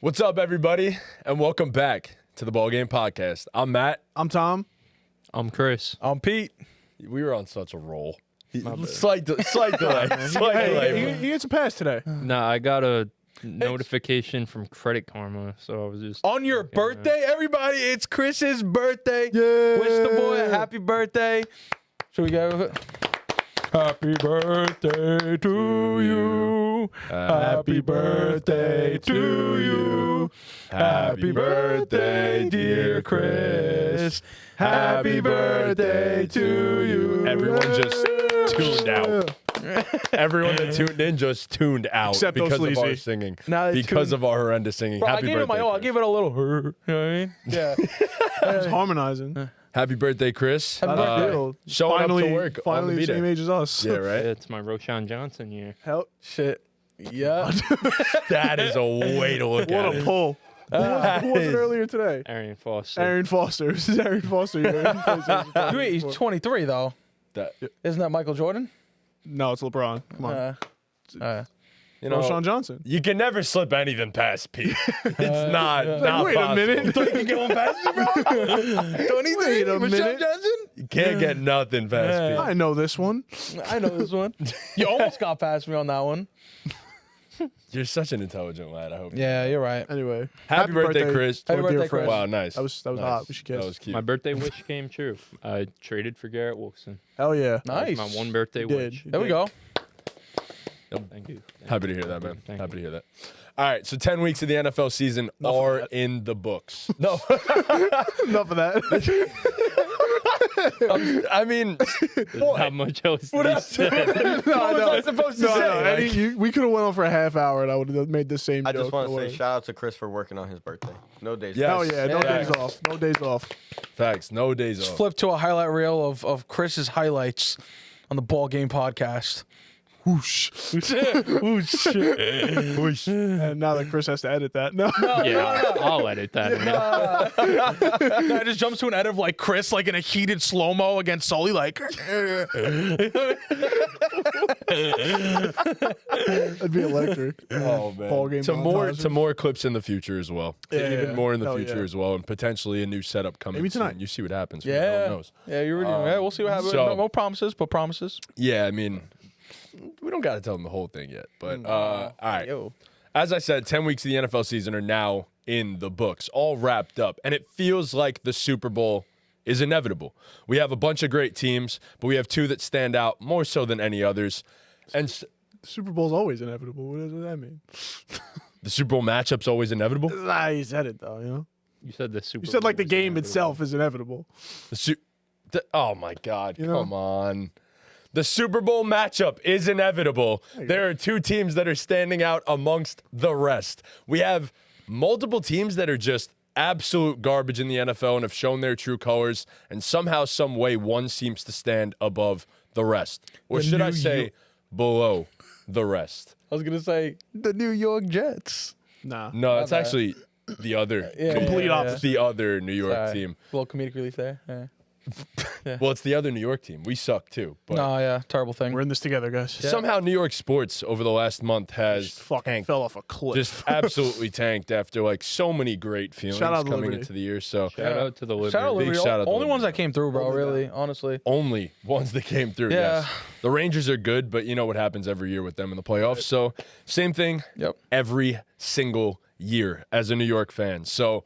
What's up, everybody, and welcome back to the BallGame podcast. I'm Matt. I'm Tom. I'm Chris. I'm Pete. We were on such a roll. Slight delay. Slight delay. He gets a pass today. Nah, I got a notification from Credit Karma, so I was just On your birthday, everybody, it's Chris's birthday. Yeah. Wish the boy a happy birthday. Should we go with it? Happy birthday to you. Happy birthday to you. Happy birthday, dear Chris. Happy birthday to you. Everyone just tuned out. Everyone that tuned in just tuned out Except those because of our sleazy. singing. Now they Because tuned- of our horrendous singing. Bro, I Happy gave it birthday, my all. I Chris. gave it a little. You know what I mean? Yeah. He's harmonizing. Happy birthday, Chris. Happy How'd it birthday. feel? Showing finally, up to work Finally, on the the same B-Day. age as us. Yeah, right? it's my Roshan Johnson year. Hell, Shit. Yeah. That is a way to look at what a it. pull. Who was it earlier today? Arian Foster. Aaron Foster. This is Aaron Foster. Wait, he's 23 though. That, Isn't that Michael Jordan? No, it's LeBron. Come on. you know, Roshan Johnson. you can never slip anything past Pete. It's not Wait possible. a minute. You can get one past you, bro? 23. Wait a Rashawn minute. Johnson? You can't get nothing past Pete. I know this one. I know this one. You almost got past me on that one. You're such an intelligent lad. I hope. Yeah, you're right. Anyway. Happy birthday, Chris. Happy to our dear birthday, friend. Chris. Wow, nice. That was Nice. hot. We should kiss. That was cute. My birthday wish came true. I traded for Garrett Wilson. Hell yeah. That was Nice. my one birthday did. wish. There we go. Thank you. Happy to hear that, man. Thank Happy to hear that. All right, so 10 weeks of the NFL season are in the books. No, Enough of that. I mean, Not much else to be said. what was I supposed to say? Like, We could have went on for a half hour and I would have made the same I joke. just want Don't to say worry. shout out to Chris for working on his birthday. No days. Yes. Hell yeah. No Yeah. days off. No days off. facts, no days Just off. flip to a highlight reel of Chris's highlights on the Ball Game podcast. Whoosh. Whoosh. And now that Chris has to edit that. No. Yeah, I'll edit that in. No, it just jumps to an edit of like Chris like in a heated slow mo against Sully like. That'd be electric. Oh man, Ball game to montages. more clips in the future as well. Yeah, Even yeah. more in the Hell future yeah. as well, and potentially a new setup coming. Maybe tonight. soon. You see what happens. No Yeah. one knows. Yeah, you really. Yeah, we'll see what happens. so- No promises, but promises. Yeah, I mean, we don't got to tell them the whole thing yet, but all right. As I said, 10 weeks of the NFL season are now in the books, all wrapped up. And it feels like the Super Bowl is inevitable. We have a bunch of great teams, but we have two that stand out more so than any others. And Super Bowl's always inevitable. What does that mean? the Super Bowl matchup's always inevitable. Nah, you said it though, you know? You said the Super You said like the Bowl was game inevitable. itself is inevitable. Oh, my God. You know? Come on. The Super Bowl matchup is inevitable. There are two teams that are standing out amongst the rest. We have multiple teams that are just absolute garbage in the NFL and have shown their true colors, and somehow, some way, one seems to stand above the rest. Or The should I New say below the rest? I was gonna say the New York Jets. Nah. No, it's bad. actually the other. Yeah, Complete yeah, opposite. The other New York Sorry. team. A little comedic relief there. Yeah. Well, it's the other New York team. We suck too. But No, yeah, terrible thing. We're in this together, guys. somehow New York sports over the last month has Just fucking tanked. fell off a cliff. Just absolutely tanked after like so many great feelings Shout out to coming Liberty. into the year. So Shout out to the Liberty. Shout out Big Liberty. shout out to Only ones Liberty. that came through, bro. Really, honestly. only ones that came through. Yeah. Yes. The Rangers are good, but you know what happens every year with them in the playoffs. So same thing Yep. every single year as a New York fan. So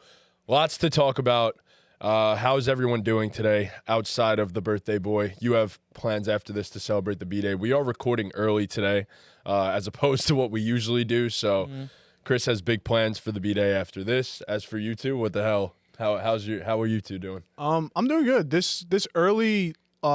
lots to talk about. How's everyone doing today outside of the birthday boy? You have plans after this to celebrate the B-Day. We are recording early today as opposed to what we usually do. So Chris has big plans for the B-Day after this. As for you two, what the hell? How are you two doing? I'm doing good. This early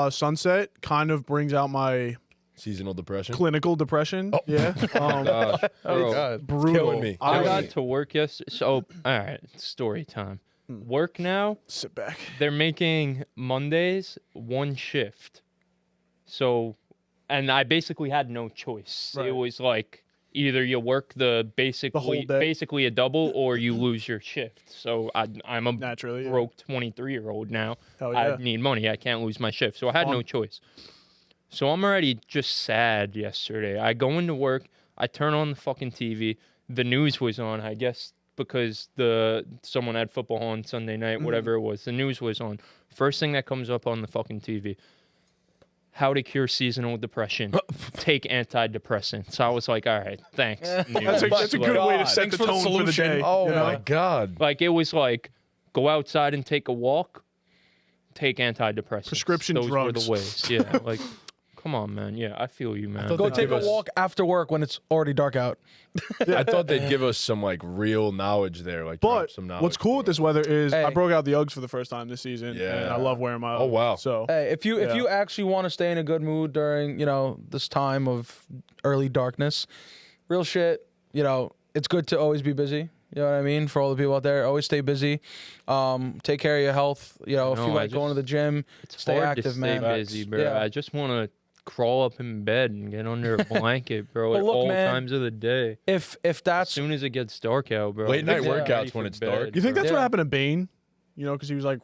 sunset kind of brings out my Seasonal depression? clinical depression. Yeah. Gosh, Oh God. brutal. killing me. I Killing got me. to work yesterday. So, all right, story time. Work now. Sit back. They're making Mondays one shift. So, and I basically had no choice. Right. It was like either you work the whole day. basically a double or you lose your shift. So I'm a Naturally. yeah. broke 23-year-old now. Hell yeah. I need money. I can't lose my shift. So I had no choice. So I'm already just sad yesterday. I go into work. I turn on the fucking TV. The news was on. I guess because someone had football on Sunday night, whatever it was. The news was on. First thing that comes up on the fucking TV. How to cure seasonal depression. Take antidepressants. I was like, all right, thanks. That's a good way to set Thanks the for the tone for the solution. day. Oh you know? my God. Like, it was like, go outside and take a walk. Take antidepressants. Prescription Those drugs. were the ways. Yeah, like, come on, man. Yeah, I feel you, man. Go they'd take give a us- walk after work when it's already dark out. I thought they'd give us some like real knowledge there, like drop But some knowledge. what's cool with this weather is I Hey. broke out the Uggs for the first time this season. Yeah. And I love wearing my Uggs. Oh, wow. So Hey, if Yeah. you actually want to stay in a good mood during, this time of early darkness, real shit, it's good to always be busy. You know what I mean? For all the people out there, always stay busy. Take care of your health. If you like going to the gym, It's stay hard active, to man. stay busy, bro. Yeah. I just want to crawl up in bed and get under a blanket, bro, But at look, all man, times of the day. If As that's soon as it gets dark out, bro. Late night I'm ready workouts for when it's bed, dark. you think bro. that's what Yeah. happened to Bane? Because he was like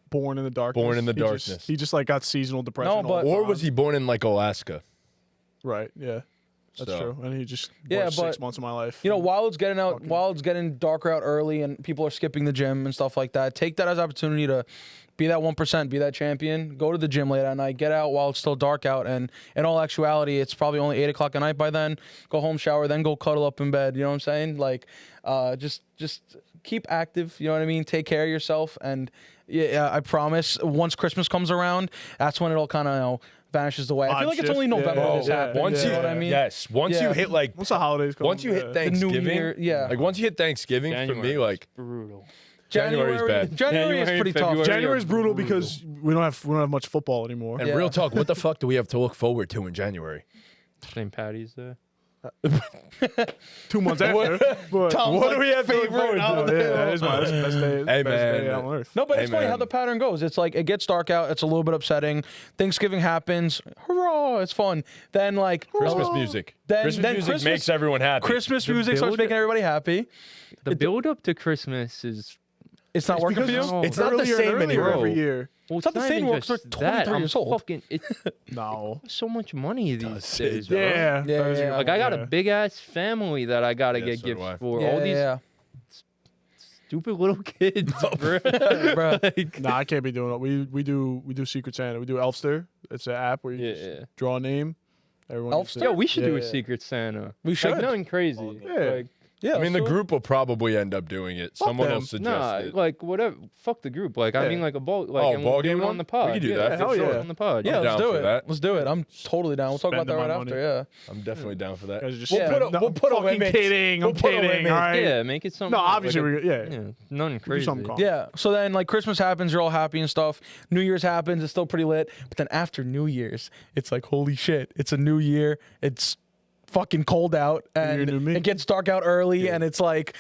born in the darkness. Born in the He darkness. He just like got seasonal depression. No, all but- the Or time. was he born in like Alaska? Right. Yeah. That's So- true. And he just Yeah, worked but- 6 months of my life. while it's getting out, Fucking- while it's getting darker out early, and people are skipping the gym and stuff like that, take that as an opportunity to be that 1%, be that champion. Go to the gym late at night, get out while it's still dark out, and in all actuality, it's probably only 8 o'clock at night by then. Go home, shower, then go cuddle up in bed. You know what I'm saying? Like, just keep active. You know what I mean? Take care of yourself, and yeah, I promise. Once Christmas comes around, that's when it all kind of vanishes away. I feel Vibe like it's only shift, yeah, November yeah, this yeah. happens. Once you you, know what I mean? yes, once Yeah. you hit like, Once the holidays come. once you hit yeah. Thanksgiving, Year, yeah. like once you hit Thanksgiving, for January me, like was brutal. January's bad. January is January, pretty tough. February. January's brutal Brutal. because we don't have much football anymore. and Yeah. real talk, what the fuck do we have to look forward to in January? St. Patty's Day. 2 months after. But What do we have to look forward to? Oh, yeah, that is my that's the best day. Hey, best day man. on earth. No, but it's Hey, funny how man. the pattern goes. It's like it gets dark out. It's a little bit upsetting. Thanksgiving happens. Hurrah! It's fun. Then like Christmas oh, music. Then- Christmas then music Christmas- makes everyone happy. Christmas The music starts build- making everybody happy. The build up to Christmas is. It's not working for you. No. It's not the Earlier and same earlier anymore. every year. Well, It's not the same even works for just 23 that. years I'm old. fucking. It No. so much money these days. bro. Yeah. Yeah, that is a yeah. good Like I got one, a big ass family that I gotta Yeah, get so do gifts I. for. Yeah, All these yeah, stupid little kids, bro. bro. Like, Nah, I can't be doing it. We do Secret Santa. We do Elfster. It's an app where you Yeah, just yeah. draw a name. Everyone gets Elfster? to- Yo, we should do a Yeah. Secret Santa. We should. Like, nothing crazy. Yeah. Like, Yeah, I mean, the so- group will probably end up doing it. Someone them. will suggest nah, it. like whatever. Fuck the group. Like I Yeah. mean, like a ball. Like Oh, and we'll ball do game it one? on the pod. We can do yeah, that, for hell sure. yeah. On the pod. Yeah, I'm let's down do for it. that. Let's do it. I'm totally down. We'll talk about that Spending right my after. money. Yeah. I'm definitely down for that. Guys are just Yeah. We'll put a fucking limit. kidding. We'll I'm put a kidding. limit. All right. Yeah, make it something. No, obviously like yeah. yeah, nothing Do crazy. something calm. Yeah. So then, like, Christmas happens, you're all happy and stuff. New Year's happens, it's still pretty lit. But then after New Year's, it's like, holy shit, it's a new year. It's fucking cold out, year, and new me. it gets dark out early, and it's like,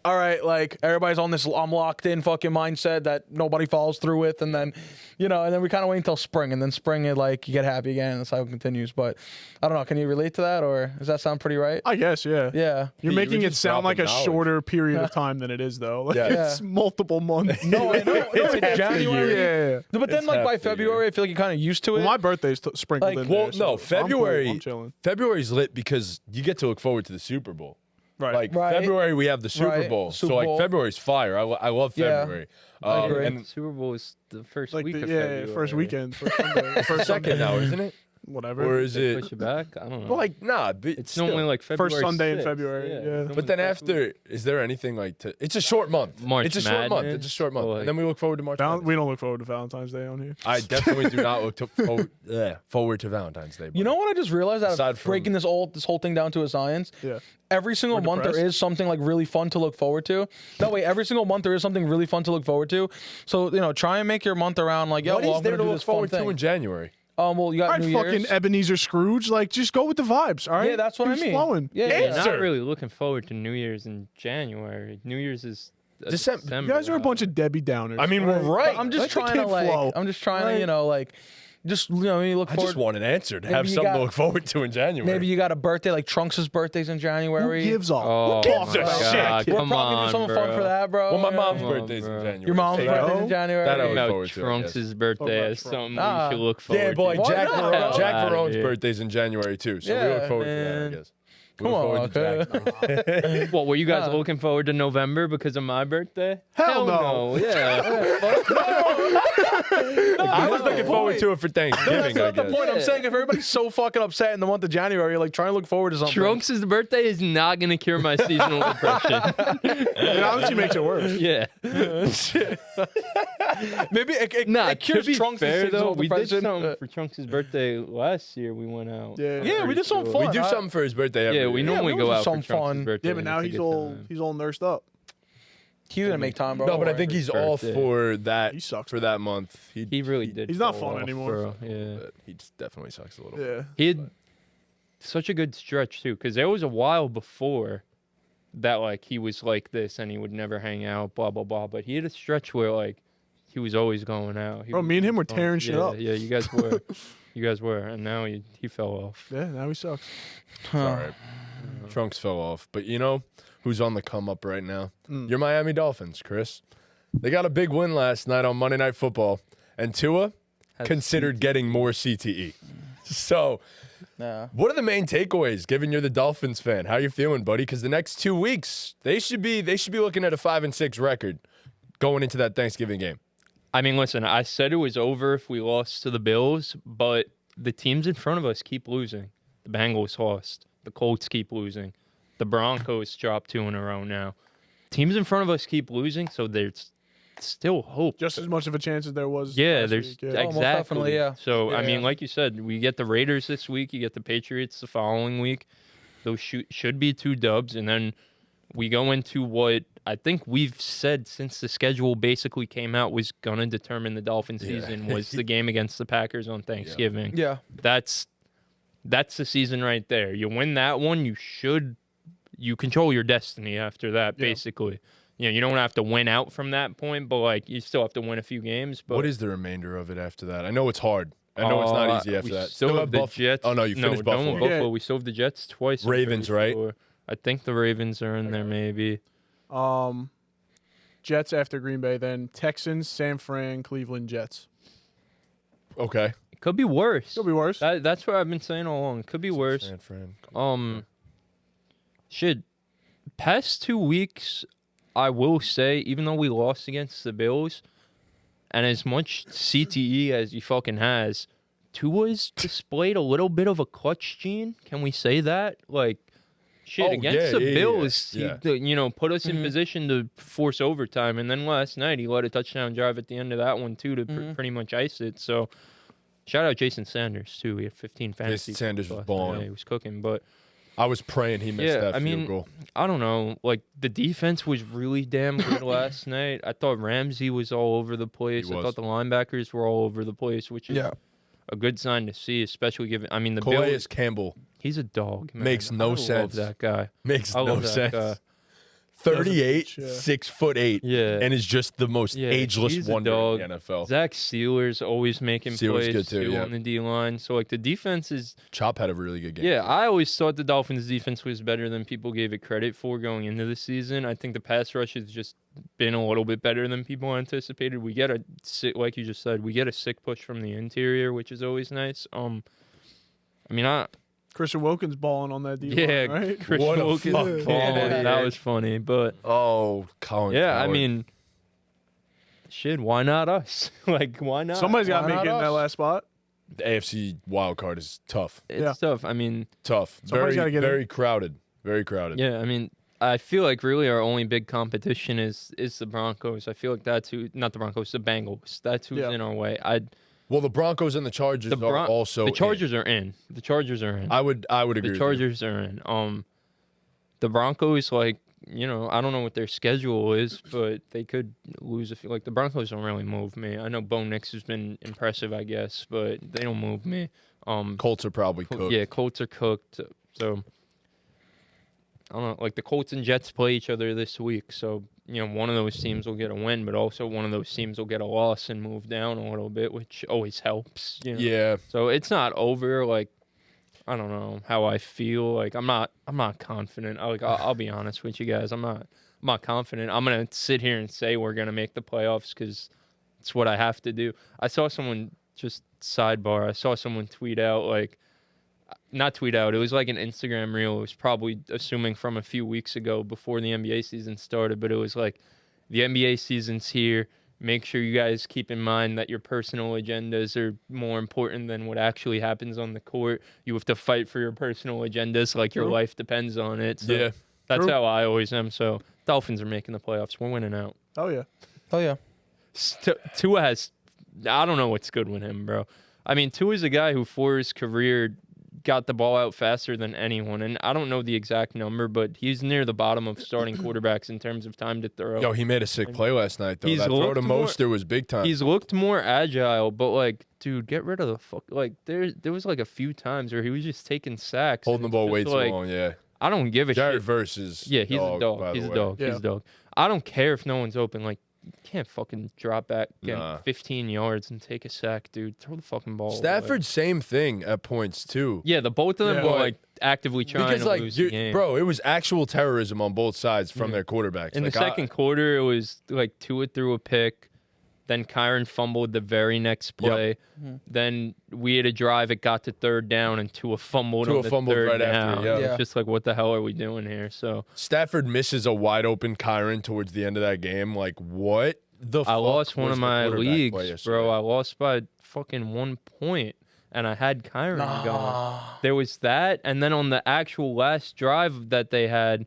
all right, like everybody's on this I'm locked in fucking mindset that nobody follows through with, and then, and then we kind of wait until spring, and then spring it like you get happy again, and the cycle continues. But I don't know, can you relate to that, or does that sound pretty right? I guess, yeah. Yeah. You're You making were it just sound like a dropping knowledge. shorter period of time than it is, though. Like, Yeah. it's multiple months. No, I know. It's It's half the January. Yeah. But then, It's like by half the year. February, I feel like you're kind of used to it. Well, my birthday's sprinkled Like, in Well, there. no, so I'm cool. February. I'm chilling. February's lit because you get to look forward to the Super Bowl. Right. Like Right. February, we have the Super Right. Bowl. Super So like Bowl. February's fire. I love Yeah. February. I agree. And Super Bowl is the first like week the, of yeah, February. first weekend, first Sunday, first second now, isn't it? Whatever. Or is They it? push it back. I don't know. Well, like nah. it's still. normally like February First Sunday in 6th. February, yeah. But then after, is there anything like to? It's a short month. March It's a short month. Madness, It's a short month. or And then we look forward to March. Madness. we don't look forward to Valentine's Day on here. I definitely do not look forward to Valentine's Day. You know what I just realized out Aside of from- breaking this whole thing down to a science? Yeah. Every single We're month there depressed? is something like really fun to look forward to. No, wait, every single month there is something really fun to look forward to. So, try and make your month around like, yo, What well, is I'm there gonna to do look this fun forward to thing. in January? Well, you got All right, New fucking Year's. Ebenezer Scrooge. Like, just go with the vibes, all right? Yeah, that's what Who's I mean. flowing? Yeah, Yeah, yeah. Answer. not really looking forward to New Year's in January. New Year's is December. You guys are a bunch of Debbie Downers. I mean, we're right. I'm just Let the trying to kid like, flow. I'm just trying Right. to, just, you look I forward. just want an answer to have you something got- to look forward to in January. Maybe you got a birthday, like Trunks' birthday's in Who January. gives a Oh, gives my a God, shit? We're Come probably on, do something bro. fun for that, bro. Well, my mom's Come on, birthday's in bro. January. Your mom's so There you birthday's go. in January. That I look About forward to, I Trunks' guess. birthday about is Trunks? something Ah. we should look forward Yeah, boy, to. Why Jack, not, Ver- bro? Jack Outta Verone's here. birthday's in January too, so we Yeah, look forward to that, man. I guess. Come on, okay. What were you guys looking forward to November because of my birthday? Hell no. Yeah. I was looking forward to it for Thanksgiving, I That's the guess. point. I'm saying if everybody's so fucking upset in the month of January, like trying to look forward to something. Trunks' birthday is not gonna cure my seasonal depression. It obviously makes it worse. Yeah. Maybe it To cures be Trunks' fair though, seasonal we did depression. something for Trunks' birthday last year. We went out. Yeah, we did something We fun. do something for his birthday every Yeah, we year. normally we go do out for something Trunks' fun. birthday. Yeah, but and now it's a he's good all time. he's all nursed up. He's gonna make time, bro. No, but I think His he's off birthday. for that He sucks. for that month. He really did. He's not fall fun off, anymore. bro. Yeah. He definitely sucks a little. Yeah. He had such a good stretch too, because there was a while before that like he was like this and he would never hang out, blah blah blah. But he had a stretch where like he was always going out. Bro, me and him were tearing shit up. Yeah, you guys were, and now he fell off. Yeah, now he sucks. It's all right. Trunks fell off, but you know who's on the come up right now? Mm. Your Miami Dolphins, Chris. They got a big win last night on Monday Night Football, and Tua considered getting more CTE. So, what are the main takeaways? Given you're the Dolphins fan, how you feeling, buddy? Because the next 2 weeks they should be looking at a 5-6 record going into that Thanksgiving game. I mean, listen, I said it was over if we lost to the Bills, but the teams in front of us keep losing. The Bengals lost. The Colts keep losing. The Broncos dropped 2 in a row now. Teams in front of us keep losing, so there's still hope. Just as much of a chance as there was. Yeah, last there's week, yeah. exactly. most definitely, yeah. So I Yeah. mean, like you said, we get the Raiders this week. You get the Patriots the following week. Those should be 2 dubs, and then we go into what I think we've said since the schedule basically came out was gonna determine the Dolphin season was the game against the Packers on Thanksgiving. Yeah. That's the season right there. You win that one, you control your destiny after that, Yeah. basically. You know, you don't have to win out from that point, but like you still have to win a few games. But What is the remainder of it after that? I know it's hard. I know it's not easy after we that. Still have the Buff- Jets. Oh no, you finished don't Buffalo. with Yeah. We still have the Jets twice. I'm Ravens, pretty right? sure. I think the Ravens are in there, maybe. Jets after Green Bay, then Texans, San Fran, Cleveland, Jets. Okay. It could be worse. Could be worse. That's what I've been saying all along. It could be worse. San Fran. Past 2 weeks, I will say, even though we lost against the Bills, and as much CTE as he fucking has, Tua's displayed a little bit of a clutch gene. Can we say that? Like, shit, against the Bills, he, put us in position to force overtime. And then last night, he led a touchdown drive at the end of that one, too, to pretty much ice it. So, shout out Jason Sanders, too. He had 15 fantasy. Jason Sanders was last balling. night. Yeah, he was cooking, but... I was praying he missed that field goal. I don't know. Like, the defense was really damn good last night. I thought Ramsey was all over the place. I thought the linebackers were all over the place, which is a good sign to see, especially given... I mean, the Calais Bills... Campbell He's a dog, man. makes no I sense. love that guy. Makes I no love that sense. guy. 38, Yeah. 6'8", Yeah. and is just the most ageless he's a wonder dog. in the NFL. Zach Steeler's always making Steeler's plays good too, yeah. on the D-line. So, like, the defense is... Chop had a really good game. Yeah, I always thought the Dolphins' defense was better than people gave it credit for going into the season. I think the pass rush has just been a little bit better than people anticipated. We get like you just said, we get a sick push from the interior, which is always nice. Christian Wilkins balling on that D-line, Yeah, right? Chris What a Wilkins fucking balling. idiot. That was funny, but Oh, Colin yeah, I Coward. mean, shit, why not us? Like, why not? Somebody's got to Why make it not in that us? last spot. the AFC wild card is tough. It's tough. I mean, Tough. Somebody's gotta Very, get in. very crowded. Very crowded. yeah, I mean, I feel like really our only big competition is the Broncos. I feel like that's who, not the Broncos, the Bengals. That's who's Yeah. in our way. Well, the Broncos and the Chargers are also the Chargers are in. The Chargers are in. I would agree. The with Chargers are in. The Broncos, like, I don't know what their schedule is, but they could lose a few. Like, the Broncos don't really move me. I know Bo Nix has been impressive, I guess, but they don't move me. you. Colts are probably cooked. Yeah, Colts are cooked. So, I don't know. Like, the Colts and Jets play each other this week. So, one of those teams will get a win, but also one of those teams will get a loss and move down a little bit, which always helps. Yeah. So it's not over. Like, I don't know how I feel. Like, I'm not confident. I'll be honest with you guys. I'm not confident. I'm gonna sit here and say we're gonna make the playoffs because it's what I have to do. I saw someone tweet out, like, not tweet out. It was like an Instagram reel. It was probably assuming from a few weeks ago before the NBA season started, but it was like, the NBA season's here. Make sure you guys keep in mind that your personal agendas are more important than what actually happens on the court. You have to fight for your personal agendas like your life depends on it. So Yeah. that's True. how I always am. So Dolphins are making the playoffs. We're winning out. Oh yeah. Oh yeah. Tua has, I don't know what's good with him, bro. I mean, Tua's a guy who for his career got the ball out faster than anyone. And I don't know the exact number, but he's near the bottom of starting quarterbacks in terms of time to throw. Yo, he made a sick play last night, though. He's That throw to looked more- Mostert was big time. He's looked more agile, but like, dude, get rid of the fuck. Like, there was like a few times where he was just taking sacks, Holding the and ball it's way just too like, long, yeah. I don't give a Jared shit. versus Yeah, he's a dog. by He's the a way. dog. Yeah. He's a dog. I don't care if no one's open. Like, you can't fucking drop back, get Nah. 15 yards and take a sack, dude. Throw the fucking ball away. Stafford, same thing at points, too. Yeah, the both of them Yeah. were But- like actively trying Because, to like, lose the game. bro, it was actual terrorism on both sides from Yeah. their quarterbacks. In Like, the second quarter, it was like Tua threw a pick. Then Kyron fumbled the very next play. Then we had a drive. It got to third down, and Tua fumbled Tua on the fumbled third right down. after, yeah. It's just like, what the hell are we doing here? So Stafford misses a wide open Kyron towards the end of that game. Like, what the I fuck lost one was of the my quarterback play leagues, yesterday? bro. I lost by fucking 1 point, and I had Kyron going. There was that, and then on the actual last drive that they had,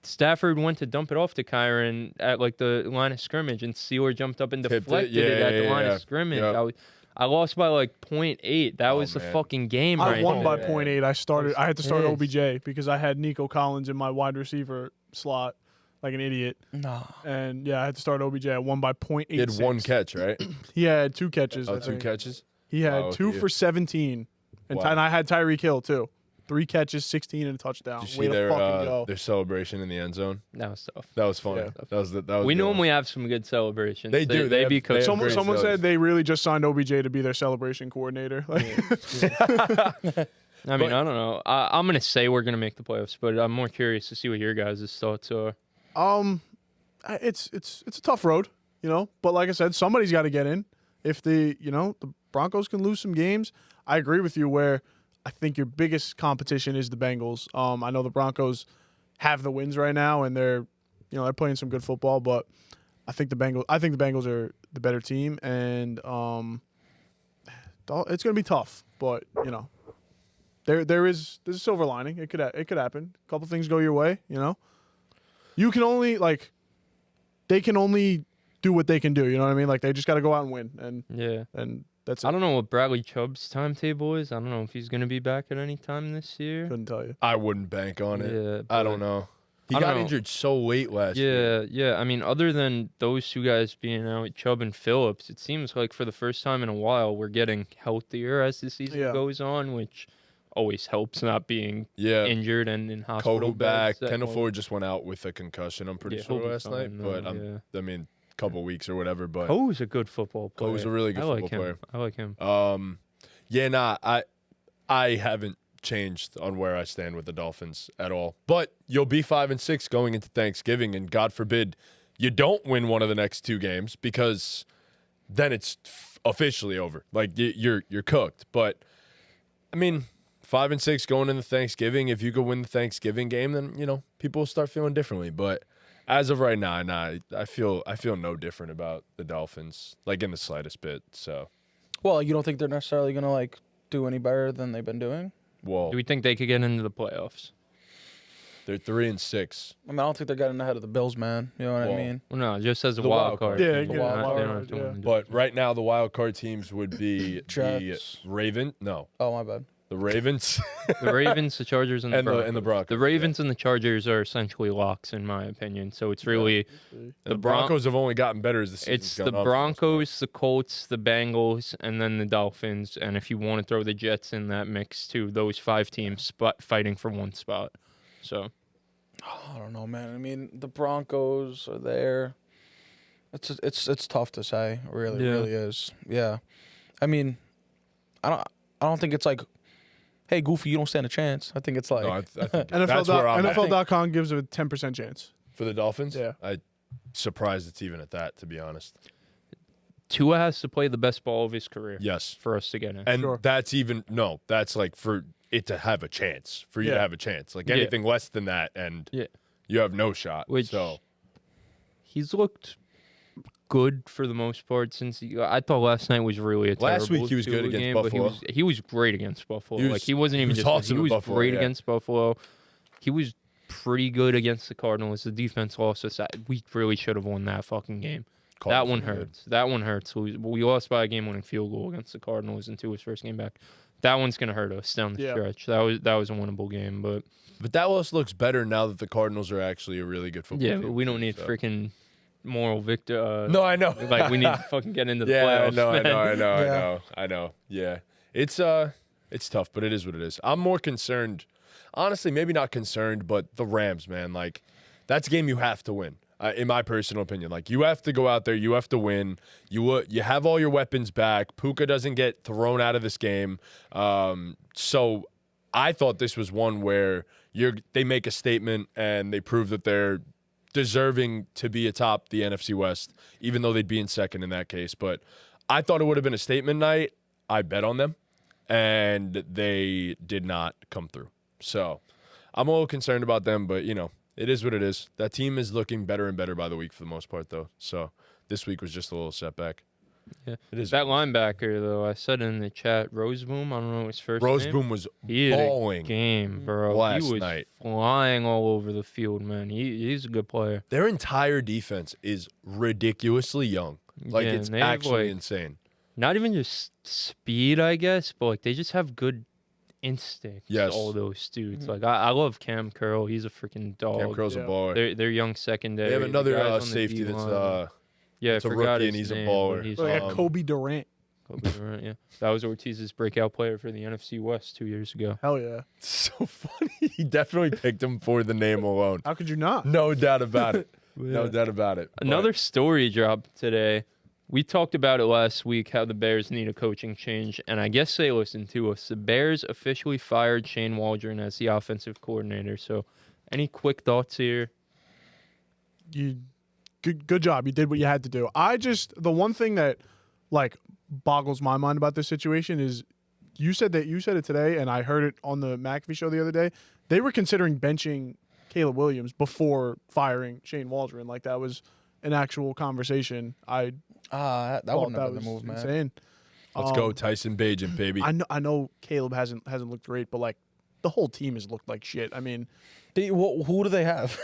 Stafford went to dump it off to Kyron at like the line of scrimmage, and Sealer jumped up and Tipped it. deflected it at the line Yeah. of scrimmage. Yep. I lost by like 0.8. That Oh, was the man. fucking game I right won by there. 0.8. I had to start pissed. OBJ because I had Nico Collins in my wide receiver slot like an idiot. Nah. And yeah, I had to start OBJ. I won by 0.8. He had one catch, right? He had 2 catches. Oh, I 2 think. catches? He had Oh, 2 yeah. for 17. And, Wow. and I had Tyreek Hill too. 3 catches, 16 and a touchdown. Did you Way see to fucking go. their celebration in the end zone? That was tough. That was fun. Yeah. That was that was We good. normally have some good celebrations. They do. They They be have- coached. they Someone, great someone sellers. said they really just signed OBJ to be their celebration coordinator. Like, I mean, I don't know. I'm gonna say we're gonna make the playoffs, but I'm more curious to see what your guys' thoughts are. it's a tough road, you know. But like I said, somebody's got to get in. If the Broncos can lose some games, I agree with you. Where I think your biggest competition is the Bengals. I know the Broncos have the wins right now, and they're playing some good football. But I think the Bengals are the better team, and it's gonna be tough. But there's a silver lining. It could happen. A couple things go your way. You can only they can only do what they can do. You know what I mean? Like they just got to go out and win, Yeah. and that's it. I don't know what Bradley Chubb's timetable is. I don't know if he's gonna be back at any time this year. Couldn't tell you. I wouldn't bank on it. Yeah, I but- don't know. He I don't got know. injured so late last year. Yeah. I mean, other than those two guys being out, Chubb and Phillips, it seems like for the first time in a while we're getting healthier as the season Yeah. goes on, which always helps not being Yeah. injured and in hospital Kohu back. beds. That Kendall will- Ford just went out with a concussion, I'm pretty Yeah, sure, he'll be last fine, night. But though, I mean, a couple weeks or whatever. But Kohu's a good football player. Kohu's a really good I like football him. I like him. yeah, nah, I haven't changed on where I stand with the Dolphins at all. But you'll be 5-6 going into Thanksgiving, and God forbid you don't win one of the next 2 games, because then it's officially over. Like you're cooked. But I mean, 5-6 going into Thanksgiving. If you could win the Thanksgiving game, then people will start feeling differently. But as of right now, I feel no different about the Dolphins, like in the slightest bit. So, Well, you don't think they're necessarily gonna do any better than they've been doing? well, Do we think they could get into the playoffs? they're 3-6. I mean, I don't think they're getting ahead of the Bills, man. You know what Well, I mean? Well, no, just as a The wild wild card. card. Yeah, team. yeah, They don't wild have card, to yeah. win. But right now, the wild card teams would be the Jets. No, Oh, my bad. the Ravens The Ravens, the Chargers, and the and Broncos. the Broncos. The Ravens and the Chargers are essentially locks, in my opinion. So it's really The Broncos have only gotten better as the season's It's the gone on. Broncos, the Colts, the Bengals, and then the Dolphins. And if you want to throw the Jets in that mix too, those 5 teams fighting for one spot. So I don't know, man. I mean, the Broncos are there. It's tough to say. Really, Yeah. really is. Yeah. I mean, I don't think it's like, hey, Goofy, you don't stand a chance. I think it's like, No, I think that's where I'm at. NFL.com gives a 10% chance. For the Dolphins? Yeah. I'm surprised it's even at that, to be honest. Tua has to play the best ball of his career. Yes. For us to get in. And Sure. that's like for it to have a chance, for you to have a chance. Like anything less than that, and you have no shot. So he's looked good for the most part since I thought last night was really a terrible last week he was good against game, Buffalo. But he was great against Buffalo. He wasn't even just awesome he was Buffalo, great against Buffalo. He was pretty good against the Cardinals. The defense lost us. We really should have won that fucking game. That one hurts. That one hurts. We lost by a game-winning field goal against the Cardinals in Tua's first game back. That one's gonna hurt us down the stretch. That was a winnable game, but that loss looks better now that the Cardinals are actually a really good football team. But we don't need freaking moral victor. No, I know. Like we need to fucking get into the playoffs. I know. Yeah, it's tough, but it is what it is. I'm more concerned, honestly. Maybe not concerned, but the Rams, man. Like that's a game you have to win. In my personal opinion, like you have to go out there, you have to win. You have all your weapons back. Puka doesn't get thrown out of this game. So I thought this was one where they make a statement and they prove that they're deserving to be atop the NFC West, even though they'd be in second in that case. But I thought it would have been a statement night. I bet on them, and they did not come through. So I'm a little concerned about them, but it is what it is. That team is looking better and better by the week for the most part, though. So this week was just a little setback. Yeah, it is. That linebacker, though, I said in the chat, Roseboom. I don't know his first name. Roseboom was He had balling a game, bro. last he was night. Flying all over the field, man. He's a good player. Their entire defense is ridiculously young. Like it's actually insane. Not even just speed, I guess, but like they just have good instincts. Yes. All those dudes. Like I love Cam Curl. He's a freaking dog. Cam Curl's a baller. They're young secondary. They have another The guys on the safety that's D-line. I a forgot rookie his and he's name, a baller. but he's Like Kobe Durant. Kobe Durant, yeah. That was Ortiz's breakout player for the NFC West 2 years ago. Hell yeah. So funny. He definitely picked him for the name alone. How could you not? No doubt about it. No doubt about it. Another story dropped today. We talked about it last week, how the Bears need a coaching change, and I guess they listened to us. The Bears officially fired Shane Waldron as the offensive coordinator. So any quick thoughts here? Good job. You did what you had to do. The one thing that like boggles my mind about this situation is you said it today, and I heard it on the McAfee show the other day. They were considering benching Caleb Williams before firing Shane Waldron. Like that was an actual conversation. That wouldn't have been the move, man. Insane. Let's go Tyson Bagent, baby. I know Caleb hasn't looked great, but like the whole team has looked like shit. I mean, who do they have?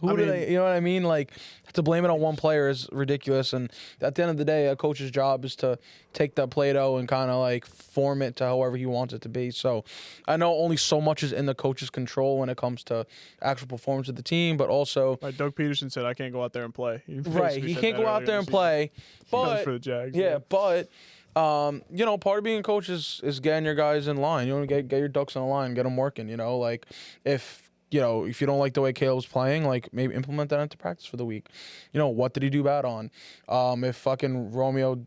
You know what I mean? Like, to blame it on one player is ridiculous. And at the end of the day, a coach's job is to take that Play-Doh and kind of like form it to however he wants it to be. So I know only so much is in the coach's control when it comes to actual performance of the team, but also like Doug Peterson said, I can't go out there and play. He can't go out there and play. But for the Jags. But part of being a coach is getting your guys in line. You want to get your ducks in a line, get them working. Like if you don't like the way Caleb's playing, like maybe implement that into practice for the week. What did he do bad on? If fucking Romeo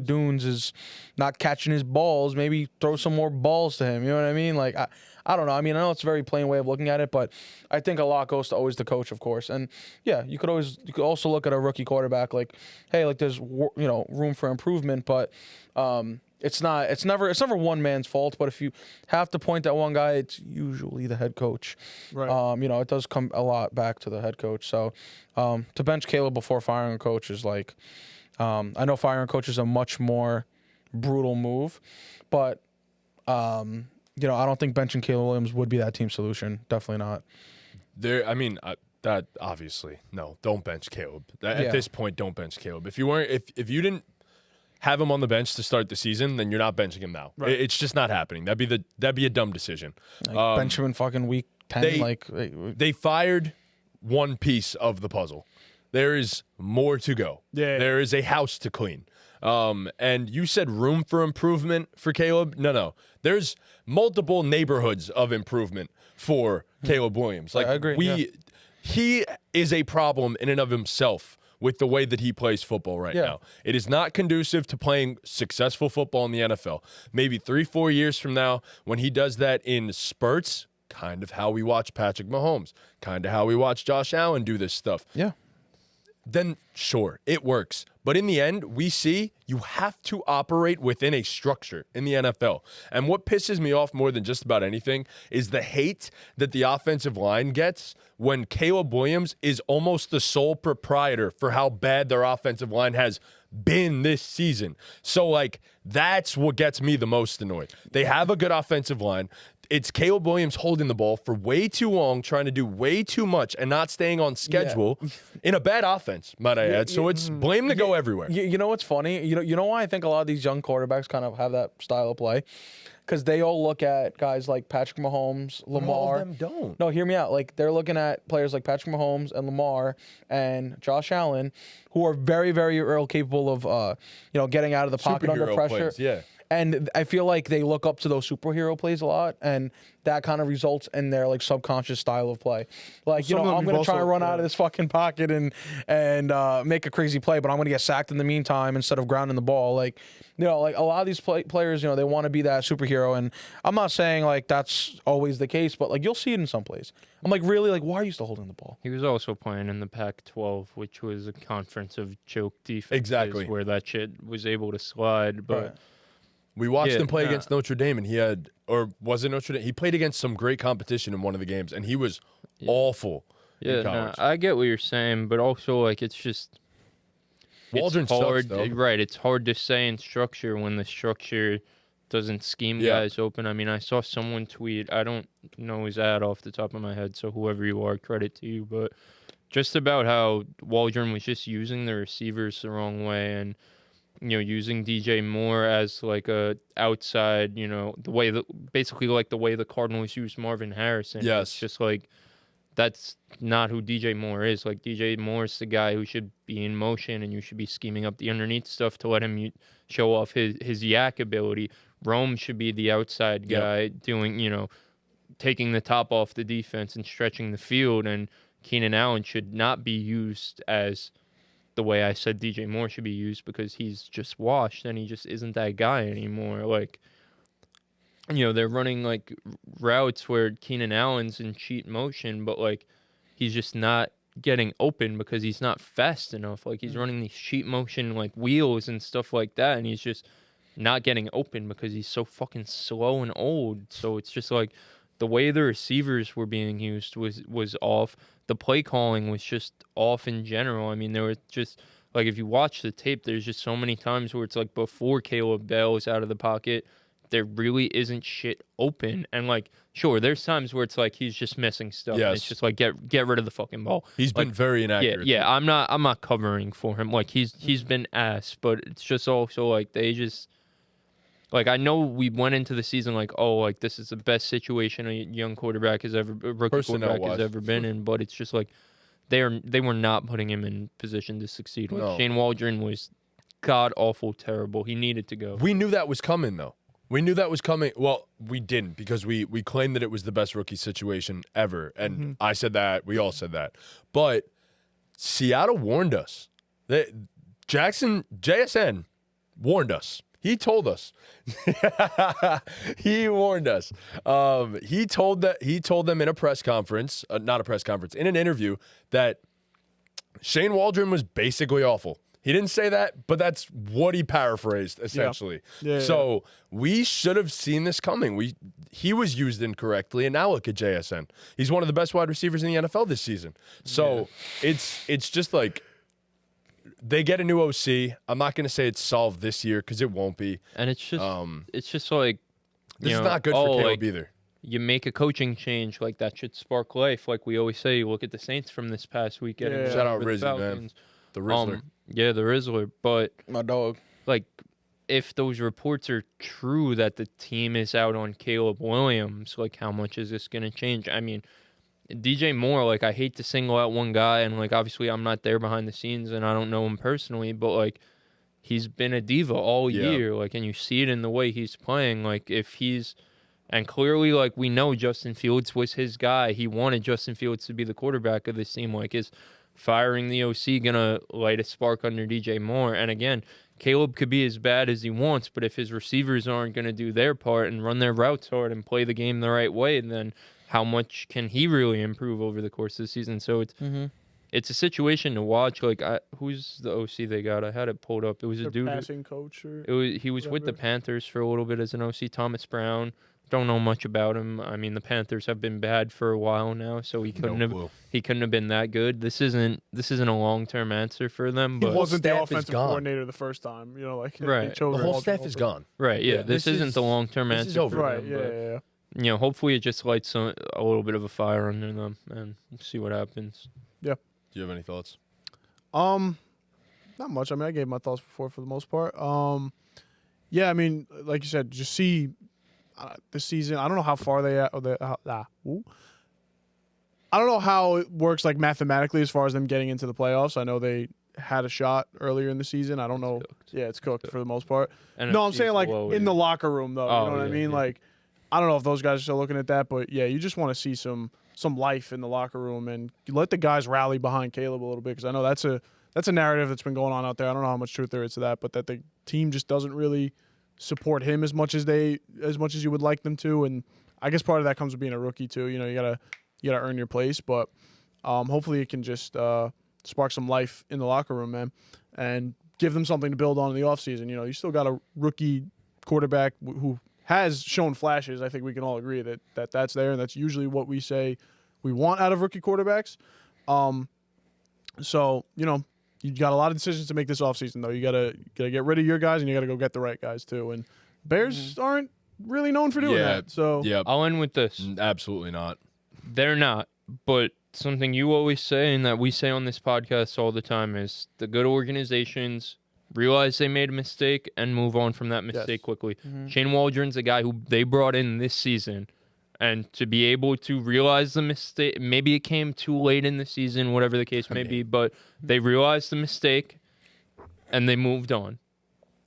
Dunes is not catching his balls, maybe throw some more balls to him. You know what I mean? Like I don't know. I mean, I know it's a very plain way of looking at it, but I think a lot goes to always the coach, of course. And yeah, you could also look at a rookie quarterback like, hey, like there's room for improvement, but it's never one man's fault. But if you have to point at one guy, it's usually the head coach. Right. It does come a lot back to the head coach. So to bench Caleb before firing a coach is like, I know firing a coach is a much more brutal move, but I don't think benching Caleb Williams would be that team solution. Definitely not. That obviously no. Don't bench Caleb. At this point, don't bench Caleb. If you didn't have him on the bench to start the season, then you're not benching him now. Right. It's just not happening. That'd be a dumb decision. Bench him in fucking week 10. They fired one piece of the puzzle. There is more to go. Yeah. There is a house to clean. And you said room for improvement for Caleb? No. There's multiple neighborhoods of improvement for Caleb Williams. Like I agree. He is a problem in and of himself with the way that he plays football right now. It is not conducive to playing successful football in the NFL. Maybe 3-4 years from now, when he does that in spurts, kind of how we watch Patrick Mahomes, kind of how we watch Josh Allen do this stuff. Yeah. then sure, it works. But in the end, we see you have to operate within a structure in the NFL. And what pisses me off more than just about anything is the hate that the offensive line gets when Caleb Williams is almost the sole proprietor for how bad their offensive line has been this season. So, like, that's what gets me the most annoyed. They have a good offensive line. It's Caleb Williams holding the ball for way too long, trying to do way too much and not staying on schedule in a bad offense, might I add. So it's blame to go everywhere. You know what's funny? You know why I think a lot of these young quarterbacks kind of have that style of play? Because they all look at guys like Patrick Mahomes, Lamar. All of them don't. No, hear me out. Like, they're looking at players like Patrick Mahomes and Lamar and Josh Allen, who are very, very well capable of, getting out of the pocket under Superhero pressure. plays, yeah. And I feel like they look up to those superhero plays a lot, and that kind of results in their like subconscious style of play. Like, Some of them I'm you've gonna try also- and run out yeah. of this fucking pocket and make a crazy play, but I'm gonna get sacked in the meantime instead of grounding the ball. Like, like a lot of these players, they want to be that superhero, and I'm not saying like that's always the case, but like you'll see it in some plays. I'm like, really, like, why are you still holding the ball? He was also playing in the Pac-12, which was a conference of choke defenses, Exactly. where that shit was able to slide. But Right. We watched Yeah, him play nah. against Notre Dame, and he had, or was it Notre Dame? He played against some great competition in one of the games, and he was awful yeah, in nah, college. I get what you're saying, but also like it's just Waldron it's hard. sucks, though. Right, it's hard to say in structure when the structure doesn't scheme Yeah. guys open. I mean, I saw someone tweet. I don't know his ad off the top of my head, so whoever you are, credit to you. But just about how Waldron was just using the receivers the wrong way, and using DJ Moore as like a outside, the way basically like the way the Cardinals use Marvin Harrison. Yes. It's just like that's not who DJ Moore is. Like, DJ Moore is the guy who should be in motion, and you should be scheming up the underneath stuff to let him show off his yak ability. Rome should be the outside guy doing, taking the top off the defense and stretching the field, and Keenan Allen should not be used as the way I said DJ Moore should be used, because he's just washed and he just isn't that guy anymore. Like, they're running like routes where Keenan Allen's in cheat motion, but like he's just not getting open because he's not fast enough. Like, he's running these cheat motion like wheels and stuff like that, and he's just not getting open because he's so fucking slow and old. So it's just like the way the receivers were being used was off. The play calling was just off in general. I mean, there were just like, if you watch the tape, there's just so many times where it's like before Caleb Bell is out of the pocket, there really isn't shit open. And like, sure, there's times where it's like he's just missing stuff. And it's Yes. just like get rid of the fucking ball. He's been very inaccurate. Yeah. I'm not covering for him. Like, he's been ass, but it's just also like they just. Like, I know we went into the season like, oh, like this is the best situation a young quarterback has ever, a rookie quarterback Personnel-wise. has ever been in, but it's just like they were not putting him in position to succeed. Like, No. Shane Waldron was god awful terrible. He needed to go. We knew that was coming, though. We knew that was coming. Well, we didn't, because we claimed that it was the best rookie situation ever. And I said that. We all said that. But Seattle warned us. JSN warned us. He told us. He warned us. He told them in a press conference, not a press conference, in an interview, that Shane Waldron was basically awful. He didn't say that, but that's what he paraphrased, essentially. Yeah, So we should have seen this coming. He was used incorrectly, and now look at JSN. He's one of the best wide receivers in the NFL this season. So it's just like, they get a new OC. I'm not going to say it's solved this year, because it won't be. And it's just like, This is not good for Caleb like, either. you make a coaching change, like that should spark life. Like we always say, look at the Saints from this past weekend. Yeah. Shout out with the Rizzy, man. Falcons. The Rizzler. Yeah, the Rizzler. But My dog. like, if those reports are true that the team is out on Caleb Williams, like, how much is this going to change? I mean, DJ Moore, like, I hate to single out one guy, and like, obviously I'm not there behind the scenes and I don't know him personally, but like, he's been a diva all year, like, and you see it in the way he's playing. Like, if he's, and clearly, like, we know Justin Fields was his guy. He wanted Justin Fields to be the quarterback of this team. Like, is firing the OC gonna light a spark under DJ Moore? And again, Caleb could be as bad as he wants, but if his receivers aren't gonna do their part and run their routes hard and play the game the right way, then how much can he really improve over the course of the season? So it's a situation to watch. Like, who's the OC they got? I had it pulled up. It was a Their dude. passing coach or He was with the whatever. Panthers for a little bit as an OC. Thomas Brown. Don't know much about him. I mean, the Panthers have been bad for a while now, so he couldn't have been that good. This isn't a long-term answer for them. He But wasn't the staff is offensive gone. coordinator the first time. You know, like Right. they chose The whole Waldron staff over is him. gone. right, yeah, Yeah, this this isn't is- the long-term this answer. is over. for Right. them, Yeah. but, Yeah. you know, hopefully it just lights a little bit of a fire under them, and we'll see what happens. Do you have any thoughts? Not much. I mean, I gave my thoughts before for the most part. Yeah, I mean, like you said, just see this season. I don't know how far they at. I don't know how it works like mathematically as far as them getting into the playoffs. I know they had a shot earlier in the season. I don't know. cooked. Yeah, it's cooked for the most part. No, I'm NFC saying is like low, in the yeah. locker room though. Oh, You know what I yeah, mean? yeah. Like, I don't know if those guys are still looking at that, but yeah, you just want to see some life in the locker room and let the guys rally behind Caleb a little bit because I know that's a narrative that's been going on out there. I don't know how much truth there is to that, but that the team just doesn't really support him as much as you would like them to, and I guess part of that comes with being a rookie too. You know, you gotta earn your place, but hopefully it can just spark some life in the locker room, man, and give them something to build on in the offseason. You know, you still got a rookie quarterback who has shown flashes. I think we can all agree that that's there, and that's usually what we say we want out of rookie quarterbacks. So, you know, you got a lot of decisions to make this offseason, though. You gotta get rid of your guys, and you gotta go get the right guys too. And Bears aren't really known for doing that. So Yeah, I'll end with this. absolutely not. They're not, but something you always say and that we say on this podcast all the time is the good organizations realize they made a mistake and move on from that mistake quickly. Shane Waldron's a guy who they brought in this season, and to be able to realize the mistake, maybe it came too late in the season, whatever the case may be, but they realized the mistake and they moved on.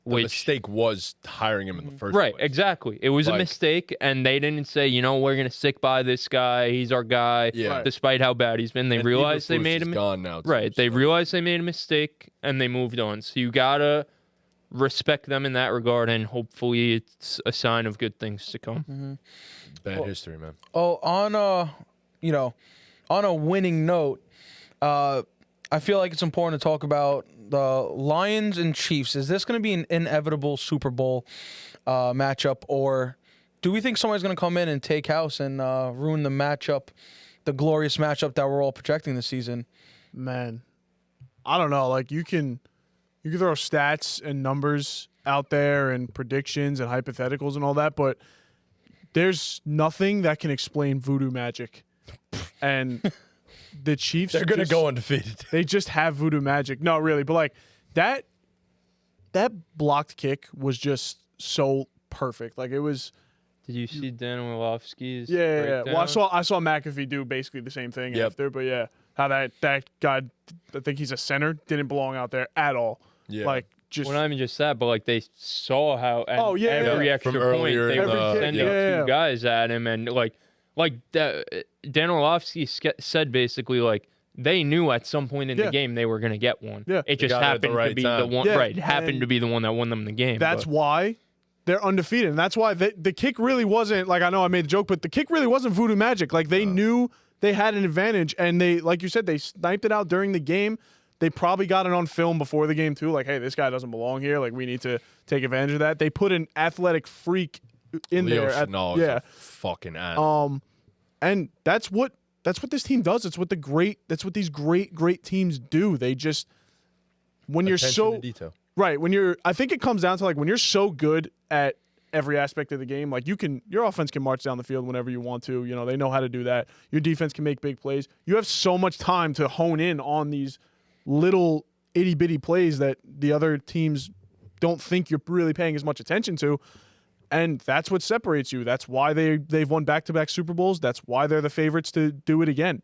The mistake was hiring him in the first place. Right, exactly. It was a Like- mistake, and they didn't say, you know, we're going to stick by this guy. He's our guy, Yeah. despite how bad he's been. They And realized they Eberflus made is him. gone now. Too, Right, they so. realized they made a mistake, and they moved on. So you got to respect them in that regard, and hopefully it's a sign of good things to come. Bad history, man. Oh, on a winning note, I feel like it's important to talk about the Lions and Chiefs. Is this going to be an inevitable Super Bowl matchup, or do we think somebody's going to come in and take house and ruin the matchup, the glorious matchup that we're all projecting this season? man, I don't know. Like you can throw stats and numbers out there and predictions and hypotheticals and all that, but there's nothing that can explain voodoo magic. And the Chiefs, They're gonna just- go undefeated. They just have voodoo magic. No, really, but like that blocked kick was just so perfect. Like it was. Did you see Dan Orlovsky's? Yeah. Well, I breakdown? saw McAfee do basically the same thing Yep. after, but yeah, how that guy, I think he's a center, didn't belong out there at all. Yeah. Like just Well, not even just that, but like they saw how at Oh, yeah, every yeah. extra From point earlier they in were the- sending yeah. two guys at him, and like that, Dan Orlovsky said basically like they knew at some point in Yeah. the game they were going to get one. Yeah. It They just got it at the happened to right be time. the one. Yeah, Right, it happened and to be the one that won them the game. that's but- why they're undefeated. And that's why the kick really wasn't like I know I made the joke, but the kick really wasn't voodoo magic. Like they knew they had an advantage, and they, like you said, they sniped it out during the game. They probably got it on film before the game too. Like, hey, this guy doesn't belong here. Like, we need to take advantage of that. They put an athletic freak in Leo there. Chenal is a fucking animal. And that's what this team does. That's what these great teams do. They just when you're Attention so to detail. right, I think it comes down to like when you're so good at every aspect of the game, like your offense can march down the field whenever you want to. You know, they know how to do that. Your defense can make big plays. You have so much time to hone in on these little itty bitty plays that the other teams don't think you're really paying as much attention to. And that's what separates you. That's why they've won back-to-back Super Bowls. That's why they're the favorites to do it again.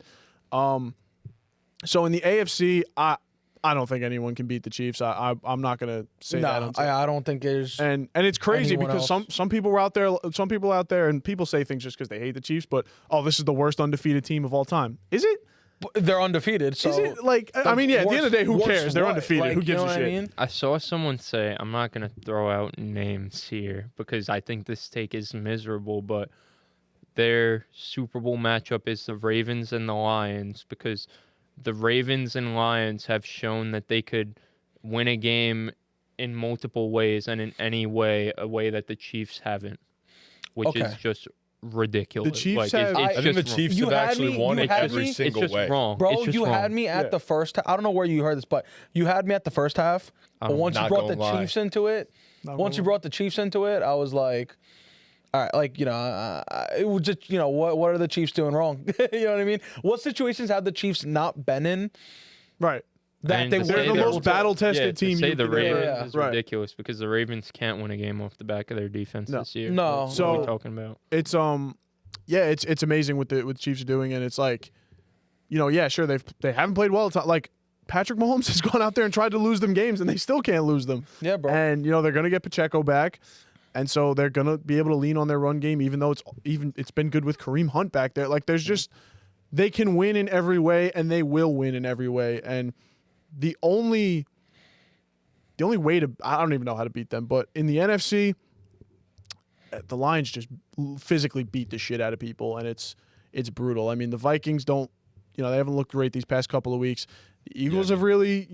So in the AFC, I don't think anyone can beat the Chiefs. I'm not gonna say that. No, Until, I don't think there's. and it's crazy anyone because else. some people were out there. Some people out there, and people say things just because they hate the Chiefs. But this is the worst undefeated team of all time. Is it? They're undefeated. So Is it like? I mean, yeah. At the end of the day, who worse cares? They're what? undefeated. Like, Who you gives know a what shit? I mean? I saw someone say, I'm not going to throw out names here because I think this take is miserable, but their Super Bowl matchup is the Ravens and the Lions because the Ravens and Lions have shown that they could win a game in multiple ways and in any way, a way that the Chiefs haven't, which is just ridiculous. The Chiefs like, have- I think the just Chiefs You have had actually me- won you it had every me- single it's just way. wrong. Bro, It's just you had wrong. me at the first. I don't know where you heard this, but you had me at the first half. But once you not brought the gonna lie. Chiefs into it, I was like, all right, like it was just what are the Chiefs doing wrong? You know what I mean? What situations have the Chiefs not been in? Right. That And they to were say the they're- most battle-tested to team say you the could Ravens ever- is Right. ridiculous because the Ravens can't win a game off the back of their defense No. this year. No. What are So- we talking about? It's it's amazing what the Chiefs are doing, and it's like, sure they haven't played well. It's not like Patrick Mahomes has gone out there and tried to lose them games, and they still can't lose them. Yeah, bro. And they're gonna get Pacheco back, and so they're gonna be able to lean on their run game, even though it's been good with Kareem Hunt back there. Like there's just they can win in every way, and they will win in every way. And the only way to I don't even know how to beat them, but in the NFC, the Lions just physically beat the shit out of people, and it's brutal. I mean, the Vikings don't, they haven't looked great these past couple of weeks. The Eagles have really,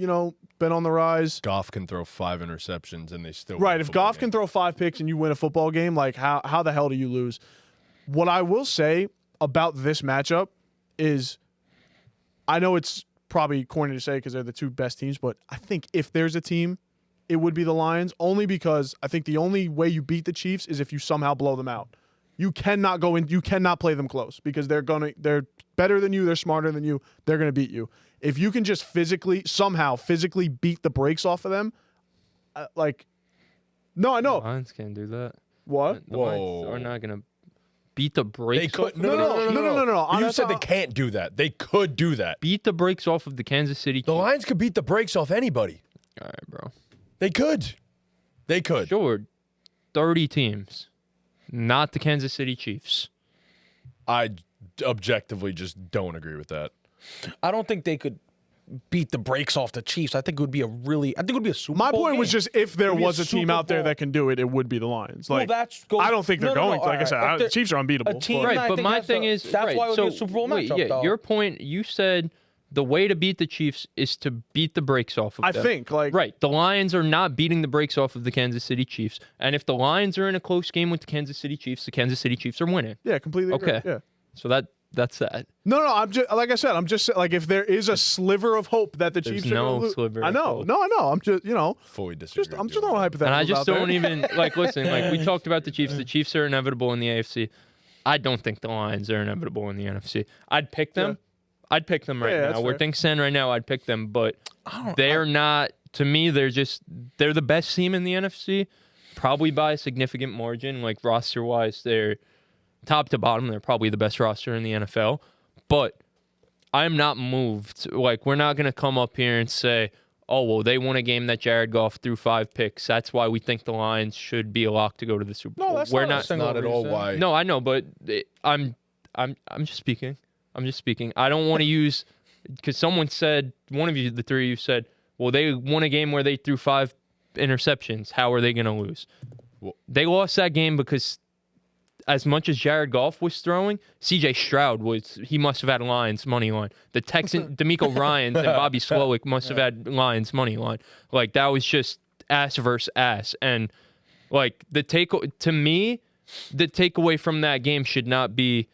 been on the rise. Goff can throw 5 interceptions and they still Right, win a if football Goff game. can throw 5 picks and you win a football game, like how the hell do you lose? What I will say about this matchup is, I know it's probably corny to say because they're the two best teams, but I think if there's a team, it would be the Lions, only because I think the only way you beat the Chiefs is if you somehow blow them out. You cannot you cannot play them close because they're better than you, they're smarter than you, they're gonna beat you. If you can just somehow physically beat the brakes off of them, no, I know. The Lions can't do that. What? The Lions are not gonna beat the brakes. They could. off- No. You said they can't do that. They could do that. beat the brakes off of the Kansas City The Chiefs. Lions could beat the brakes off anybody. All right, bro. They could. They could. Sure, 30 teams, not the Kansas City Chiefs. I objectively just don't agree with that. I don't think they could beat the brakes off the Chiefs. I think it would be a Super My Bowl point was game. just if there It'd be was a team Super out there Bowl. that can do it, it would be the Lions. Well, Like that's I don't think they're going. Like I said, If the they're- Chiefs are unbeatable. a team- but- Right, I but think my that's thing a- is that's right, why it would so, be a Super Bowl wait, matchup, yeah, though. your point, you said the way to beat the Chiefs is to beat the brakes off of I them. think Right, the Lions are not beating the brakes off of the Kansas City Chiefs, and if the Lions are in a close game with the Kansas City Chiefs are winning. yeah, completely agree. Okay. Yeah. So that's that. No, I'm just like I said. I'm just like if there is a sliver of hope that the There's Chiefs are no gonna lose. sliver I of know. hope. No, I know. I'm just Fully disagree. I'm with just you on throwing that. hypotheticals And I just out there. don't even listen. Like we talked about the Chiefs. The Chiefs are inevitable in the AFC. I don't think the Lions are inevitable in the NFC. I'd pick them. Yeah. I'd pick them right Yeah, now. that's Where fair. things stand right now, I'd pick them. But they're not. To me, they're the best team in the NFC, probably by a significant margin. Like roster wise, they're top to bottom. They're probably the best roster in the NFL. But I'm not moved. Like we're not gonna come up here and say, oh, well, they won a game that Jared Goff threw 5 picks. That's why we think the Lions should be a lock to go to the Super Bowl. that's We're not a not. single Not at all reason. why. No, I know, but I'm just speaking. I don't want to use because someone said one of you, the three of you said, well, they won a game where they threw 5 interceptions. How are they going to lose? Well- They lost that game because as much as Jared Goff was throwing, CJ Stroud he must have had Lions money line. The Texan D'Amico Ryans and Bobby Slowick must have had Lions money line. Like that was just ass versus ass. And like to me, the takeaway from that game should not be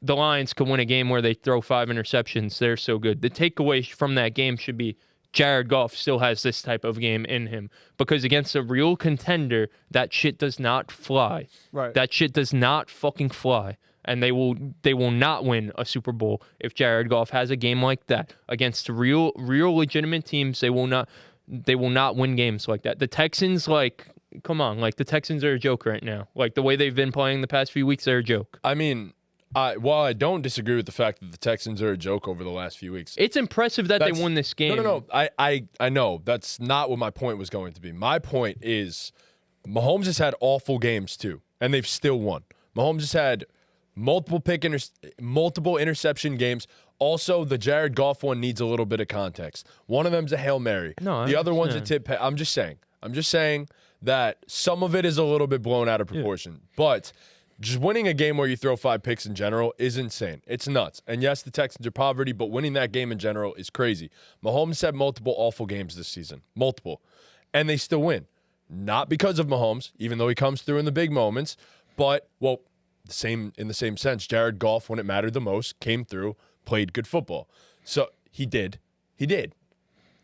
the Lions could win a game where they throw 5 interceptions. They're so good. The takeaway from that game should be Jared Goff still has this type of game in him because against a real contender, that shit does not fly. Right. That shit does not fucking fly. And they will not win a Super Bowl if Jared Goff has a game like that against real legitimate teams. They will not win games like that. The Texans, like, come on, like the Texans are a joke right now. Like the way they've been playing the past few weeks, they're a joke. I mean, while I don't disagree with the fact that the Texans are a joke over the last few weeks. It's impressive that they won this game. No. I know. That's not what my point was going to be. My point is Mahomes has had awful games too, and they've still won. Mahomes has had multiple interception games. Also, the Jared Goff one needs a little bit of context. One of them's a Hail Mary. No, I the other one's a understand. tip. I'm just saying that some of it is a little bit blown out of proportion. But Just winning a game where you throw 5 picks in general is insane. It's nuts. And yes, the Texans are poverty, but winning that game in general is crazy. Mahomes had multiple awful games this season. Multiple. And they still win. Not because of Mahomes, even though he comes through in the big moments, but, well, in the same sense, Jared Goff, when it mattered the most, came through, played good football. So he did. He did.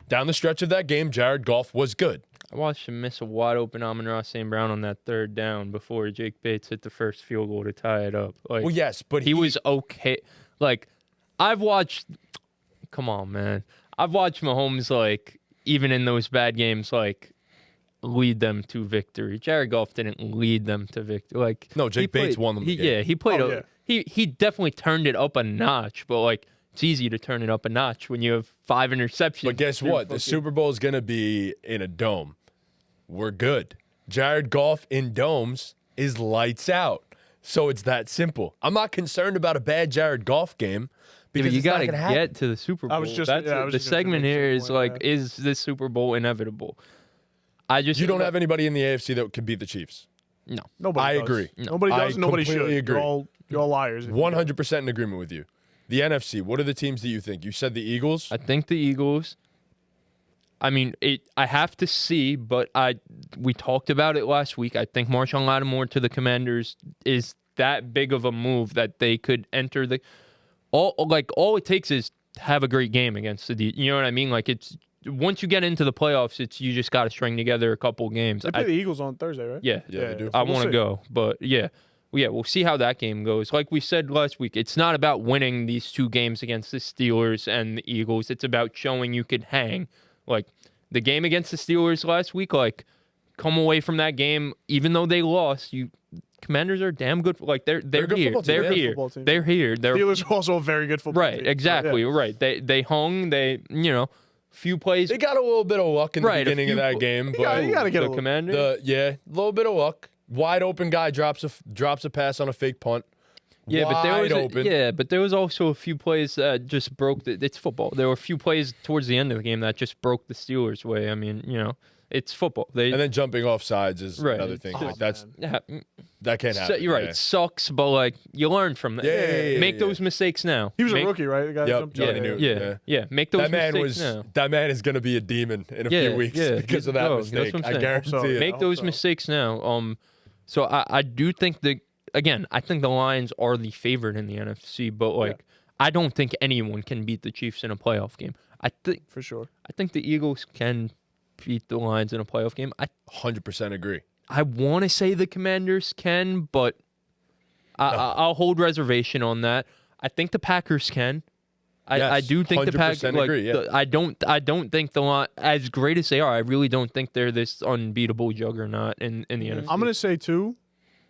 Down the stretch of that game, Jared Goff was good. I watched him miss a wide open Amon-Ra St. Brown on that 3rd down before Jake Bates hit the first field goal to tie it up. Like, Well, yes, but he was okay. Like, come on, man. I've watched Mahomes, like, even in those bad games, like, lead them to victory. Jared Goff didn't lead them to victory. Like, No, Jake Bates won them the game. Yeah, he played. Oh, yeah. He definitely turned it up a notch, but like it's easy to turn it up a notch when you have 5 interceptions. But guess what? The Super Bowl is going to be in a dome. We're good. Jared Goff in domes is lights out. So it's that simple. I'm not concerned about a bad Jared Goff game because you got to it's not gonna happen. get to the Super Bowl. I was just- That's yeah, I was the just gonna segment make the here same is point, like, yeah. is this Super Bowl inevitable? You don't have anybody in the AFC that could beat the Chiefs. No. Nobody I does. agree. Nobody I does. Nobody should. completely agree. You're all liars. 100% in agreement with you. The NFC, what are the teams that you think? You said the Eagles? I think the Eagles. I mean, I have to see, but we talked about it last week. I think Marshawn Lattimore to the Commanders is that big of a move that they could enter the all it takes is have a great game against you know what I mean? Like it's once you get into the playoffs, you just got to string together a couple games. They play the Eagles on Thursday, right? Yeah, Yeah, they do. I We'll want to see. go, but yeah, we'll see how that game goes. Like we said last week, it's not about winning these 2 games against the Steelers and the Eagles. It's about showing you could hang. Like the game against the Steelers last week, like come away from that game, even though they lost, Commanders are damn good. Like they're a good here. football team. They're They're a here. football team. They're here. They're Steelers are also a very good football team. right. Exactly. Yeah. Right. They hung. They few plays. They got a little bit of luck in the Right, a beginning of few that pl- game. You But gotta get a the little- Commander. a little bit of luck. Wide open guy drops a pass on a fake punt. Yeah, but there was open. but there was also a few plays that just broke it's football. There were a few plays towards the end of the game that just broke the Steelers' way. I mean, it's football. And then jumping off sides is Right. another thing. Oh, Like that's man. that can't happen. you're right. Yeah. It sucks, but like you learn from that. Yeah, Make yeah. those mistakes now. He was Make, a rookie, right? The guy that Yep, jumped Johnny out. Newton. Yeah. Make those That man mistakes was now. that man is going to be a demon in a Yeah, few weeks yeah. because of that No, that's mistake. what I'm I saying. guarantee So. it. Make hope those so. mistakes now. So I do think I think the Lions are the favorite in the NFC, but like I don't think anyone can beat the Chiefs in a playoff game. I For sure. think the Eagles can beat the Lions in a playoff game. 100% agree. I want to say the Commanders can, but I'll hold reservation on that. I think the Packers can. I Yes, do think the 100% Packers. agree, yeah. I don't think the Lions, as great as they are, I really don't think they're this unbeatable juggernaut in the NFC. I'm gonna say too.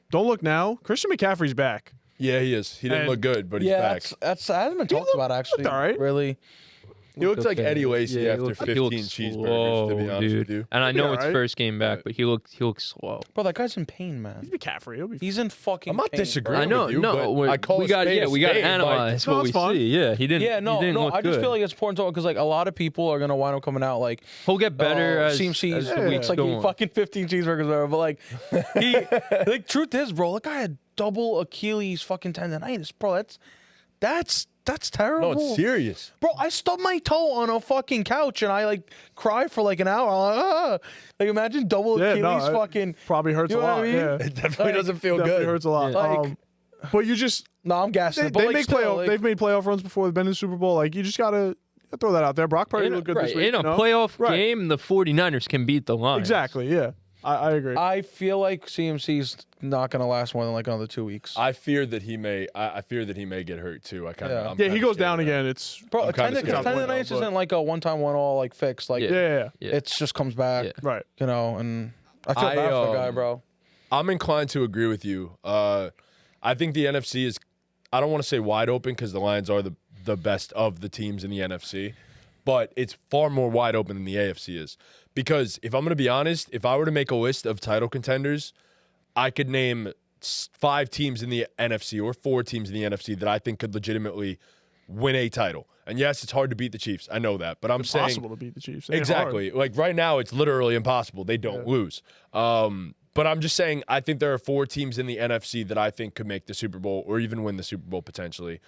Don't look now. Christian McCaffrey's back. Yeah, he is. He didn't And- look good, but he's Yeah, back. that's that hasn't been talked about actually. all right. Really. He looks like okay. Eddie Lacy Yeah, he after looks- he 15 looks cheeseburgers, to be slow, honest dude. with you. And I He'll be know it's alright. first game back, but he looks slow. Bro, that guy's in pain, man. He's McCaffrey. He'll be. He's in fucking I'm not pain, disagreeing I know, with you, no, but I call we a got spade a we got to spade, like- analyze No, what it's we fine. see. Yeah, he didn't. Yeah, he didn't look I just good. feel like it's important to because like a lot of people are gonna wind up coming out like He'll get better as CMC's the weeks it's like go he on. fucking 15 cheeseburgers or whatever, but like he like truth is, bro, that guy had double Achilles fucking tendonitis, bro. That's terrible. No, it's serious. Bro, I stubbed my toe on a fucking couch and I like cried for like an hour. I'm like, ah. Like imagine double Yeah, no, Achilles it fucking. Probably hurts You a know what I lot. mean? Yeah. It definitely Like, doesn't feel Definitely good. hurts a lot. Like- But you just No, I'm gassing. they, it, but they like make still, playoff. like, They've made playoff runs before. They've been in the Super Bowl. Like you just gotta throw that out there. Brock Purdy looked good this week. in a you know? playoff Right. game, the 49ers can beat the Lions. Exactly. Yeah. I agree. I feel like CMC's not gonna last more than like another 2 weeks. I fear that he may. I fear that he may get hurt too. I kind of. Yeah. yeah, he goes down again. It's Bro, I'm a kinda scared. tendonitis But- isn't like a one-time, one-all like fix. Like yeah, yeah, Yeah. it just comes back. Yeah. right. You know, and I feel I, bad for the guy, um, bro. I'm inclined to agree with you. I think the NFC is. I don't want to say wide open because the Lions are the best of the teams in the NFC, but it's far more wide open than the AFC is. Because if I'm going to be honest, if I were to make a list of title contenders, I could name 5 teams in the NFC or 4 teams in the NFC that I think could legitimately win a title. And yes, it's hard to beat the Chiefs. I know that, but I'm saying Impossible to beat the Chiefs. It ain't exactly. Like right now, it's literally impossible. They don't lose. But I'm just saying, I think there are 4 teams in the NFC that I think could make the Super Bowl or even win the Super Bowl potentially.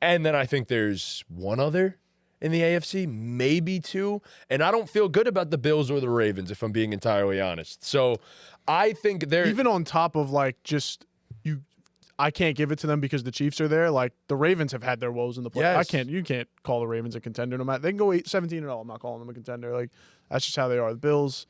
And then I think there's one other in the AFC, maybe 2. And I don't feel good about the Bills or the Ravens, if I'm being entirely honest. So I think they're Even on top of like just you, I can't give it to them because the Chiefs are there. Like the Ravens have had their woes in the playoffs. Yes. You can't call the Ravens a contender. No matter they can go 17-0. I'm not calling them a contender. Like that's just how they are. The Bills,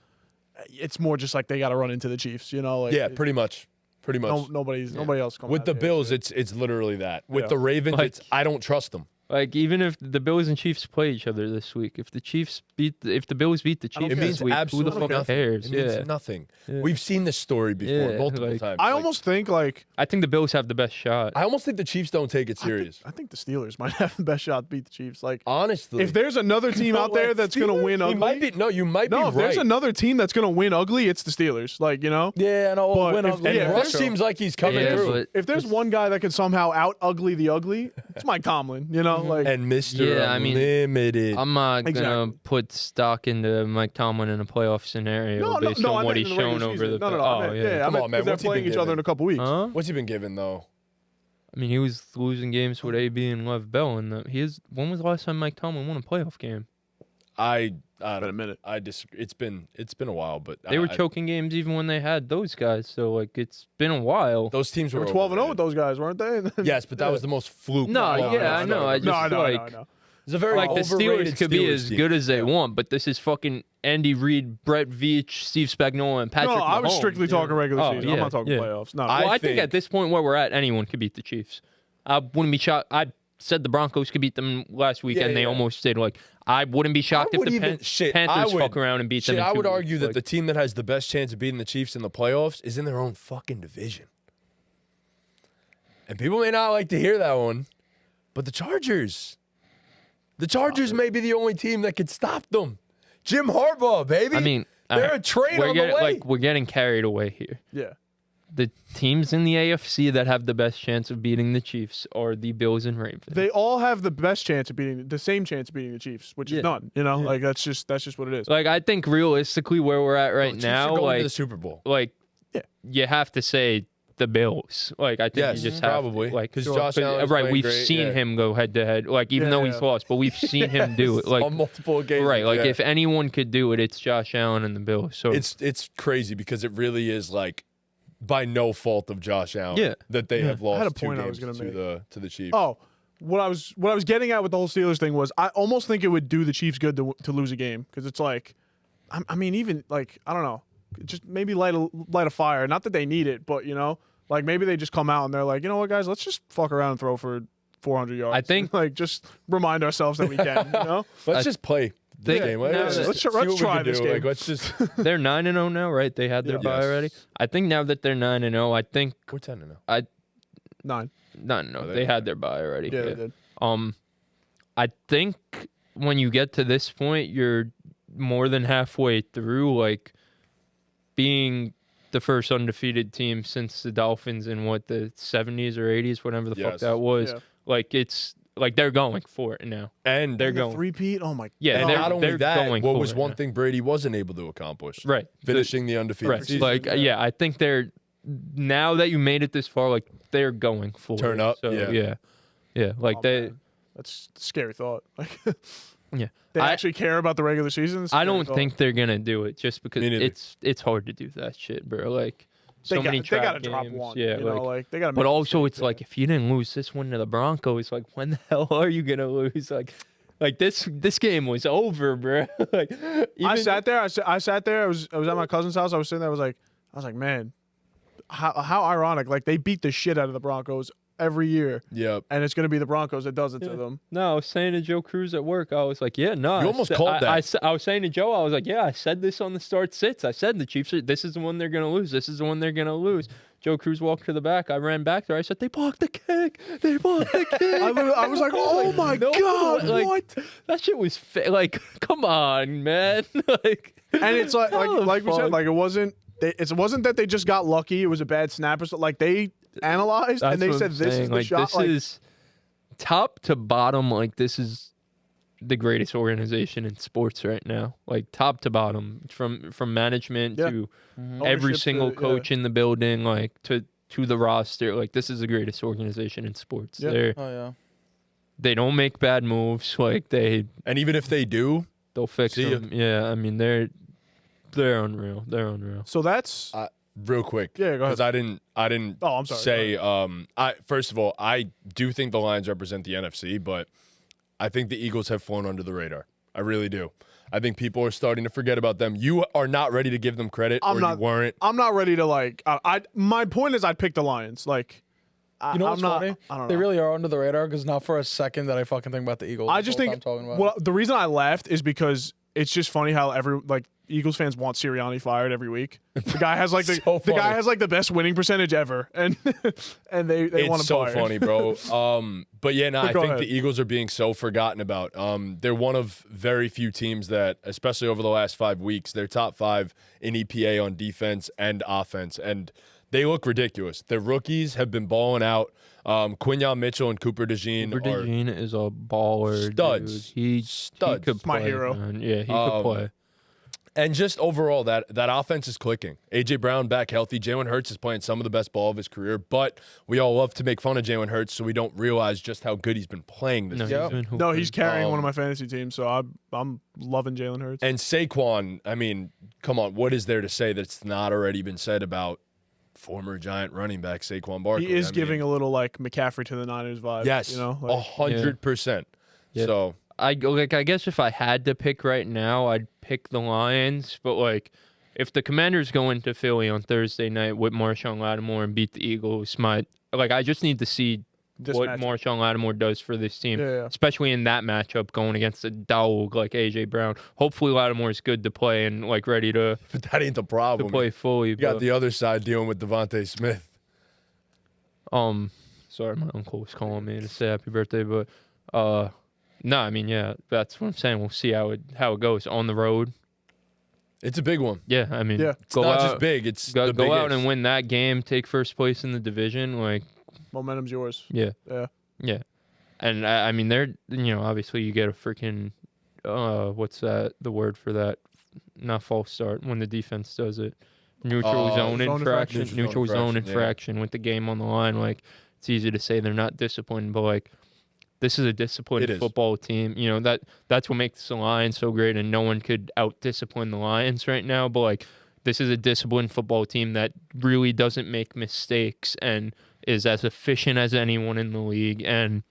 it's more just like they got to run into the Chiefs. You know, like yeah, pretty much. Pretty much. Nobody else coming With out the here, Bills, so. it's literally that. With Yeah. the Ravens, Like- it's I don't trust them. Like even if the Bills and Chiefs play each other this week, if the Bills beat the I don't Chiefs care. this week, who the absolutely fuck nothing. cares? It means Yeah. nothing. Yeah. We've seen this story before Yeah, multiple like- times. I Like, almost think like I think the Bills have the best shot. I almost think the Chiefs don't take it serious. I think the Steelers might have the best shot to beat the Chiefs. Like Honestly, if there's another team out there that's gonna win you ugly, might be you might be no, if there's right. another team that's gonna win ugly, it's the Steelers. Like you know, Yeah, and I'll But win if- ugly. And yeah, Russ so- seems like he's coming Yeah, through. but if there's one guy that can somehow out ugly the ugly, it's Mike Tomlin. You know, like And Mr. Yeah, I mean, Unlimited. I'm not gonna Exactly. put stock into Mike Tomlin in a playoff scenario based I on what meant he's in the regular shown over season. the. No, Oh I meant, yeah. I Come meant on, man, they're what's he playing been each other given? in a couple weeks. Huh? What's he been given though? I mean, he was losing games with AB and Lev Bell, and when was the last time Mike Tomlin won a playoff game? I Been a don't. minute. I disagree. It's been a while, but They were I- choking games even when they had those guys. So like, it's been a while. Those teams They were were 12-0 with overrated. those guys, weren't they? Yes, but that was the most fluke. No, playoff yeah, I I've know. ever I been. just I know. like It's a very like the overrated Steelers could be Steelers as team. good as they want, but this is fucking Andy Reid, Brett Veach, Steve Spagnuolo, and Patrick No, I was Mahomes. strictly talking regular Oh, season. I'm yeah, not talking yeah. playoffs. No, I Well, I think think- at this point where we're at, anyone could beat the Chiefs. I wouldn't be shocked. I said the Broncos could beat them last week, Yeah, and they yeah. almost did. Like, I wouldn't be shocked if would the even- shit, I Panthers would- fuck around and beat them. Shit, in I 2 would argue weeks. that Like, the team that has the best chance of beating the Chiefs in the playoffs is in their own fucking division. And people may not like to hear that one, but the Chargers may be the only team that could stop them. Jim Harbaugh, baby. I mean, they're a train on the way. we're getting carried away here. yeah. The teams in the AFC that have the best chance of beating the Chiefs are the Bills and Ravens. They all have the best chance of beating the same chance of beating the Chiefs, which Yeah. is none. You know, like that's just what it is. Like, I think realistically where we're at right Chiefs now, are going to like, the Super Bowl. Yeah. you have to say the Bills. Like, I think Yes, you just have probably. to, like, 'Cause Josh Allen is right. playing We've great, seen yeah. him go head to head. Like, even Yeah, though yeah. he's lost, but we've seen him do it. Like, on multiple occasions. right. Like, yeah. if anyone could do it, it's Josh Allen and the Bills. So It's crazy because it really is like by no fault of Josh Allen Yeah. that they have lost I had a 2 point I games was gonna to the Chiefs. Oh, what I was getting at with the whole Steelers thing was I almost think it would do the Chiefs good to lose a game because it's like, I mean, even like I don't know, just maybe light a fire. Not that they need it, but you know, like maybe they just come out and they're like, you know what, guys, let's just fuck around and throw for 400 yards. I think- like just remind ourselves that we can. You know, Let's just play this think game. now Let's, that- just let's see what we try can this do. game. Like, let's just they're 9-0 now, right? They had their Yeah. bye Yes. already. I think now that they're 9-0, I think we're 10-0. 9. no, they they did. had their bye already. Yeah, they did. I think when you get to this point, you're more than halfway through, like being the first undefeated team since the Dolphins in the 70s or 80s, whatever the fuck Yes. that was. Yeah. Like it's like they're going for it now. And They're And the going. three-peat. Oh my. Yeah, and they're- not only they're that, going what for was it one now. thing Brady wasn't able to accomplish? Right. Finishing the undefeated Right. season. Like yeah, I think they're now that you made it this far, like they're going for Turn it. up, So yeah. yeah. Like Oh, they. man. That's a scary thought. Like, Yeah. they I- actually care about the regular season. It's a I scary don't thought. think they're gonna do it just because Me neither. it's hard to do that shit, bro. Like so they many got trap to drop games. one. Yeah, you know, like they got to. but also it's like if you didn't lose this one to the Broncos, like when the hell are you gonna lose? Like this game was over, bro. Like I even- sat there. I sat there. I was at my cousin's house. I was sitting there. I was like, man, how ironic. Like they beat the shit out of the Broncos every year, Yep. and it's gonna be the Broncos that does it to Yeah. them. No, I was saying to Joe Cruz at work, I was like, yeah, no. You I almost sa- called I- that. I was saying to Joe, I was like, yeah, I said this on the start sits. I said the Chiefs, this is the one they're going to lose. This is the one they're going to lose. Joe Cruz walked to the back. I ran back there. I said, they blocked the kick. They blocked the kick. I was like, oh my no, god, like, what? That shit was like, come on, man. Like, And it's like how the like we said, fuck? like it wasn't that they just got lucky. It was a bad snap or something. Like they analyzed That's and they what said I'm this saying. is the like, shot. This is top to bottom. Like this is the greatest organization in sports right now, like top to bottom, from management Yeah. to every Ownership single to- coach in the building, like to the roster. Like, this is the greatest organization in sports. Yeah. Oh yeah. They don't make bad moves. Like, And even if they do, they'll fix See ya. them. Yeah, I mean, they're unreal. They're unreal. So that's real quick, yeah. Go ahead. because I didn't Oh, I'm sorry. say first of all, I do think the Lions represent the NFC, but I think the Eagles have flown under the radar. I really do. I think people are starting to forget about them. You are not ready to give them credit, I'm or not- you weren't. I'm not ready to like. My point is, I'd pick the Lions. Like, You know I'm what's not. funny? I don't know. They really are under the radar because not for a second that I fucking think about the Eagles. I this just whole think. time talking about Well, it. the reason I laughed is because it's just funny how Eagles fans want Sirianni fired every week. The guy has like the So guy funny. has like the best winning percentage ever, and they want him It's so fired. funny, bro. But yeah, no, But I go think ahead. the Eagles are being so forgotten about. They're one of very few teams that, especially over the last 5 weeks, they're top 5 in EPA on defense and offense, and they look ridiculous. Their rookies have been balling out. Quinyon Mitchell and Cooper DeJean Cooper are DeJean is a baller. Studs. Dude. He Studs. could My play, hero. man. Yeah, he could play. And just overall, that offense is clicking. A.J. Brown back healthy. Jalen Hurts is playing some of the best ball of his career, but we all love to make fun of Jalen Hurts, so we don't realize just how good he's been playing this No, season. he's been No, hooping. he's carrying one of my fantasy teams, so I'm loving Jalen Hurts. And Saquon, I mean, come on, what is there to say that's not already been said about former Giant running back Saquon Barkley? He is I giving mean, a little like McCaffrey to the Niners vibe. yes, you know, like, 100%. Yeah. So I guess if I had to pick right now, I'd pick the Lions. But like, if the Commanders go into Philly on Thursday night with Marshawn Lattimore and beat the Eagles, I just need to see This what matchup. Marshawn Lattimore does for this team, Yeah. especially in that matchup going against a dog like AJ Brown. Hopefully, Lattimore is good to play and like ready to but that ain't the problem. play fully. You got but, the other side dealing with Devontae Smith. sorry, my uncle was calling me to say happy birthday, but no, I mean, yeah, that's what I'm saying. We'll see how it goes on the road. It's a big one. Yeah, I mean, Yeah. It's not just big. It's go the out biggest. and win that game, take first place in the division. Like, Momentum's yours. yeah, Yeah. and I mean, they're obviously you get a freaking what's that? The word for that? Not false start when the defense does it. Neutral zone zone infraction. infraction. Neutral zone yeah. infraction with the game on the line. Like, it's easy to say they're not disciplined, but like, this is a disciplined It is. football team. That's what makes the Lions so great, and no one could out-discipline the Lions right now. But like, this is a disciplined football team that really doesn't make mistakes and is as efficient as anyone in the league. And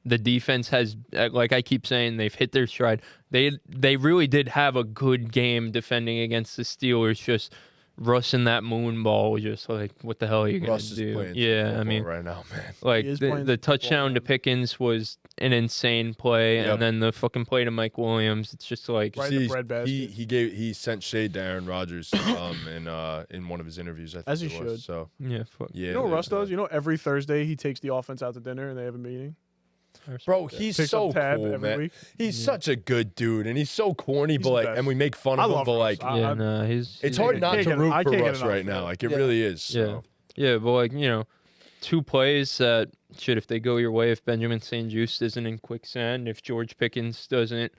the defense has, like I keep saying, they've hit their stride. They really did have a good game defending against the Steelers. Just Russ in that moon ball was just like, what the hell are you gonna Russ is do? playing Yeah, football I mean, right now, man. like He is the playing football, touchdown to man. Pickens was an insane play, Yep. and then the fucking play to Mike Williams. It's just like, Right in the See, breadbasket. he sent shade to Aaron Rodgers in one of his interviews. I think As he it was. should. So yeah, fuck. yeah, You know what there's Russ does? that. You know, every Thursday he takes the offense out to dinner and they have a meeting. Bro, he's Picks so up tab cool, every man. week. He's such a good dude, and he's so corny, He's but the like, best. and we make fun I of him, love but Russ. like, Yeah, no, it's he's hard a- not can't to get- root I for can't get Russ enough right of now. it. Like, it Yeah. really is. Yeah. So. Yeah, but like, 2 plays that shit, if they go your way, if Benjamin St-Juste isn't in quicksand, if George Pickens doesn't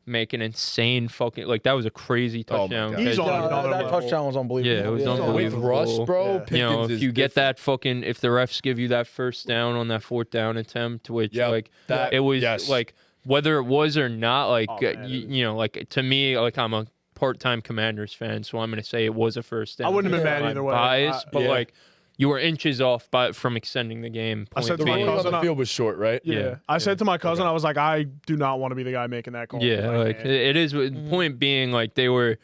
make an insane fucking, like, that was a crazy Oh my touchdown. God. He's on Yeah, another that level. touchdown was unbelievable. Yeah, it was Yeah. unbelievable. With Russ, bro, Yeah. Pickens If is you get different. that fucking, if the refs give you that first down on that 4th down attempt, which Yep, like that- it was yes. like whether it was or not, like Oh, man, it was- like to me, like I'm a part-time Commanders fan, so I'm gonna say it was a first down. I wouldn't have been mad I'm either way. biased, but yeah. like you were inches off from extending the game. I said point to The my being. ruling on cousin, the field was short, right? Yeah. Yeah. I said to my cousin, Okay. I was like, I do not want to be the guy making that call. Yeah, I like can't. it is. Point being, like they were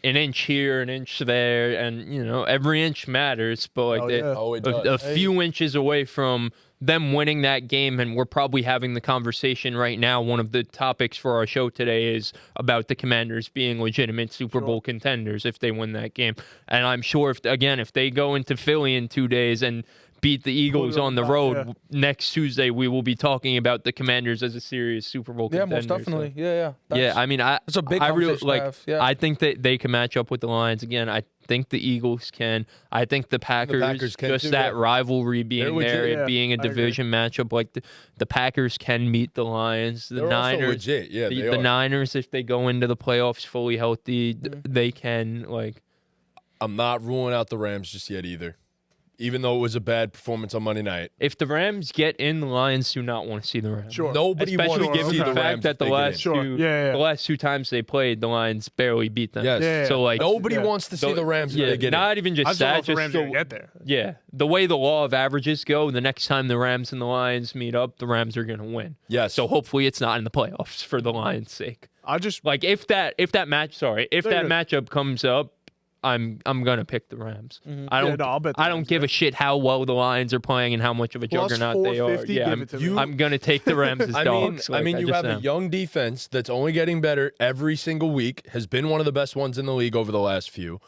an inch here, an inch there, and every inch matters. But like Oh, they, yeah. Oh, it a does. few inches away from them winning that game, and we're probably having the conversation right now. One of the topics for our show today is about the Commanders being legitimate Super Bowl contenders if they win that game. And I'm sure if they go into Philly in 2 days and beat the Eagles on the road next Tuesday, we will be talking about the Commanders as a serious Super Bowl Yeah, contender. most definitely. Yeah, yeah. Yeah, I mean, That's a big I really conversation to like. have, yeah. I think that they can match up with the Lions again. think the Eagles can. I think the Packers can just too, that yeah. rivalry being They're there, legit. it Yeah, being a I agree. division matchup. Like the Packers can meet the Lions. The They're also Niners, legit. Yeah, the, they the are. Niners, if they go into the playoffs fully healthy, they can I'm not ruling out the Rams just yet either. Even though it was a bad performance on Monday night. If the Rams get in, the Lions do not want to see the Rams. Sure. Nobody Especially wants to given see the the fact Rams that if the they get in. last Sure. two, Yeah. the last 2 times they played, the Lions barely beat them. Yes. Yeah. So like Nobody Yeah. wants to see the Rams if yeah, they get in. not even I just just don't know that, if the just Rams are gonna get there. yeah, the way the law of averages go, the next time the Rams and the Lions meet up, the Rams are gonna win. Yes. So hopefully it's not in the playoffs for the Lions' sake. I just Like if that They're matchup comes up, I'm gonna pick the Rams. I don't no, I'll bet the I don't Rams, give a shit how well the Lions are playing and how much of a Plus juggernaut they are. 450, Yeah, give it to me. I'm gonna take the Rams as I dogs. mean, you just have a am. young defense that's only getting better every single week, has been one of the best ones in the league over the last few,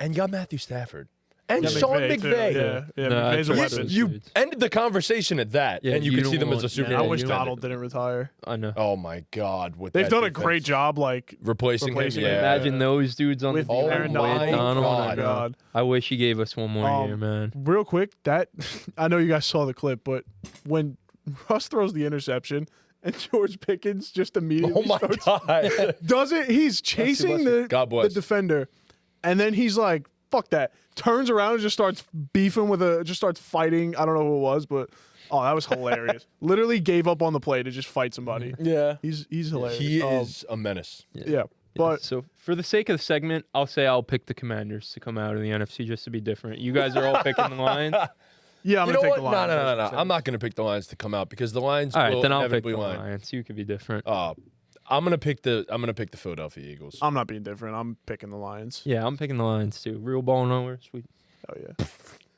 and you got Matthew Stafford. And Yeah, Sean McVay, too. McVay. Yeah, No, McVay's a I You, trust weapon. those you dudes. ended the conversation at that, Yeah, and you you could see don't them as a want- Super yeah, I Bowl wish contender. Donald didn't retire. I know. Oh my God! With They've that done a defense. great job, like replacing him. replacing him. Yeah. Imagine those dudes on with the Oh Aaron my Donald. Donald. Oh my God. God. I wish he gave us one more year, man. Real quick, that I know you guys saw the clip, but when Russ throws the interception and George Pickens just immediately Oh my starts, God! does it? He's chasing bless you. God the bless. defender, and then he's like, "Fuck that!" Turns around and just starts beefing just starts fighting. I don't know who it was, but oh, that was hilarious. Literally gave up on the play to just fight somebody. Yeah. He's hilarious. He is a menace. yeah, but So for the sake of the segment, I'll say I'll pick the Commanders to come out of the NFC just to be different. You guys are all picking the Lions. yeah, I'm You gonna know take what? the Lions. No. I'm not going to pick the Lions to come out because the Lions All right, will then I'll pick the inevitably line. Lions. You could be different. I'm gonna pick the Philadelphia Eagles. I'm not being different. I'm picking the Lions. Yeah, I'm picking the Lions too. Real ball knower, sweet. Oh yeah.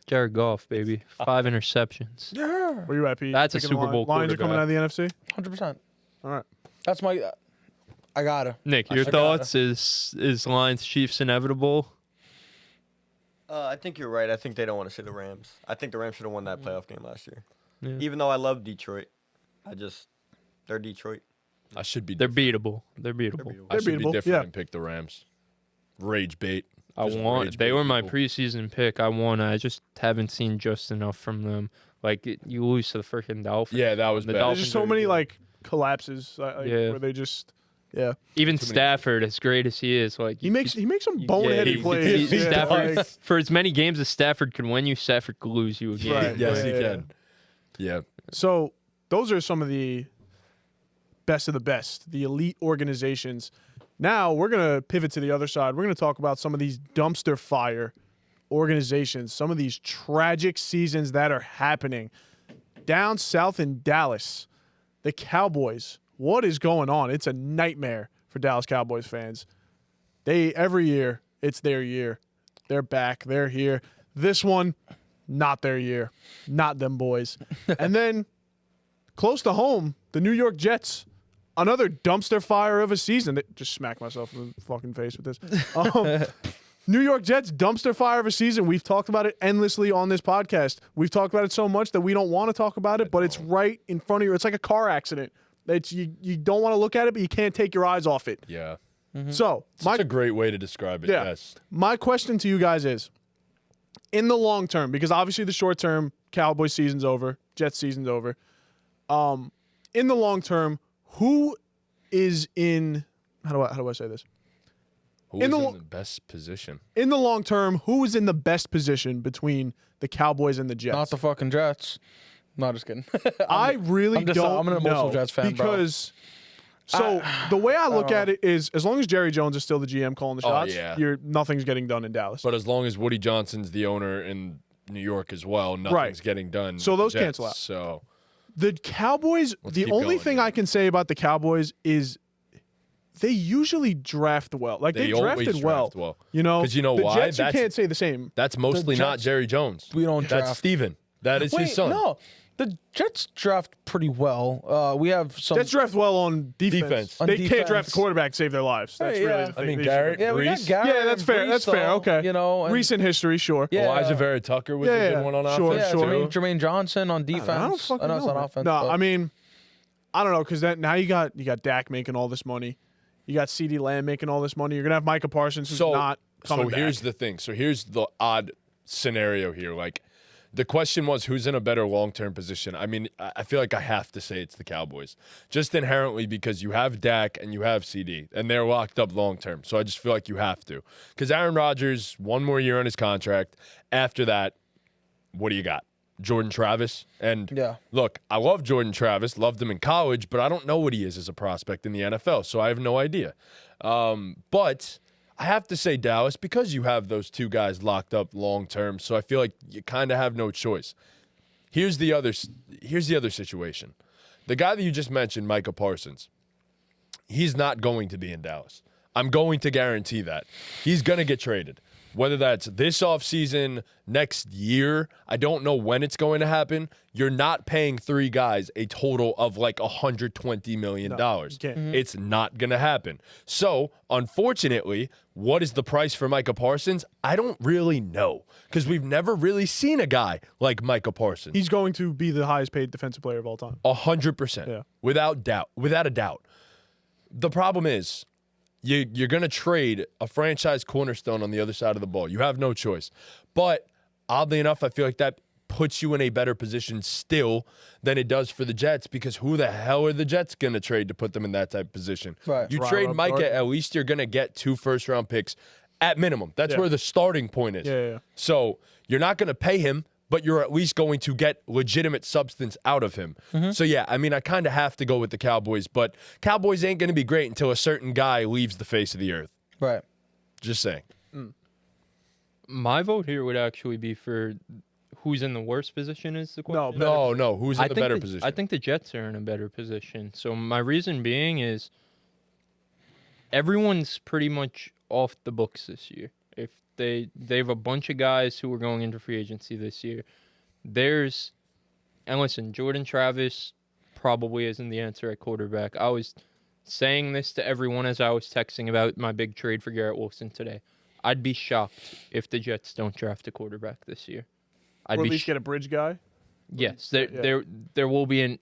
Jared Goff, baby. 5 interceptions. Yeah. Where you at, Pete? That's a Picking the Super Bowl Lions are coming out of the NFC. 100%. All right. That's my. I gotta. Nick, your I thoughts? Is Lions Chiefs inevitable? I think you're right. I think they don't want to see the Rams. I think the Rams should have won that playoff game last year. Yeah. Even though I love Detroit, they're Detroit. I should be. They're different. beatable. They're beatable. beatable. I They're should be beatable, different yeah. and pick the Rams. Rage bait. I Just want. rage They bait were my people. preseason pick. I want. I just haven't seen just enough from them. Like you lose to the freaking Dolphins. Yeah, that was The bad. There's Dolphins just so are many good. like collapses. Yeah. Where they just yeah. Even Too many- Stafford, as great as he is, like He makes some yeah, boneheaded plays. he Yeah, Stafford, like- for as many games as Stafford could win you, Stafford could lose you a game. Right. Yes, Yeah, he yeah, can. Yeah. So those are some of the best of the best, the elite organizations. Now we're gonna pivot to the other side. We're gonna talk about some of these dumpster fire organizations, some of these tragic seasons that are happening down south in Dallas. The Cowboys. What is going on? It's a nightmare for Dallas Cowboys fans. Every year, it's their year. They're back. They're here. This one, not their year. Not them boys. And then close to home, the New York Jets. Another dumpster fire of a season. Just smack myself in the fucking face with this. New York Jets, dumpster fire of a season. We've talked about it endlessly on this podcast. We've talked about it so much that we don't want to talk about it, but it's right in front of you. It's like a car accident. You don't want to look at it, but you can't take your eyes off it. Yeah. So, That's a great way to describe it. Yeah. Yes. my question to you guys is, in the long term, because obviously the short term, Cowboys season's over, Jets season's over. In the long term, who is in how do I say this? Who is in the best position? In the long term, who is in the best position between the Cowboys and the Jets? Not the fucking Jets. No, just kidding. I really I'm just- don't I'm an emotional know Jets fan, bro. because so the way I look don't at it is, as long as Jerry Jones is still the GM calling the shots, yeah. nothing's getting done in Dallas. But as long as Woody Johnson's the owner in New York as well, nothing's Right. getting done. So with the those Jets, cancel out. So The Cowboys, Let's the keep only going, thing yeah. I can say about the Cowboys is they usually draft well. Like they always drafted well. draft well. You know, 'Cause you know the why? Jets, you That's- can't say the same. that's mostly not Jets- Jerry Jones. We don't That's draft. Steven. That is his son. No, the Jets draft pretty well. We have some. Jets draft well on defense. On They can't defense. draft a quarterback to save their lives. That's Hey, really yeah. the I thing. mean, They Garrett, Yeah, we got Brees. Garrett. Yeah, that's and fair. Brees, That's fair. though, Okay. You know, and- Recent history, sure. Yeah. Elijah Vera Tucker was Yeah, a yeah. good one on Sure, offense. Yeah, sure. Jermaine Johnson on defense. I don't fucking know it's know. on man. offense. No, but- I mean, I don't know, because now you got Dak making all this money. You got CeeDee Lamb making all this money. You're gonna have Micah Parsons, who's So not coming back. here's the thing. So here's the odd scenario here. Like, the question was, who's in a better long-term position? I mean, I feel like I have to say it's the Cowboys, just inherently because you have Dak and you have CD, and they're locked up long-term. So I just feel like you have to. Because Aaron Rodgers, one more year on his contract. After that, what do you got? Jordan Travis. And look, I love Jordan Travis, loved him in college, but I don't know what he is as a prospect in the NFL, so I have no idea. But I have to say Dallas, because you have those two guys locked up long term, so I feel like you kind of have no choice. Here's the other situation. The guy that you just mentioned, Micah Parsons, he's not going to be in Dallas. I'm going to guarantee that. He's going to get traded. Whether that's this offseason, next year, I don't know when it's going to happen. You're not paying three guys a total of like $120 million. It's not going to happen. So, unfortunately, what is the price for Micah Parsons? I don't really know, because we've never really seen a guy like Micah Parsons. He's going to be the highest paid defensive player of all time. 100%. Yeah. Without a doubt. The problem is, you're going to trade a franchise cornerstone on the other side of the ball. You have no choice. But oddly enough, I feel like that puts you in a better position still than it does for the Jets, because who the hell are the Jets going to trade to put them in that type of position? Right. You Right, trade right, Micah, right. at least you're going to get 2 first-round picks at minimum. That's where the starting point is. Yeah. So you're not going to pay him, but you're at least going to get legitimate substance out of him. So, yeah, I mean, I kind of have to go with the Cowboys, but Cowboys ain't going to be great until a certain guy leaves the face of the earth. Right. Just saying. My vote here would actually be for who's in the worst position is the question. No. Who's in the better position? I think the Jets are in a better position. So my reason being is everyone's pretty much off the books this year. If they have a bunch of guys who are going into free agency this year. And listen, Jordan Travis probably isn't the answer at quarterback. I was saying this to everyone as I was texting about my big trade for Garrett Wilson today. I'd be shocked if the Jets don't draft a quarterback this year. Or at least get a bridge guy. Yes, there will be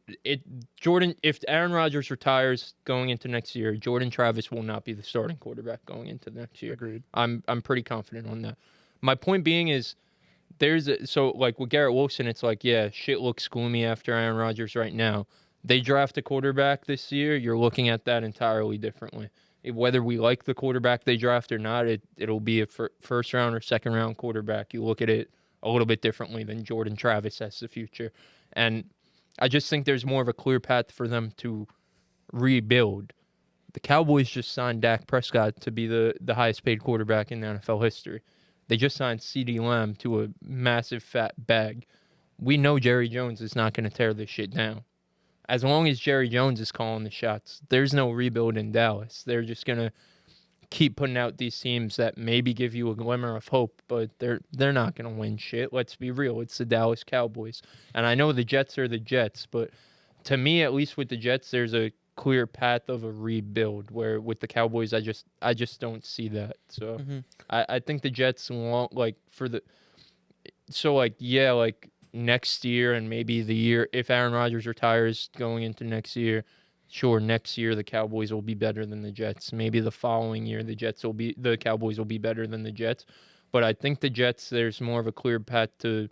Jordan. If Aaron Rodgers retires going into next year, Jordan Travis will not be the starting quarterback going into next year. Agreed. I'm pretty confident on that. My point being is so like with Garrett Wilson, it's like, yeah, shit looks gloomy after Aaron Rodgers right now. They draft a quarterback this year, you're looking at that entirely differently. Whether we like the quarterback they draft or not, it'll be a first round or second round quarterback. You look at it a little bit differently than Jordan Travis as the future. And I just think there's more of a clear path for them to rebuild. The Cowboys just signed Dak Prescott to be the highest paid quarterback in the NFL history. They just signed CeeDee Lamb to a massive fat bag. We know Jerry Jones is not going to tear this shit down. As long as Jerry Jones is calling the shots, there's no rebuild in Dallas. They're just going to keep putting out these teams that maybe give you a glimmer of hope, but they're not going to win shit. Let's be real. It's the Dallas Cowboys. And I know the Jets are the Jets, but to me, at least with the Jets, there's a clear path of a rebuild, where with the Cowboys, I just don't see that. So I think the Jets want, like, next year and maybe the year, if Aaron Rodgers retires going into next year, sure, next year the Cowboys will be better than the Jets. Maybe the following year the Cowboys will be better than the Jets. But I think the Jets, there's more of a clear path to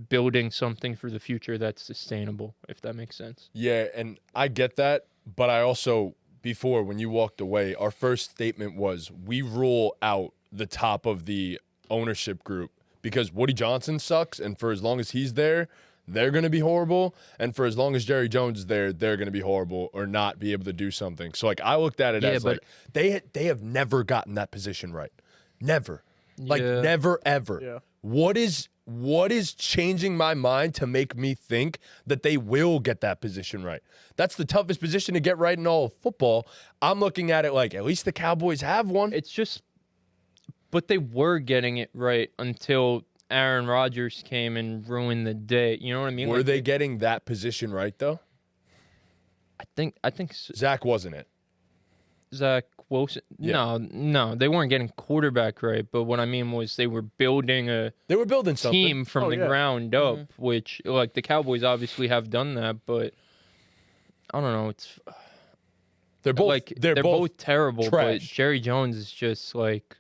building something for the future that's sustainable, if that makes sense. Yeah, and I get that, but I also, before, when you walked away, our first statement was we rule out the top of the ownership group because Woody Johnson sucks, and for as long as he's there, they're going to be horrible, and for as long as Jerry Jones is there, they're going to be horrible or not be able to do something. So, like, I looked at it as, like, they have never gotten that position right. Never. Like, never, ever. Yeah. What is changing my mind to make me think that they will get that position right? That's the toughest position to get right in all of football. I'm looking at it like, at least the Cowboys have one. It's just, but they were getting it right until Aaron Rodgers came and ruined the day. You know what I mean? Were they getting that position right, though? I think Zach wasn't it. Zach Wilson. Yeah. No, they weren't getting quarterback right. But what I mean was they were building something team from the ground up, which, like, the Cowboys obviously have done that. But I don't know. They're both both terrible. trash. But Jerry Jones is just like,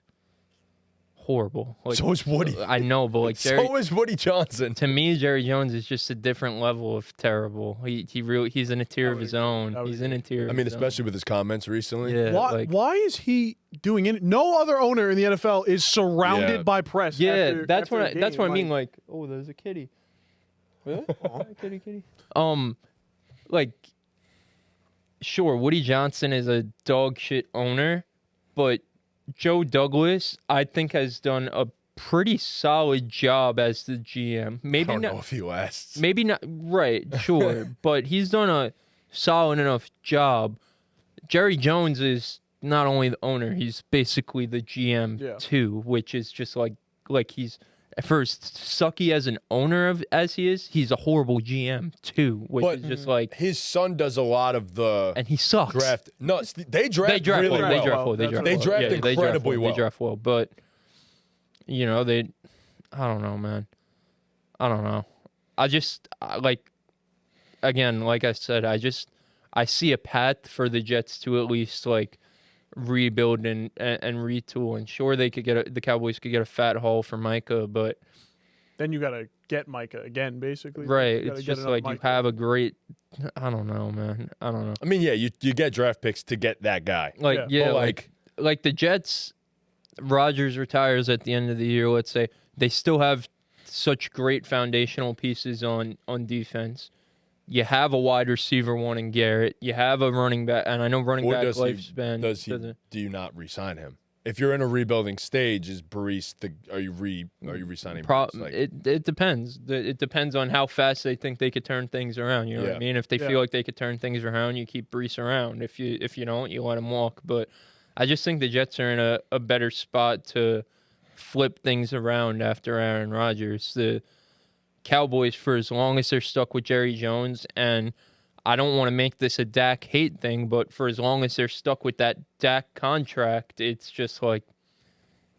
horrible. Like, So is Woody. I know, but like Jerry, So is Woody Johnson. to me, Jerry Jones is just a different level of terrible. He's in a tier of his own. He's in a tier. I mean, especially with his comments recently. Yeah. Why? like- Why is he doing it? No other owner in the NFL is surrounded Yeah. by press. Yeah, after- that's after what a I, that's game. what I mean. Like, oh, there's a kitty. Really? Kitty. Like, sure, Woody Johnson is a dog shit owner, but Joe Douglas, I think, has done a pretty solid job as the GM. I Maybe don't not. know if he lasts. Maybe not. Right. Sure, but he's done a solid enough job. Jerry Jones is not only the owner; he's basically the GM too, which is just like he's. At first, sucky as an owner as he is, he's a horrible GM too, which But is just like, his son does a lot of the and he sucks. draft. No, they draft, They draft really well. well. They draft well. They That's draft what They well. draft Yeah, they draft incredibly well. They draft well, but you know I don't know, man. I don't know. Again, like I said, I see a path for the Jets to at least like rebuild and retool. And sure, they could the Cowboys could get a fat haul for Micah, but Then you gotta get Micah again, basically. right, You gotta it's get just another like you Micah. have a great. I don't know, man. I don't know. I mean, yeah, you get draft picks to get that guy. Like Yeah. yeah, But, like the Jets. Rodgers retires at the end of the year. Let's say they still have such great foundational pieces on defense. You have a wide receiver one in Garrett. You have a running back, and I know running Or back does he- lifespan. doesn't- do you not re-sign him? If you're in a rebuilding stage, is Brees are you re-signing Brees? Like, it depends. It depends on how fast they think they could turn things around. You know what Yeah. I mean? If they Yeah. feel like they could turn things around, you keep Brees around. If you don't, you let him walk. But I just think the Jets are in a better spot to flip things around after Aaron Rodgers. The Cowboys, for as long as they're stuck with Jerry Jones, and I don't want to make this a Dak hate thing, but for as long as they're stuck with that Dak contract, it's just like,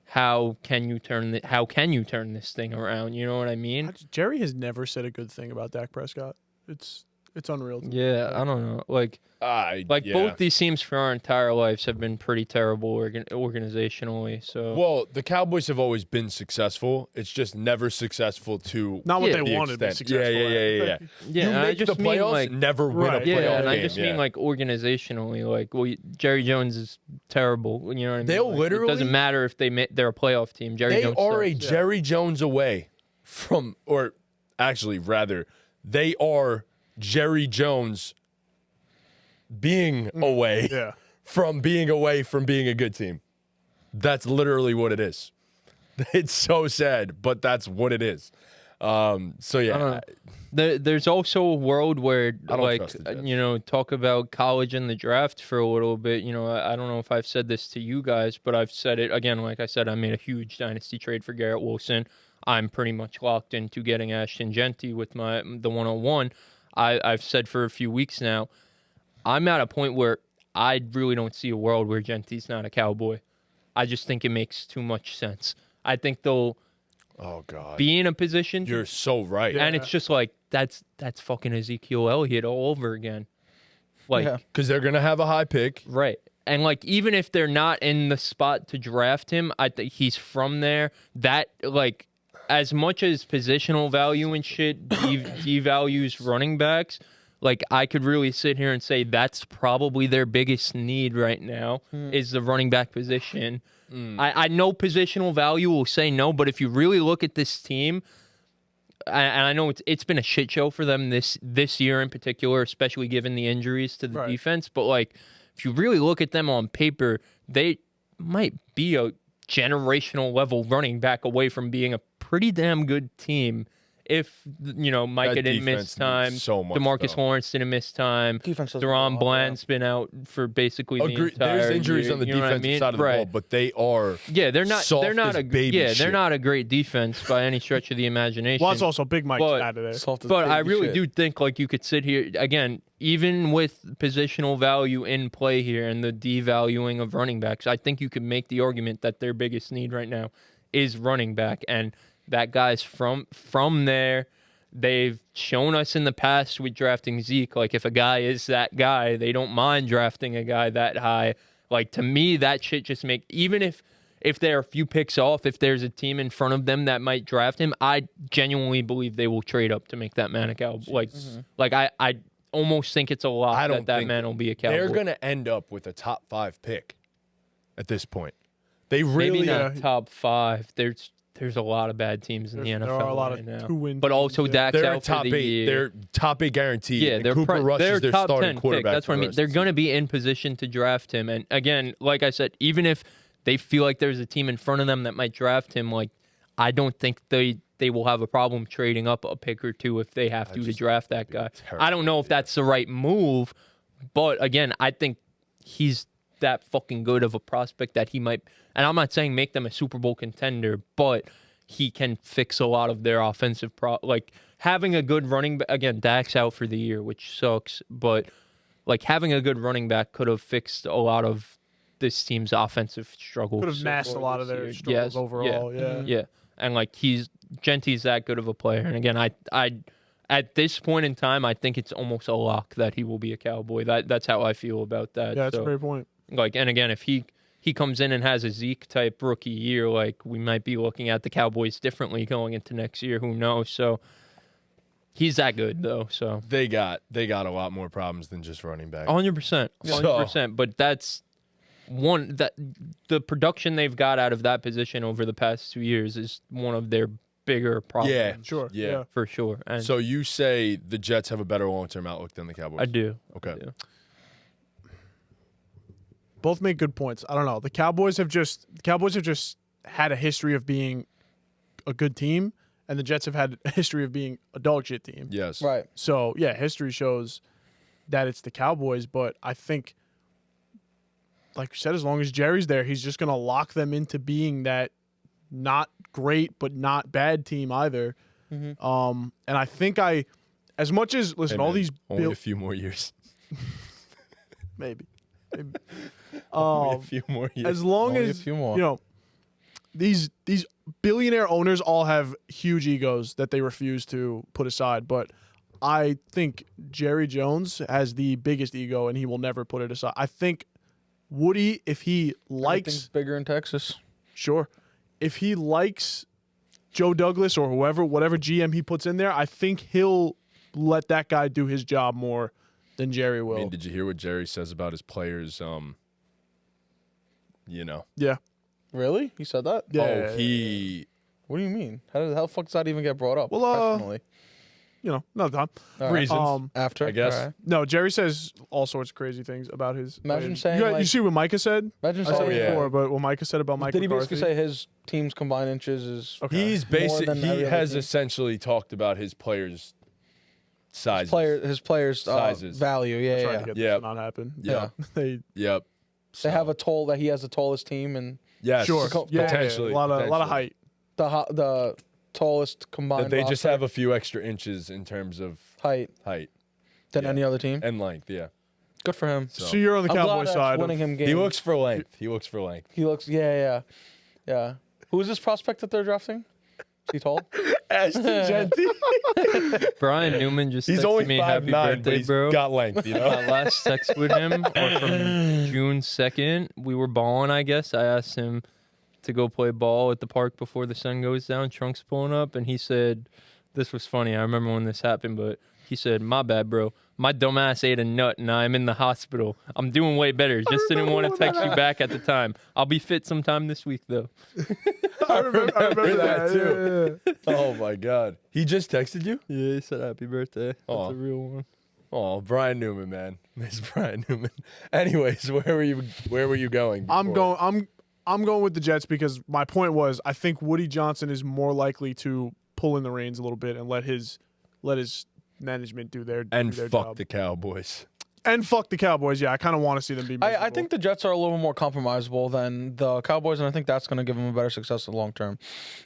how can you turn this thing around? You know what I mean? Jerry has never said a good thing about Dak Prescott. It's unreal. to me. Yeah, I don't know. Like yeah. both these teams for our entire lives have been pretty terrible organizationally. So Well, the Cowboys have always been successful. It's just never successful to Not what Yeah. they the wanted to be extent. successful. Yeah. yeah, You and I make the just mean playoffs, like never win a Right. playoff yeah, and I game. just mean like organizationally, like Jerry Jones is terrible. You know what I mean? They'll Like, literally- it doesn't matter if they're a playoff team. Jerry they Jones are a sucks. Jerry Jones away from, or actually rather, they are Jerry Jones being away Yeah. from being a good team. That's literally what it is. It's so sad, but that's what it is. So I don't yeah, know. There's also a world where, I don't like, trust the Jets. you know, talk about college and the draft for a little bit. You know, I don't know if I've said this to you guys, but I've said it again. Like I said, I made a huge dynasty trade for Garrett Wilson. I'm pretty much locked into getting Ashton Genty with the 101. I've said for a few weeks now, I'm at a point where I really don't see a world where Genty's not a Cowboy. I just think it makes too much sense. I think they'll oh god, be in a position, you're so right. and it's just like that's fucking Ezekiel Elliott all over again. Like, Yeah. Because they're gonna have a high pick. right. And like, even if they're not in the spot to draft him, I think he's from there. That, like, as much as positional value and shit devalues running backs, like, I could really sit here and say that's probably their biggest need right now is the running back position. I know positional value will say no, but if you really look at this team, and I know it's been a shit show for them this year in particular, especially given the injuries to the Right. defense, but like, if you really look at them on paper, they might be a generational level running back away from being a pretty damn good team. If, you know, Micah That didn't miss defense time, needs so much, DeMarcus though. Lawrence didn't miss time, Defense doesn't Deron go off, Bland's been out for basically the Agree. entire There's injuries year, on the you know what I defensive mean? side of the Right. ball, but they are Yeah, they're not soft as baby they're shit. not a great defense by any stretch of the imagination. Well, it's also Big Mike's But- out of there. Soft as But I baby really shit. do think like you could sit here again, even with positional value in play here and the devaluing of running backs. I think you could make the argument that their biggest need right now is running back, and that guy's from there. They've shown us in the past with drafting Zeke, like if a guy is that guy, they don't mind drafting a guy that high. Like, to me, that shit just even if if they're a few picks off, if there's a team in front of them that might draft him, I genuinely believe they will trade up to make that man a Cowboy. Like I almost think it's a lot I don't that think man will be a Cowboy. They're going to end up with a top 5 pick at this point. They really Maybe not top 5. There's a lot of bad teams in the NFL There are a lot right of now. 2-win But also teams, yeah. Dak's they're out top for the 8. year. They're top 8 guaranteed. Yeah, and they're Cooper Rush they're is their top starting 10 pick. quarterback. That's for what I the mean. rest They're of the going to season. be in position to draft him. And again, like I said, even if they feel like there's a team in front of them that might draft him, like I don't think they will have a problem trading up a pick or two if they have to draft that guy. I don't know if that's the right move, but again, I think he's that fucking good of a prospect that he might. And I'm not saying make them a Super Bowl contender, but he can fix a lot of their offensive like having a good running back. Again, Dak's out for the year, which sucks, but like having a good running back could have fixed a lot of this team's offensive struggles. Could have masked a lot of their struggles overall. Yeah. Yeah. And like Genty's that good of a player. And again, I at this point in time, I think it's almost a lock that he will be a Cowboy. That's how I feel about that. Yeah, that's a great point. Like, and again, if he comes in and has a Zeke type rookie year, like we might be looking at the Cowboys differently going into next year. Who knows? So he's that good though. So They got a lot more problems than just running back. 100%, 100%. But that's one that the production they've got out of that position over the past 2 years is one of their bigger problems. Yeah, Sure. yeah. for sure. And So you say the Jets have a better long-term outlook than the Cowboys? I do. Okay. I do. Both make good points. I don't know. The Cowboys have just had a history of being a good team, and the Jets have had a history of being a dog shit team. Yes. Right. So yeah, history shows that it's the Cowboys, but I think, like you said, as long as Jerry's there, he's just gonna lock them into being that not great but not bad team either. And I think as much as listen, Hey, all man, these only a few more years. maybe. Only a few more years. As long Only a as few more. you know, these billionaire owners all have huge egos that they refuse to put aside. But I think Jerry Jones has the biggest ego, and he will never put it aside. I think Woody, if he likes, Everything's bigger in Texas. sure, if he likes Joe Douglas or whatever GM he puts in there, I think he'll let that guy do his job more than Jerry will. I mean, did you hear what Jerry says about his players? Yeah. Really? He said that? Yeah. He. What do you mean? How the fuck does that even get brought up? Well, professionally? Another time. All right. Reasons. After, I guess. All right. No, Jerry says all sorts of crazy things about his. Imagine players. saying, you like- see what Micah said. Imagine I said saying, it yeah. before, but what Micah said about Mike did he McCarthy. basically say his team's combined inches is Okay. He's More basically than every he other has team. essentially talked about his players' sizes. his players' Sizes. value? Yeah, trying yeah. to get Yeah. this to not happen. Yeah. They Yep. They have he has the tallest team and Yes. sure. Yeah, Potentially. a lot of potentially. height. the tallest combined. That they just roster have a few extra inches in terms of height height than Yeah. any other team. and length. Yeah. Good for him. So you're on the I'm Cowboy glad that's side. winning him games. He looks for length. He looks for length. He looks. Yeah. Who is this prospect that they're drafting? Is he tall? Ashton Genty. Brian Newman just He's texted only me happy 5'9", but birthday, he's bro. got length. You know. My last text with him are from June 2nd. We were balling, I guess. I asked him to go play ball at the park before the sun goes down. Trunks pulling up, and he said, this was funny. I remember when this happened, but he said, my bad, bro. My dumbass ate a nut, and I'm in the hospital. I'm doing way better. Just didn't want to text you back at the time. I'll be fit sometime this week, though. I remember that, too. Oh my God. He just texted you? Yeah, he said happy birthday. That's Aw. a real one. Oh, Brian Newman, man. Miss Brian Newman. Anyways, where were you going? I'm before? going. I'm going with the Jets because my point was I think Woody Johnson is more likely to pull in the reins a little bit and let his management do their And do their fuck job. the Cowboys. And fuck the Cowboys. Yeah, I kind of want to see them be. I miserable. think the Jets are a little more compromisable than the Cowboys, and I think that's going to give them a better success in the long term.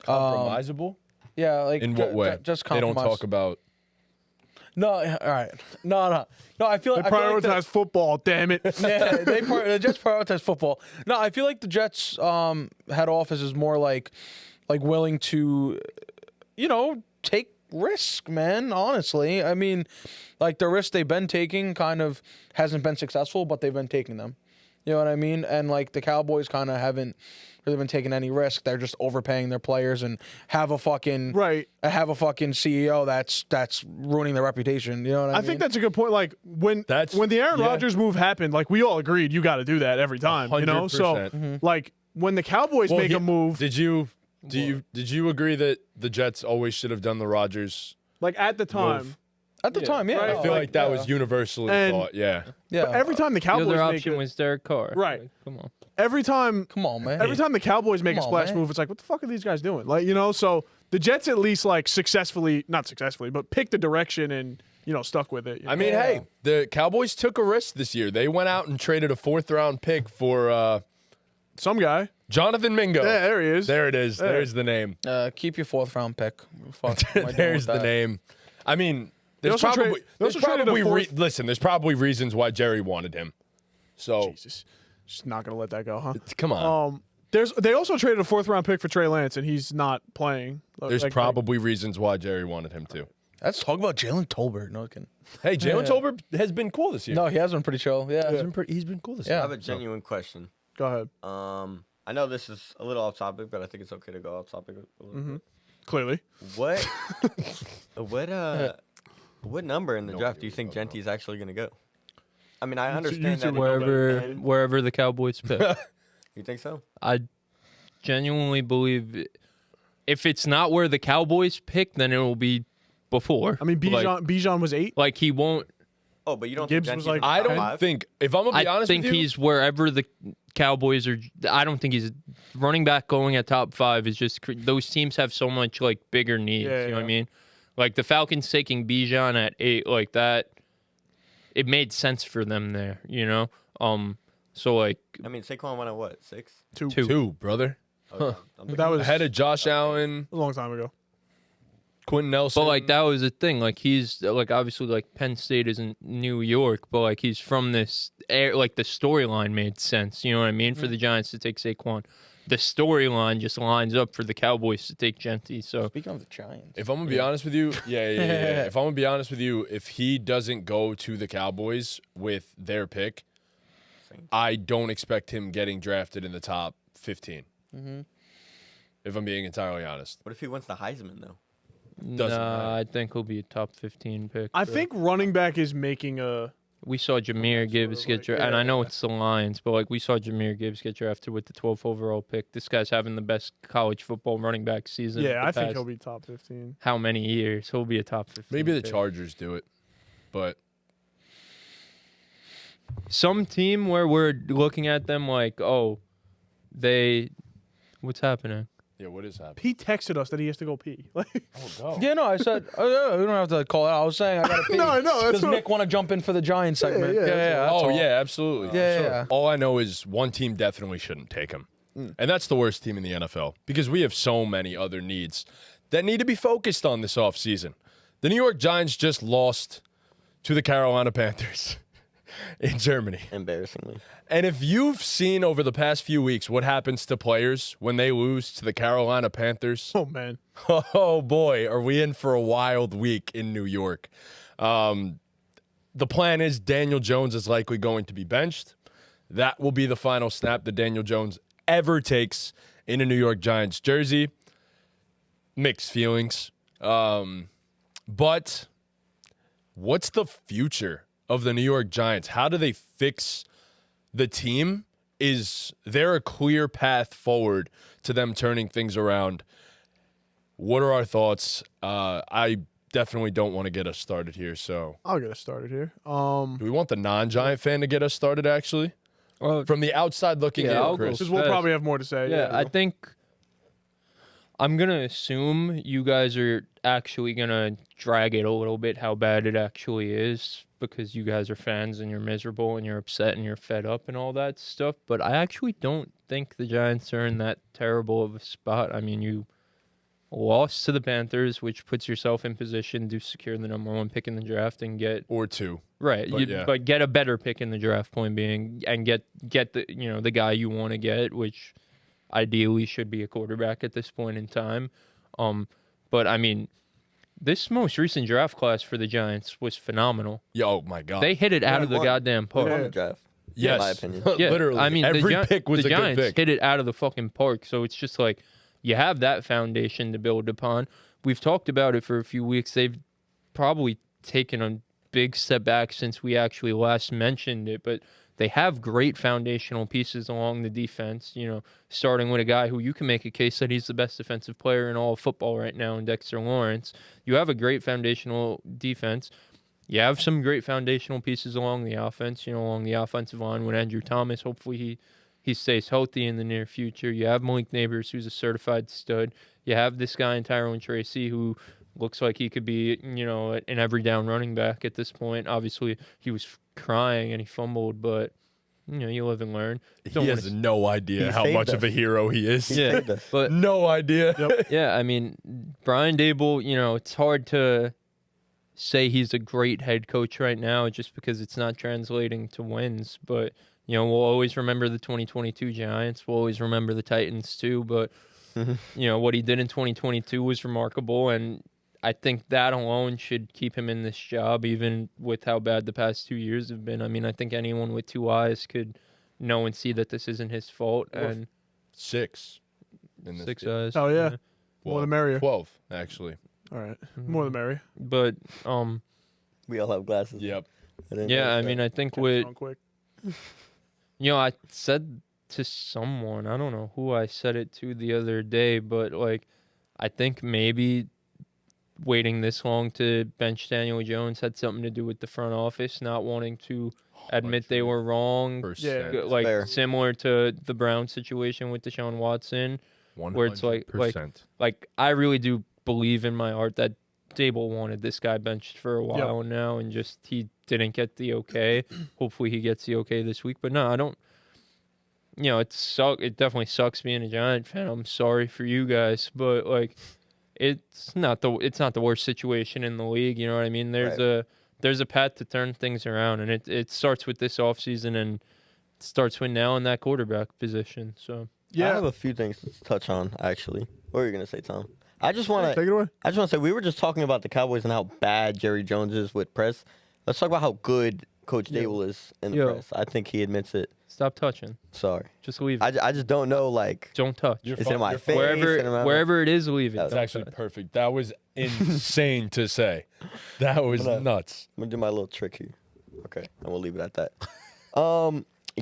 Compromisable? Yeah, like In what way? Just They don't compromise. talk about. No, all right. No. I feel they I feel like prioritize football. Damn it. yeah, the Jets prioritize football. No, I feel like the Jets head office is more like willing to, take risk, man. Honestly, I mean, like the risk they've been taking kind of hasn't been successful, but they've been taking them. You know what I mean? And like the Cowboys kind of haven't really been taking any risk. They're just overpaying their players and have a fucking CEO that's ruining their reputation. You know what I mean? I think that's a good point. Like when the Aaron Rodgers move happened, like we all agreed you got to do that every time. 100%. You know, so like when the Cowboys make a move, did you agree that the Jets always should have done the Rodgers like at the time? Move? At the time, yeah. Right? I feel like that was universally thought. Yeah. But every time the Cowboys the other make option was Derek Carr. Right. Like, come on. Every time, come on, man. Every time the Cowboys make a splash move, it's like, what the fuck are these guys doing? Like, you know, so the Jets at least like not successfully, but picked a direction and stuck with it. I mean, hey, the Cowboys took a risk this year. They went out and traded a 4th-round pick for some guy. Jonathan Mingo. Yeah, there he is. There it is. There. There's the name. Keep your 4th-round pick. There's the name. I mean, there's probably reasons why Jerry wanted him. So Jesus, just not gonna let that go, huh? Come on. They also traded a 4th-round pick for Trey Lance, and he's not playing. There's probably reasons why Jerry wanted him too. Let's talk about Jalen Tolbert. No, hey, Jalen Tolbert has been cool this year. No, he has been pretty chill. Yeah, he's been cool this year. I have a genuine question. Go ahead. I know this is a little off topic, but I think it's okay to go off topic a little bit. Clearly. What number in the draft do you think Genty's actually going to go? I mean, I understand that wherever the Cowboys pick. You think so? I genuinely believe if it's not where the Cowboys pick, then it will be before. I mean, Bijan was 8. Like he won't. Oh, but you don't Gibbs think was Genty's like I don't think, if I'm gonna be honest with you, I think he's wherever the Cowboys are. I don't think he's running back going at top 5 is just those teams have so much like bigger needs. You know what I mean? Like the Falcons taking Bijan at 8, like that, it made sense for them there. You know, so like. I mean, Saquon went at what, 6? 2, brother. Okay. That was ahead of Josh Allen a long time ago. Quentin Nelson. But like that was the thing. Like he's like obviously like Penn State isn't New York, but like he's from this air. Like the storyline made sense. You know what I mean? For the Giants to take Saquon, the storyline just lines up for the Cowboys to take Genty. So speaking of the Giants, if I'm gonna be honest with you, if I'm gonna be honest with you, if he doesn't go to the Cowboys with their pick, I don't expect him getting drafted in the top 15. If I'm being entirely honest. What if he wins the Heisman though? I think he'll be a top 15 pick. I think running back is making a. We saw Jahmyr Gibbs get drafted, and I know it's the Lions, but like we saw Jahmyr Gibbs get drafted with the 12th overall pick. This guy's having the best college football running back season. Yeah, I think he'll be top 15. How many years? He'll be a top 15. Maybe the pick. Chargers do it, but some team where we're looking at them like, oh, what's happening? yeah, what is happening? He texted us that he has to go pee. Like, yeah, no, I said, oh, yeah, we don't have to call it out. I was saying I got to pee. No, Does Nick want to jump in for the Giants segment? yeah, that's all. Absolutely. Yeah. All I know is one team definitely shouldn't take him, and that's the worst team in the NFL because we have so many other needs that need to be focused on this offseason. The New York Giants just lost to the Carolina Panthers in Germany. Embarrassingly. And if you've seen over the past few weeks what happens to players when they lose to the Carolina Panthers, oh man, oh boy, are we in for a wild week in New York. The plan is Daniel Jones is likely going to be benched. That will be the final snap that Daniel Jones ever takes in a New York Giants jersey. Mixed feelings. But what's the future of the New York Giants? How do they fix the team? Is there a clear path forward to them turning things around? What are our thoughts? I definitely don't want to get us started here, so I'll get us started here. do we want the non-Giant fan to get us started, actually? From the outside looking in, Chris. Because we'll probably have more to say. Yeah, I think I'm going to assume you guys are actually going to drag it a little bit how bad it actually is because you guys are fans and you're miserable and you're upset and you're fed up and all that stuff. But I actually don't think the Giants are in that terrible of a spot. I mean, you lost to the Panthers, which puts yourself in position to secure the number 1 pick in the draft and get Or 2. right, but get a better pick in the draft. Point being, and get the the guy you want to get, which ideally should be a quarterback at this point in time. But I mean, this most recent draft class for the Giants was phenomenal. Yeah, oh my God. They hit it out of the goddamn park. On the draft. Yes, in my opinion. Yeah, literally. I mean, every the pick was the a Giants good pick. hit it out of the fucking park. So it's just like you have that foundation to build upon. We've talked about it for a few weeks. They've probably taken a big step back since we actually last mentioned it, but they have great foundational pieces along the defense, you know, starting with a guy who you can make a case that he's the best defensive player in all of football right now in Dexter Lawrence. You have a great foundational defense. You have some great foundational pieces along the offense, you know, along the offensive line with Andrew Thomas. Hopefully he stays healthy in the near future. You have Malik Neighbors, who's a certified stud. You have this guy in Tyrone Tracy, who looks like he could be, you know, an every down running back at this point. Obviously, he was crying and he fumbled, but, you know, you live and learn. He has no idea He how saved much us. of a hero he is. He saved us. But No idea. yeah, I mean, Brian Dable, you know, it's hard to say he's a great head coach right now just because it's not translating to wins. But, you know, we'll always remember the 2022 Giants. We'll always remember the Titans too. But, you know, what he did in 2022 was remarkable. And I think that alone should keep him in this job, even with how bad the past 2 years have been. I mean, I think anyone with two eyes could know and see that this isn't his fault. And 6. in this six game. eyes. Oh, yeah. Well, More the merrier. 12, actually. All right. More the merrier. But, We all have glasses. Yep. yeah, I mean, I think Catch with it on quick. You know, I said to someone, I don't know who I said it to the other day, but like, I think maybe waiting this long to bench Daniel Jones had something to do with the front office not wanting to admit they were wrong. Yeah. Like Fair. similar to the Brown situation with Deshaun Watson. 100%. Where it's like I really do believe in my heart that Dable wanted this guy benched for a while now, and just he didn't get the okay. Hopefully he gets the okay this week. But no, I don't. You know, it definitely sucks being a Giant fan. I'm sorry for you guys, but like, it's not the worst situation in the league. You know what I mean? There's a path to turn things around, and it starts with this offseason and it starts with now in that quarterback position. So I have a few things to touch on, actually. What were you going to say, Tom? I just want Take it away. to say, we were just talking about the Cowboys and how bad Jerry Jones is with press. Let's talk about how good Coach Dable is in the Yo. press. I think he admits it. stop touching. Sorry. Just leave it. I just don't know, like, Don't touch. You're it's fine. in my You're face. fine. in my mouth. Wherever it is, leave it. That's That's Don't actually touch. perfect. That was insane to say. That was Hold on. nuts. I'm going to do my little trick here. Okay, and we'll leave it at that.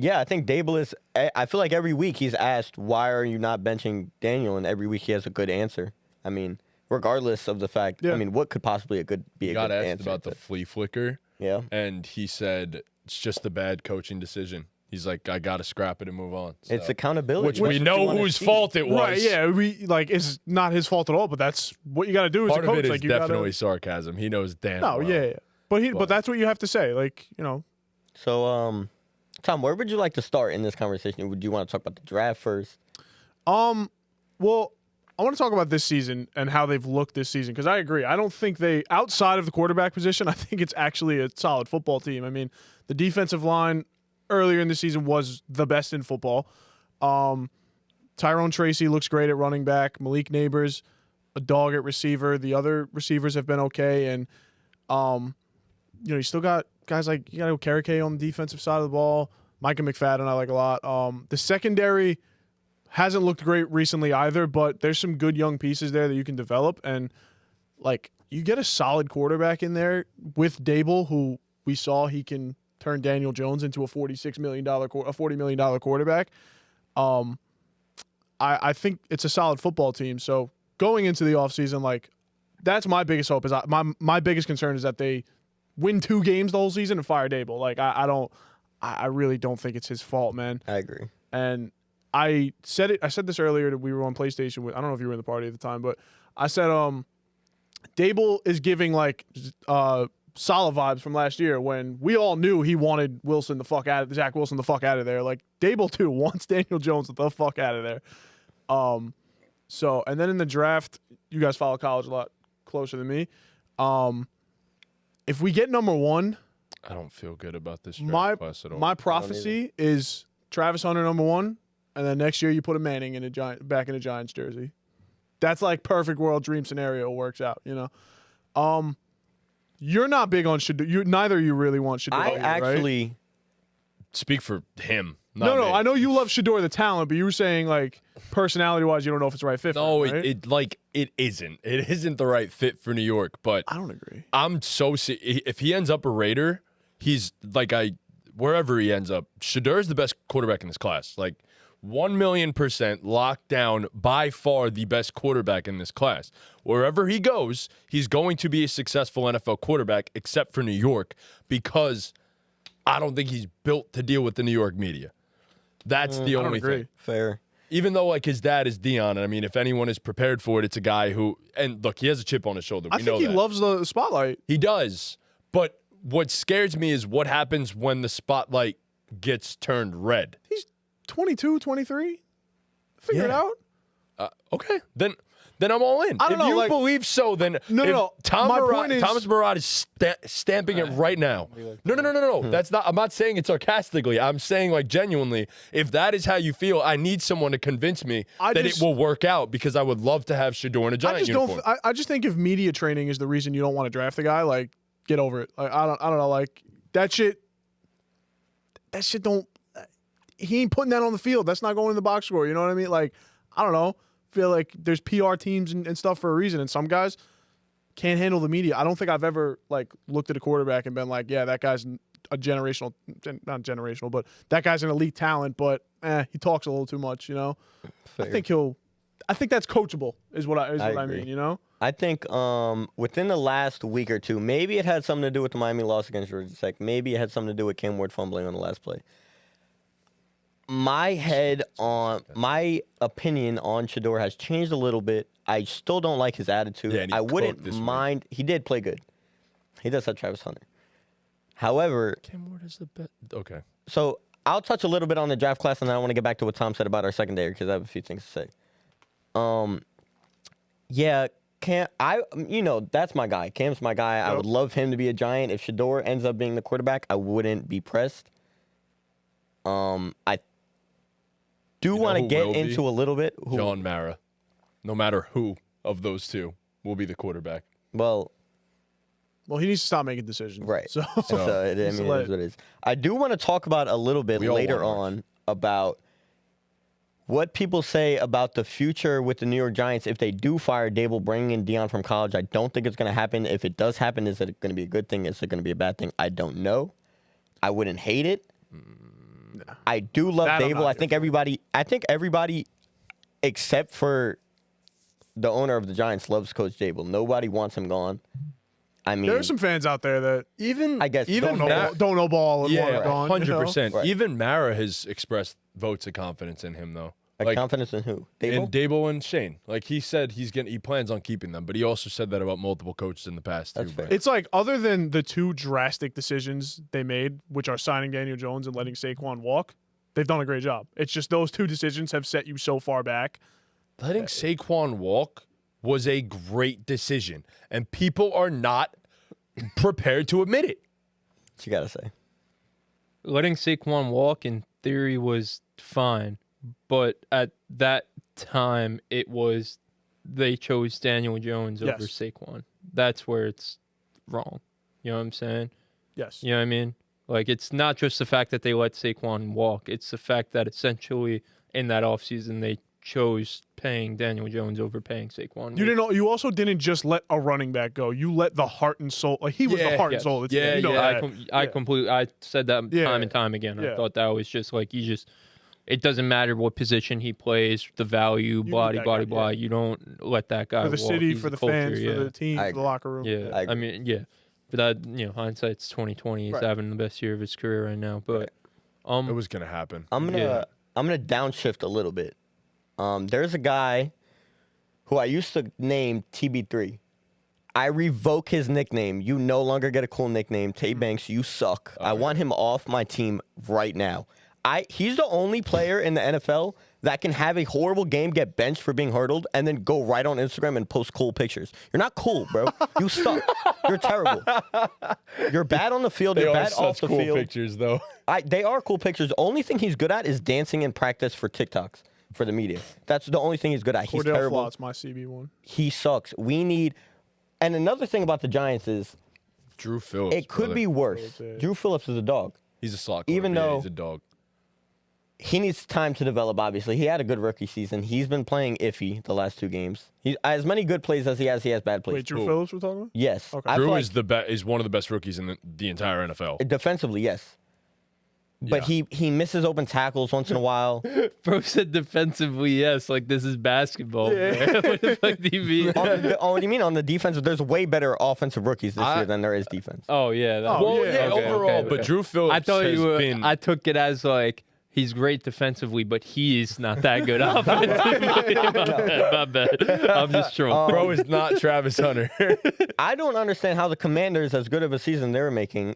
Yeah, I think Dable is. I feel like every week he's asked, why are you not benching Daniel? And every week he has a good answer. I mean, regardless of the fact, Yeah. I mean, what could possibly be He a got good asked answer? about the but- flea flicker, yeah. and he said it's just a bad coaching decision. He's like, I got to scrap it and move on. It's So- accountability. which That's we what you know wanna whose see. fault it was. Right, yeah, it's not his fault at all, but that's what you got to do as Part a coach. of it is like you definitely gotta, sarcasm. He knows damn no, well. yeah. But But- that's what you have to say. Like, you know, So, Tom, where would you like to start in this conversation? Would you want to talk about the draft first? well, I want to talk about this season and how they've looked this season because I agree. I don't think outside of the quarterback position, I think it's actually a solid football team. I mean, the defensive line earlier in the season was the best in football. Tyrone Tracy looks great at running back. Malik Neighbors, a dog at receiver. The other receivers have been okay, and you still got guys like you got Okereke on the defensive side of the ball. Micah McFadden I like a lot. The secondary hasn't looked great recently either, but there's some good young pieces there that you can develop, and like you get a solid quarterback in there with Dable, who we saw he can turn Daniel Jones into a $40 million quarterback. I think it's a solid football team. So going into the offseason, like that's my biggest hope. My biggest concern is that they win 2 games the whole season and fire Dable. Like I really don't think it's his fault, man. I agree. And I said this earlier that we were on PlayStation with. I don't know if you were in the party at the time, but I said Dable is giving like Saleh vibes from last year when we all knew he wanted Zach Wilson the fuck out of there. Like Dable too wants Daniel Jones the fuck out of there. So and then in the draft, you guys follow college a lot closer than me. If we get number 1, I don't feel good about this draft class at all. my prophecy is Travis Hunter number 1, and then next year you put a Manning back in a Giants jersey. That's like perfect world dream scenario works out, you know. You're not big on Shador. Neither of you really want Shador. I right? actually speak for him. No, Not me. I know you love Shador the talent, but you were saying like personality-wise, you don't know if it's the right fit. No, for him, right? it isn't. It isn't the right fit for New York. But I don't agree. I'm so if he ends up a Raider, he's like wherever he ends up. Shador's the best quarterback in this class. Like 1,000,000% locked down, by far the best quarterback in this class. Wherever he goes, he's going to be a successful NFL quarterback, except for New York, because I don't think he's built to deal with the New York media. That's the only thing. Fair. Even though like his dad is Dion, and I mean, if anyone is prepared for it, it's a guy who, and look, he has a chip on his shoulder. I think he loves the spotlight. He does, but what scares me is what happens when the spotlight gets turned red. He's 22, 23. Figure it out. Okay, then I'm all in. I don't if know, you like- believe so, then No. My point is- Thomas Murad is stamping it right now. No. That's not. I'm not saying it sarcastically. I'm saying like genuinely. If that is how you feel, I need someone to convince me that it will work out, because I would love to have Shador in a Giant uniform. I just think if media training is the reason you don't want to draft the guy, like get over it. Like I don't know. Like that shit don't. He ain't putting that on the field. That's not going in the box score. You know what I mean? Like I don't know. Feel like there's PR teams and stuff for a reason, and some guys can't handle the media. I don't think I've ever like looked at a quarterback and been like, yeah, that guy's not generational, but that guy's an elite talent, but he talks a little too much, you know. Fair. I think that's coachable is what I agree. mean, you know. I think within the last week or two, maybe it had something to do with the Miami loss against Georgia Tech. Maybe it had something to do with Cam Ward fumbling on the last play. My opinion on Shador has changed a little bit. I still don't like his attitude. Yeah, and he I cooked wouldn't this mind. He did play good. He does have Travis Hunter. However, Cam Ward is the best. Okay. so I'll touch a little bit on the draft class, and then I want to get back to what Tom said about our secondary, because I have a few things to say. Yeah, that's my guy. Cam's my guy. I would love him to be a Giant. If Shador ends up being the quarterback, I wouldn't be pressed. I do want to who get will be? into a little bit. John Mara. No matter who of those two will be the quarterback. Well, Well, he needs to stop making decisions. right. So, So, I mean, it is what it is. I do want to talk about a little bit We all later want on about what people say about the future with the New York Giants if they do fire Dable, bringing in Dion from college. I don't think it's going to happen. If it does happen, is it going to be a good thing? Is it going to be a bad thing? I don't know. I wouldn't hate it. I do love That I'm Dable. not I think everybody except for the owner of the Giants loves Coach Dable. Nobody wants him gone. I mean, there are some fans out there that I guess don't know ball and want Yeah, it gone. 100%. Right. Even Mara has expressed votes of confidence in him, though. like confidence in who? Dable? And Dable and Shane. Like he said, he plans on keeping them, but he also said that about multiple coaches in the past That's too. fair. But It's like other than the two drastic decisions they made, which are signing Daniel Jones and letting Saquon walk, they've done a great job. It's just those two decisions have set you so far back. letting Saquon walk was a great decision, and people are not prepared to admit it. What you gotta say? Letting Saquon walk in theory was fine, but at that time they chose Daniel Jones over Yes. Saquon. That's where it's wrong. You know what I'm saying? Yes. You know what I mean? Like, it's not just the fact that they let Saquon walk. It's the fact that essentially in that offseason they chose paying Daniel Jones over paying Saquon. You also didn't just let a running back go. You let the heart and soul. Like he was the heart and soul. Of the team. You know that. I said that Yeah. time and time again. Yeah. I thought that was just like it doesn't matter what position he plays, the value, need blah, that blah, guy, blah. yeah. You don't let that guy For the walk. city, He's for the culture, fans, yeah. for the team, I for the agree. locker room. Yeah, I I mean, yeah. But that, hindsight's 2020. He's Right. having the best year of his career right now. But It was gonna happen. I'm gonna downshift a little bit. There's a guy who I used to name TB3. I revoke his nickname. You no longer get a cool nickname. Tay Banks, you suck. I want him off my team right now. He's the only player in the NFL that can have a horrible game, get benched for being hurdled, and then go right on Instagram and post cool pictures. You're not cool, bro. You suck. You're terrible. You're bad on the field. They You're are bad off such the cool field. pictures, though. They are cool pictures. The only thing he's good at is dancing in practice for TikToks for the media. That's the only thing he's good at. He's Cordell terrible. Flott's my CB1. He sucks. And another thing about the Giants is Drew Phillips. it could be worse. Phillips, yeah. Drew Phillips is a dog. He's a slot. Even corner. Yeah, though- he's a dog. He needs time to develop, obviously. He had a good rookie season. He's been playing iffy the last 2 games. He as many good plays as he has bad plays. Wait, Drew Who? Phillips we're talking about? Yes. Okay. I feel Drew like is one of the best rookies in the entire NFL. defensively, yes. But he misses open tackles once in a while. Bro said defensively, yes. Like, this is basketball. Man. What the fuck do you mean? What do you mean on the defensive? There's way better offensive rookies this year than there is defense. Oh, yeah. That, Oh, Well, yeah. yeah, okay, overall, okay, but okay. Drew Phillips I thought has you were, been. I took it as, like, he's great defensively, but he's not that good offensively. My bad. I'm just trolling. Bro is not Travis Hunter. I don't understand how the Commanders, as good of a season they're making,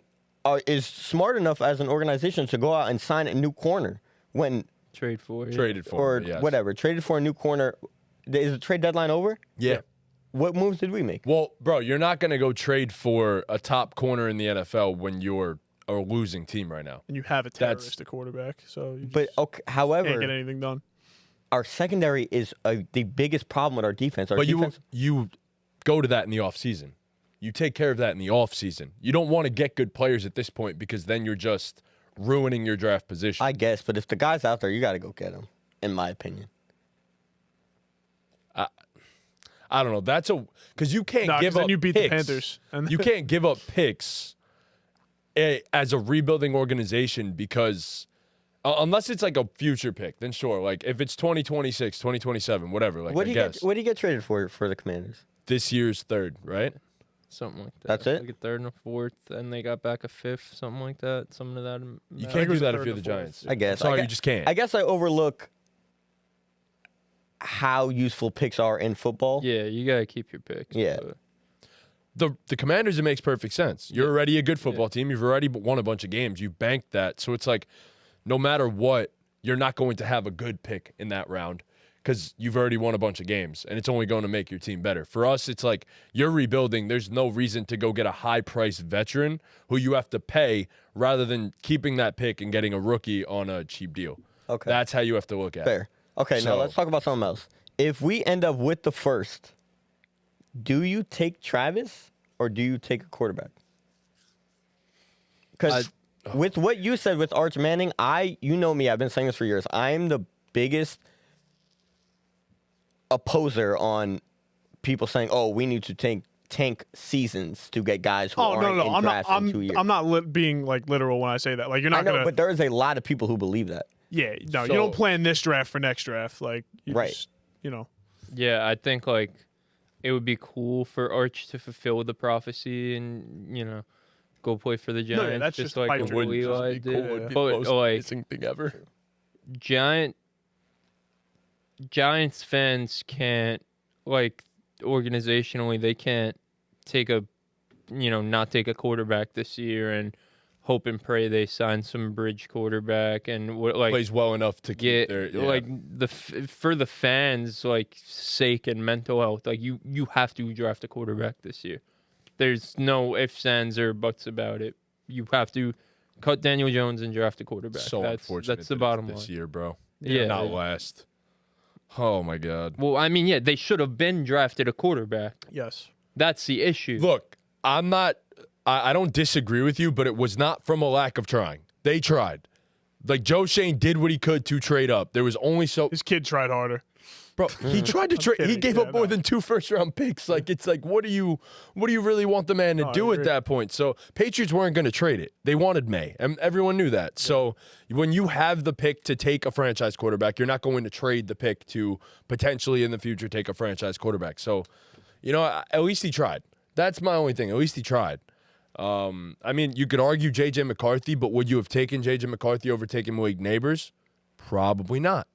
is smart enough as an organization to go out and sign a new corner when Trade for it. Traded for or him, yes. whatever traded for a new corner. Is the trade deadline over? Yeah. What moves did we make? Well, bro, you're not going to go trade for a top corner in the NFL when you're a losing team right now. And you have a That's- terrorist at quarterback, so you But just okay, can't however, get anything done. our secondary is the biggest problem with our defense. Our But defense, you go to that in the offseason. You take care of that in the offseason. You don't want to get good players at this point because then you're just ruining your draft position. I guess, but if the guy's out there, you got to go get him, in my opinion. I don't know. That's because you can't No, give 'cause then up you beat picks. the Panthers. And You can't give up picks as a rebuilding organization because unless it's like a future pick, then sure. Like if it's 2026, 2027, whatever. Like What I do you guess get? What do you get traded for the Commanders? this year's third, right? Something like that. That's it? Like a third and a fourth, and they got back a fifth, something like that. Something to that. You I can't think it do was that the if third you're or the fourth. Giants. I guess. Sorry, I you just can't. I guess I overlook how useful picks are in football. Yeah, you gotta keep your picks. Yeah. but- The Commanders, it makes perfect sense. You're already a good football team. You've already won a bunch of games. You've banked that. So it's like, no matter what, you're not going to have a good pick in that round because you've already won a bunch of games, and it's only going to make your team better. For us, it's like you're rebuilding. There's no reason to go get a high-priced veteran who you have to pay rather than keeping that pick and getting a rookie on a cheap deal. Okay. That's how you have to look at it. Fair. Okay, now So- let's talk about something else. If we end up with the first, do you take Travis or do you take a quarterback? Because with what you said with Arch Manning, you know me, I've been saying this for years. I'm the biggest opposer on people saying, "Oh, we need to tank seasons to get guys who Oh aren't no, in I'm not. drafts in 2 years." I'm not being like literal when I say that. Like you're I not know, gonna. but there is a lot of people who believe that. Yeah, no, So- you don't plan this draft for next draft. Like you Right. just, you know. Yeah, I think like it would be cool for Arch to fulfill the prophecy and go play for the yeah, Giants, that's just just like pipe what dream. Eli Just be did. cool. It'd be But like amazing thing ever. Giants fans can't like organizationally they can't take a not take a quarterback this year and hope and pray they sign some bridge quarterback and Plays well enough to keep get their like for the fans like sake and mental health, like you have to draft a quarterback this year. There's no ifs, ands, or buts about it. You have to cut Daniel Jones and draft a quarterback. So unfortunate. That's the that bottom it's this line. year, bro. Yeah. Not last. Oh my God. Well, I mean, yeah, they should have been drafted a quarterback. Yes. That's the issue. Look, I'm not. I don't disagree with you, but it was not from a lack of trying. They tried. Like Joe Shane did what he could to trade up. There was only His kid tried harder. Bro, he tried to trade. He kidding. gave Yeah, up more no. than 2 first-round picks. Like it's like, what do you really want the man to No, I do at agree. that point? So Patriots weren't going to trade it. They wanted May, and everyone knew that. So when you have the pick to take a franchise quarterback, you're not going to trade the pick to potentially in the future take a franchise quarterback. So, at least he tried. That's my only thing. At least he tried. I mean, you could argue J.J. McCarthy, but would you have taken J.J. McCarthy over taking Malik Neighbors? Probably not.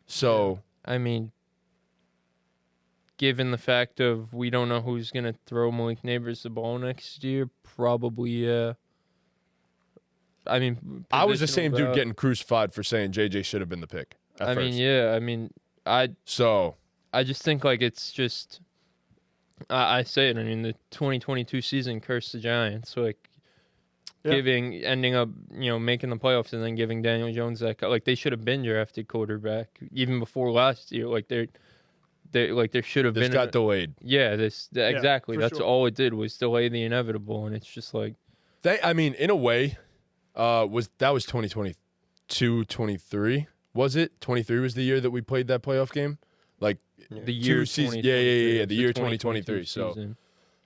So. I mean, given the fact of we don't know who's going to throw Malik Neighbors the ball next year, probably, yeah. I mean, I was the positional same dude doubt. getting crucified for saying JJ should have been the pick. At I first. mean, yeah. I mean, I just think like it's just. I say it. I mean, the 2022 season cursed the Giants. Like Yeah. ending up, making the playoffs and then giving Daniel Jones that. Like they should have been drafted quarterback even before last year. Like there should have This been. got delayed. Yeah, exactly. for That's sure. all it did was delay the inevitable, and it's just like In a way, Was 2022, 23? Was it? 23 was the year that we played that playoff game? Like The year two seasons. 2023, Yeah. The year 2022 2023. So season.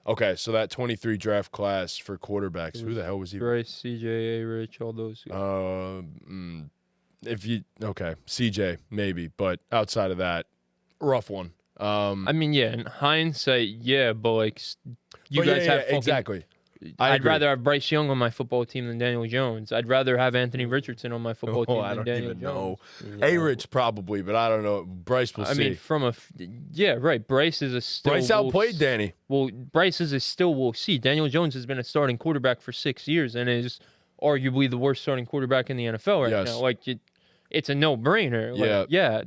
okay, so that 23 draft class for quarterbacks. Who the hell was he? Bryce, CJ, Rich, all those guys. CJ maybe, but outside of that, rough one. I mean, yeah, in hindsight, yeah, but like you guys have fucking, exactly. I I'd agree. rather have Bryce Young on my football team than Daniel Jones. I'd rather have Anthony Richardson on my football team Oh, I than don't Daniel even Jones. know. A-Rich probably, but I don't know. Bryce will I see. mean, yeah, right. Bryce is a still. Bryce outplayed Danny. Well, Bryce is a still. We'll see. Daniel Jones has been a starting quarterback for 6 years and is arguably the worst starting quarterback in the NFL right Yes. now. Like, it's a no-brainer. Like, Yeah.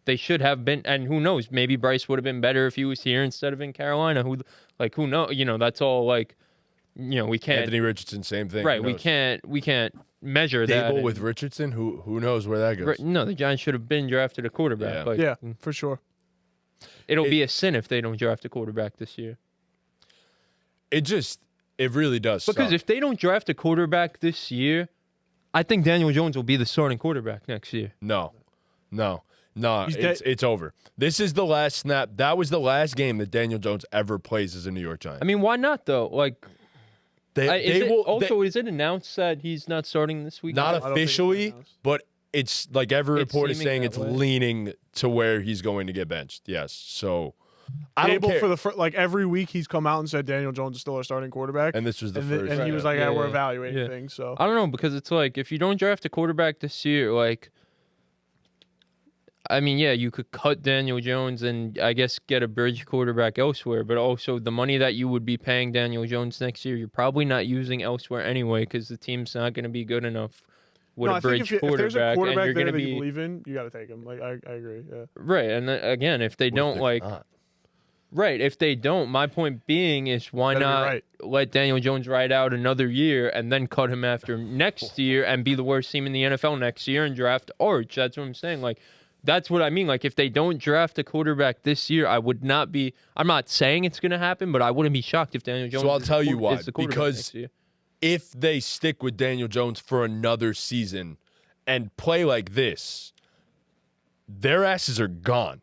They should have been, and who knows? Maybe Bryce would have been better if he was here instead of in Carolina. Who knows? You know, that's all like. You know, we can't. Anthony Richardson, same thing. Right, Who we knows? can't measure that. Dable with Richardson, who knows where that goes? Right, no, the Giants should have been drafted a quarterback. Yeah. Like, Yeah, for sure. it'll be a sin if they don't draft a quarterback this year. It really does. Because suck. if they don't draft a quarterback this year, I think Daniel Jones will be the starting quarterback next year. No, He's dead. it's over. This is the last snap. That was the last game that Daniel Jones ever plays as a New York Giant. I mean, why not though? Like, They is it announced that he's not starting this week? not don't think it's officially, announced. but it's like every It's report is seeming saying that it's way. leaning to where he's going to get benched. Yes, so I don't Dable care. for the like every week he's come out and said Daniel Jones is still our starting quarterback, And this was the and, first. and he was like, Yeah, we're yeah, evaluating yeah. things. So I don't know, because it's like if you don't draft a quarterback this year, like, I mean, yeah, you could cut Daniel Jones and I guess get a bridge quarterback elsewhere, but also the money that you would be paying Daniel Jones next year, you're probably not using elsewhere anyway because the team's not going to be good enough with no, a I think bridge if there's a quarterback, and quarterback you're there going to that you be believe in, you got to take him. Like I agree. Yeah. right. And then, again, if they What if don't they're like. not? Right. If they don't, my point being is why Better be not right. let Daniel Jones ride out another year and then cut him after next year and be the worst team in the NFL next year and draft Arch. That's what I'm saying. Like, that's what I mean. Like, if they don't draft a quarterback this year, I would not be. I'm not saying it's going to happen, but I wouldn't be shocked if Daniel Jones. So I'll is tell the you why. is the quarterback Because next year. if they stick with Daniel Jones for another season and play like this, their asses are gone.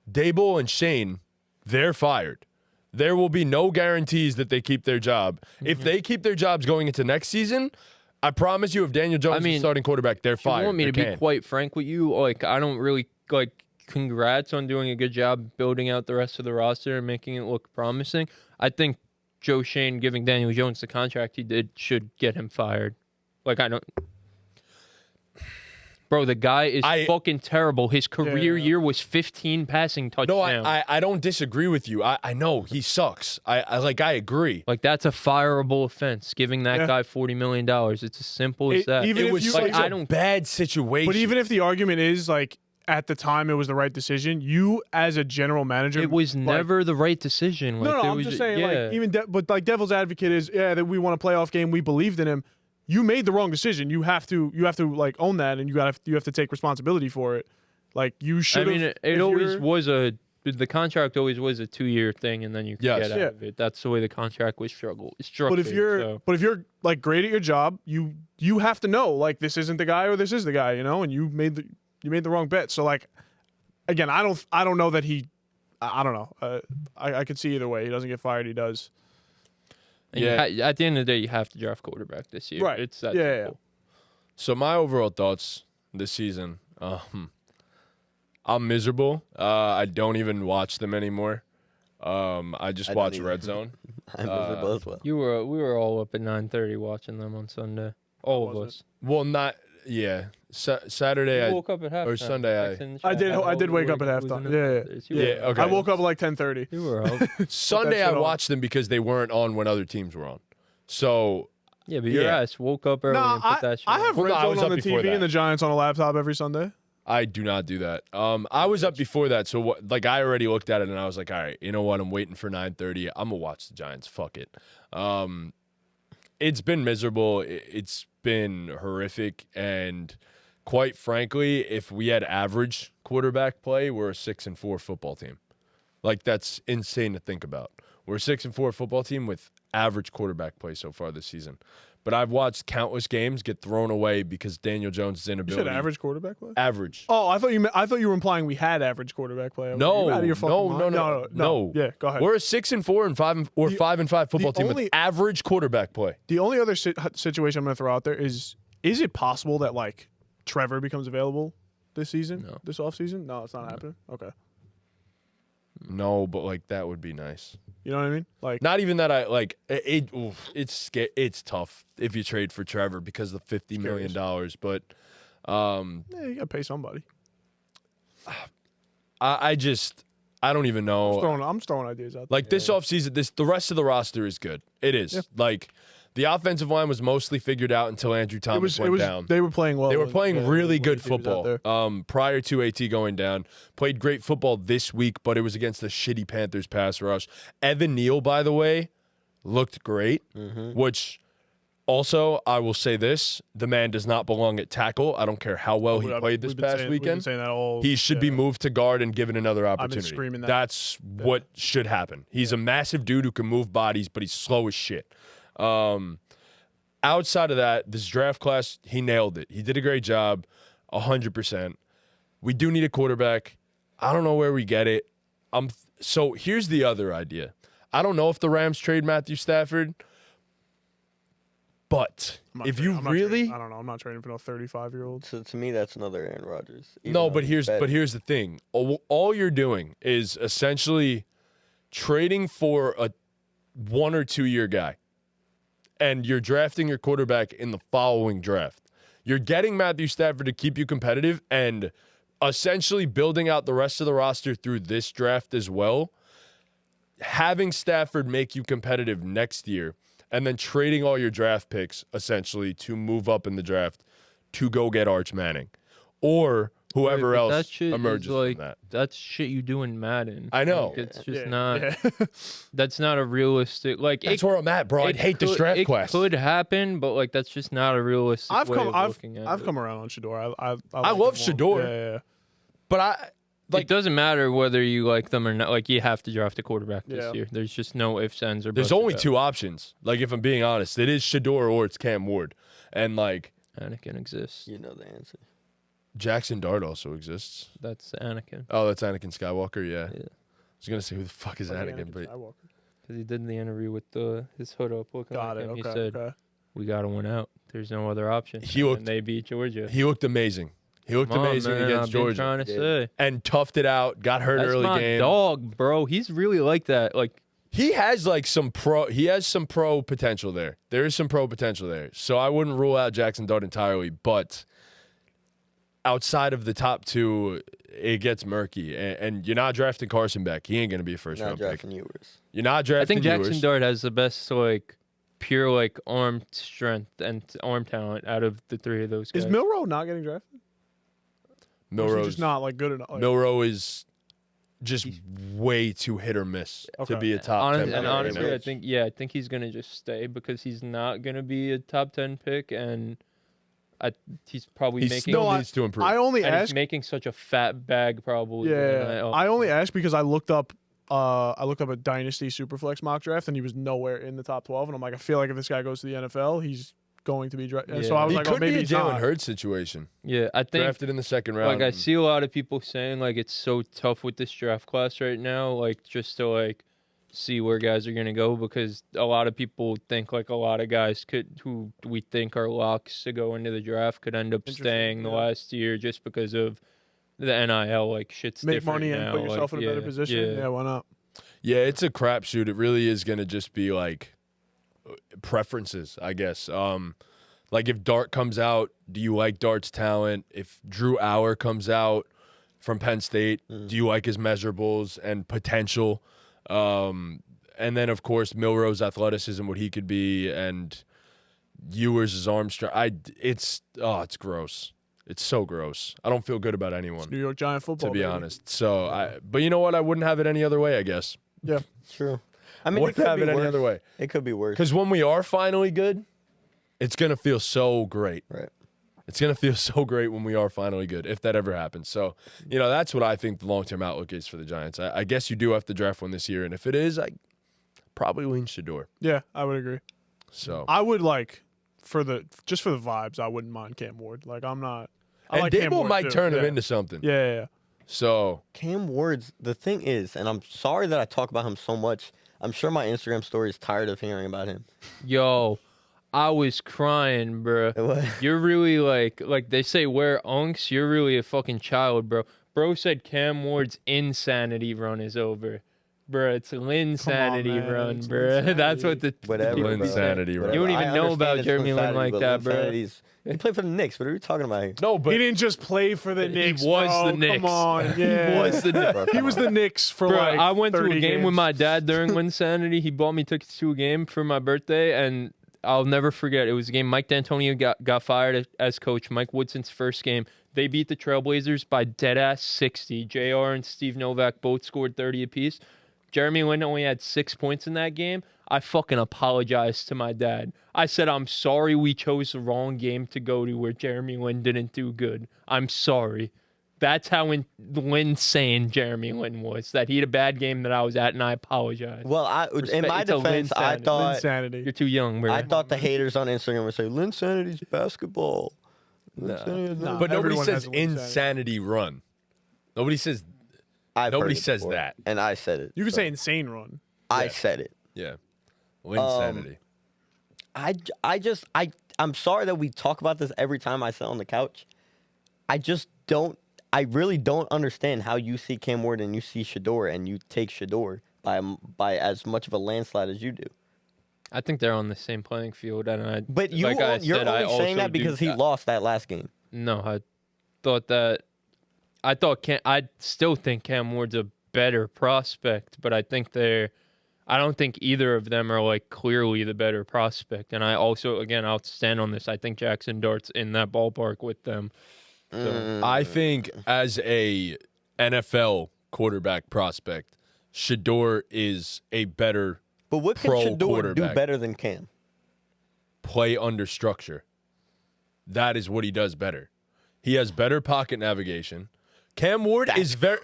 Dable and Shane, they're fired. There will be no guarantees that they keep their job. If they keep their jobs going into next season, I promise you, if Daniel Jones is the starting quarterback, they're If you fired. want me They're to be canned. quite frank with you, like, I don't really like. Congrats on doing a good job building out the rest of the roster and making it look promising. I think Joe Shane giving Daniel Jones the contract he did should get him fired. Like, I don't. Bro, the guy is fucking terrible. His career year was 15 passing touchdowns. No, I don't disagree with you. I know he sucks. I agree. Like, that's a fireable offense, giving that guy $40 million. It's as simple as that. even It if was you- such like, a bad situation. But even if the argument is like at the time it was the right decision, you as a general manager, It was like, never the right decision. Like, No, there I'm was just saying, yeah. like, even, but like, devil's advocate is, that we won a playoff game, we believed in him. You made the wrong decision. You have to like own that, and you have to take responsibility for it. Like, you should. I mean, it always was the contract always was a 2-year thing, and then you could Yes. get out of it. That's the way the contract was structured. But if you're like great at your job, you have to know, like, this isn't the guy or this is the guy, and you made the wrong bet. So, like, again, I don't know that he. I don't know. I could see either way. He doesn't get fired. He does. And at the end of the day, you have to draft quarterback this year. Right. It's that Yeah. simple. So my overall thoughts this season, I'm miserable. I don't even watch them anymore. I just I don't watch either. Red Zone. I'm miserable as well. We were all up at 9:30 watching them on Sunday. All of wasn't. us. Well, not Saturday. You woke up at halftime. or Sunday, Text in the I chat. did How wake were up at you? halftime. Was it Yeah. Panthers? You were Yeah, up. okay. I woke up at like 10:30. You were up. Sunday shit I on. watched them because they weren't on when other teams were on. So Yeah, but your Yeah. ass woke up early and put that shit I have on. Well, Red no, I Zone was on up the before TV that. and the Giants on a laptop every Sunday. I do not do that. I was up before that, so I already looked at it and I was like, all right, you know what? I'm waiting for 9:30. I'm gonna watch the Giants. Fuck it. It's been miserable. It's been horrific, and quite frankly, if we had average quarterback play, we're a 6-4 football team. Like, that's insane to think about. We're a 6-4 football team with average quarterback play so far this season. but I've watched countless games get thrown away because Daniel Jones' You inability. said average quarterback play? Average. Oh, I thought you were implying we had average quarterback play. No, You out of your fucking mind? no. Yeah, go ahead. We're a 6-4 and 5-5 football team with only- average quarterback play. The only other situation I'm going to throw out there is it possible that like Trevor becomes available this season, No. this offseason? No, it's not happening. Okay. No, but like that would be nice. You know what I mean? Like, Not even that I like it. It's tough if you trade for Trevor because of the $50 million. But yeah, you got to pay somebody. I don't even know. I'm just throwing ideas out there. Like this offseason, the rest of the roster is good. It is. Yeah. Like the offensive line was mostly figured out until Andrew Thomas went down. They were playing well. They were playing really good when he was out there. football prior to AT going down. Played great football this week, but it was against the shitty Panthers pass rush. Evan Neal, by the way, looked great, which also, I will say this, the man does not belong at tackle. I don't care how well he played this past We've been weekend. saying that all. He should be moved to guard and given another opportunity. screaming that. That's what should happen. He's a massive dude who can move bodies, but he's slow as shit. Outside of that, this draft class, he nailed it. He did a great job, 100%. We do need a quarterback. I don't know where we get it. So here's the other idea. I don't know if the Rams trade Matthew Stafford, but if you really, I don't know. I'm not trading for no 35-year-old. So to me, that's another Aaron Rodgers. Even no, though but he's better. here's the thing. All you're doing is essentially trading for a 1 or 2 year guy, and you're drafting your quarterback in the following draft. You're getting Matthew Stafford to keep you competitive and essentially building out the rest of the roster through this draft as well. Having Stafford make you competitive next year, and then trading all your draft picks essentially to move up in the draft to go get Arch Manning or whoever But that else shit is, emerges like, from that. That's shit you do in Madden. I know. Like, it's just Yeah, not. yeah. That's not a realistic. Like That's where I'm at, bro. I'd hate this draft class. It could happen, but like that's just not a realistic I've way come of looking at I've it. come around on Shador. I love like him Shador. more. Yeah. But It doesn't matter whether you like them or not. Like you have to draft a quarterback this Yeah. year. There's just no ifs, ands, or there's buts only about two options. Like, if I'm being honest, it is Shador or it's Cam Ward. And, like, it. Anakin exists. You know the answer. Jackson Dart also exists. That's Anakin Oh, that's Anakin Skywalker? Yeah. Yeah. I was going to say, who the fuck is Anakin? But Skywalker. because he did the interview with his hood up looking Got like it. him. Okay. He said, okay. "We got to win out. There's no other option." He looked- and they beat Georgia. he looked amazing. He looked Come on, amazing man, against I've been Georgia. trying to Yeah. say. And toughed it out, got hurt That's early my game. dog, bro. He's really like that. Like, He has like some pro potential there. There is some pro potential there. So I wouldn't rule out Jackson Dart entirely, but outside of the top two, it gets murky. And you're not drafting Carson back. He ain't gonna be a first Not round pick. drafting Ewers. You're not drafting I think Jackson Ewers. Dart has the best like pure like arm strength and arm talent out of the three of those guys. Is Milrow not getting drafted? Or is he Milrow's just not like good enough. Like, Milrow is just way too hit or miss to Okay. be a top 10 And pick right honestly, now. I think he's gonna just stay because he's not gonna be a top 10 pick, and he's probably He making. still No, needs to improve. I only and he's ask. making such a fat bag probably. Yeah, I only asked because I looked up a Dynasty Superflex mock draft and he was nowhere in the top 12, and I'm like, I feel like if this guy goes to the NFL, he's going to be drafted. So Yeah. I was he like, could oh, maybe be a he's Jalen not. Hurts situation. Yeah, I think Drafted in the second round. like I see a lot of people saying like it's so tough with this draft class right now, like just to like see where guys are gonna go because a lot of people think like a lot of guys who we think are locks to go into the draft could end up Interesting, staying the yeah. last year just because of the NIL. Like shit's Make different money and now. put yourself like, in a better yeah, position. Yeah, why not? Yeah, it's a crapshoot. It really is going to just be like preferences, I guess. Like if Dart comes out, do you like Dart's talent? If Drew Auer comes out from Penn State, do you like his measurables and potential? And then of course Milrow's athleticism, what he could be, and Ewers' arm strength. It's gross. It's so gross. I don't feel good about anyone, New York Giant football. to be baby. honest. So but you know what? I wouldn't have it any other way, I guess. Yeah. True. I mean, it Wouldn't could have be it any worse. other way. It could be worse. Because when we are finally good, it's going to feel so great. Right. It's going to feel so great when we are finally good, if that ever happens. So, that's what I think the long-term outlook is for the Giants. I guess you do have to draft one this year, and if it is, I probably lean Shador. Yeah, I would agree. So, I would like for the vibes, I wouldn't mind Cam Ward. Like I'm not. I And like Cam Dable Ward might too. turn him Yeah. into something. Yeah. So Cam Ward's the thing is, and I'm sorry that I talk about him so much. I'm sure my Instagram story is tired of hearing about him. Yo, I was crying, bro. What? You're really like they say wear unks. You're really a fucking child, bro. Bro said Cam Ward's insanity run is over. Bro, it's Linsanity man, run, it's bro. That's what the Whatever, people bro. say. Linsanity run. You don't I even know understand about it's Jeremy Lin Linsanity, like but that, bro. Linsanity's- He played for the Knicks. What are we talking about here? no, but He didn't just play for the Knicks. He was bro. the Knicks. Come on, yeah. He was the Knicks. Bro, He come was on. the Knicks for Bro, like. I went to 30 a game games. with my dad during Linsanity. He bought me tickets to a game for my birthday, and I'll never forget. It was a game Mike D'Antonio got fired as coach. Mike Woodson's first game. They beat the Trailblazers by deadass 60. JR and Steve Novak both scored 30 apiece. Jeremy Lin only had 6 points in that game. I fucking apologized to my dad. I said, I'm sorry we chose the wrong game to go to where Jeremy Lin didn't do good. I'm sorry. That's how insane Jeremy Lin was. That he had a bad game that I was at, and I apologize. Well, in my Respect to defense, I Linsanity. thought Insanity. You're too young, bro. I thought the haters on Instagram would say Linsanity's basketball. Linsanity's Nah. but nobody Everyone says has a Linsanity. insanity run. Nobody says I've Nobody heard it says before, that. and I said it. You could so say insane run. I Yeah. said it. yeah. Linsanity. I'm sorry that we talk about this every time I sit on the couch. I really don't understand how you see Cam Ward and you see Shador and you take Shador by as much of a landslide as you do. I think they're on the same playing field, and But you're you're only saying that because he lost that last game. No, I still think Cam Ward's a better prospect, but I don't think either of them are like clearly the better prospect. And I also, again, I'll stand on this. I think Jackson Dart's in that ballpark with them. So, I think as a NFL quarterback prospect, Shador is a better But what can pro Shador do quarterback. better than Cam? play under structure. That is what he does better. He has better pocket navigation. Cam Ward is very.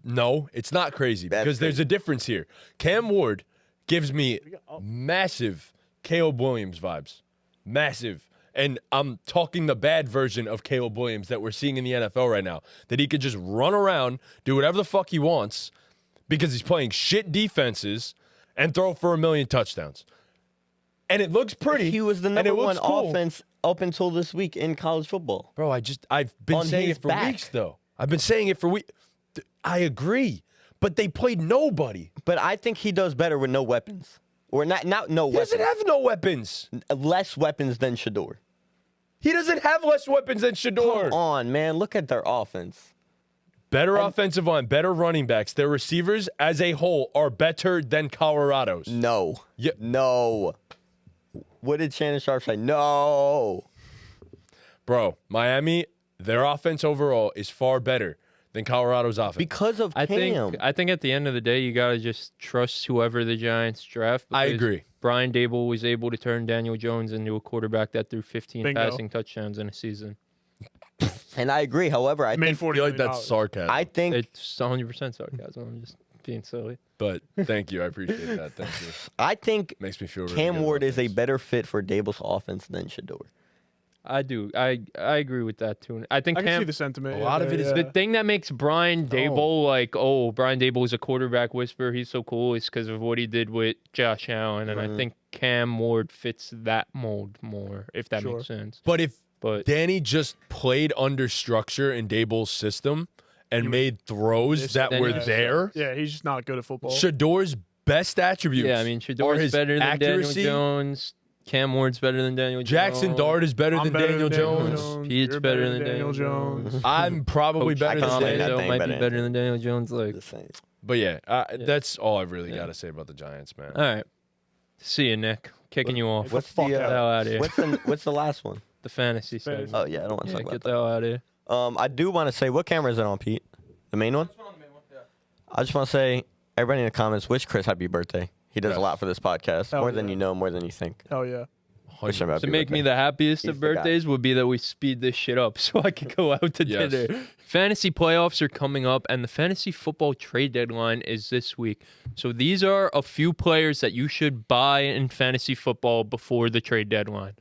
No, it's not crazy That's because there's a difference here. Cam Ward gives me massive Caleb Williams vibes. Massive. And I'm talking the bad version of Caleb Williams that we're seeing in the NFL right now. That he could just run around, do whatever the fuck he wants because he's playing shit defenses and throw for 1 million touchdowns. And it looks pretty. He was the and it number one looks cool. offense up until this week in college football. Bro, I've been On saying his it for back. weeks, though. I've been saying it for weeks. I agree, but they played nobody. But I think he does better with no weapons. Or not no He weapons. doesn't have no weapons. Less weapons than Shador. He doesn't have less weapons than Shador. Come on, man. Look at their offense. Better offensive line, better running backs. Their receivers as a whole are better than Colorado's. No. Yeah. No. What did Shannon Sharp say? No. Bro, Miami, their offense overall is far better than Colorado's offense. Because of I Cam. think at the end of the day, you gotta just trust whoever the Giants draft. I because agree. Brian Dable was able to turn Daniel Jones into a quarterback that threw 15 Bingo. passing touchdowns in a season. And I agree. However, I Made think I $40 feel like million. that's sarcasm. I think It's 100% sarcasm. I'm just being silly. but thank you. I appreciate that. Thank you. I think Makes me feel really Cam good Ward about is a things. better fit for Dable's offense than Shador. I do. I agree with that too. I think I can see Cam. the sentiment. A lot of it is The thing that makes Brian Dable Brian Dable is a quarterback whisperer. He's so cool. Is because of what he did with Josh Allen, and I think Cam Ward fits that mold more, if that Sure. makes sense. But Danny just played under structure in Dable's system and made throws that then were you- there. Yeah, he's just not good at football. Shador's best attributes. Yeah, I mean, are Shador's his better than accuracy. Daniel Jones. Cam Ward's better than Daniel Jones. Jackson Dart is better I'm than better Daniel than Daniel Jones. Jones. Pete's You're better than Daniel Jones. I'm probably Coach better can than say that Daniel. thing might better be than better than Daniel Jones. Like, Just saying. But yeah, that's all I really got to say about the Giants, man. all right. See you, Nick. Kicking you off. What's fuck the Get the hell out of here. what's the last one? The fantasy segment. Oh yeah, I don't want to Yeah, talk get about the hell out of here. that. I do want to say, what camera is it on, Pete? The main one? I just want to say, everybody in the comments, wish Chris happy birthday. He does Yes. a lot for this podcast, Hell more than yeah. you know, more than you think. Hell yeah. Wish him To happy make me birthday. the happiest He's of the guy. birthdays would be that we speed this shit up so I could go out to Yes. dinner. Fantasy playoffs are coming up, and the fantasy football trade deadline is this week. So these are a few players that you should buy in fantasy football before the trade deadline.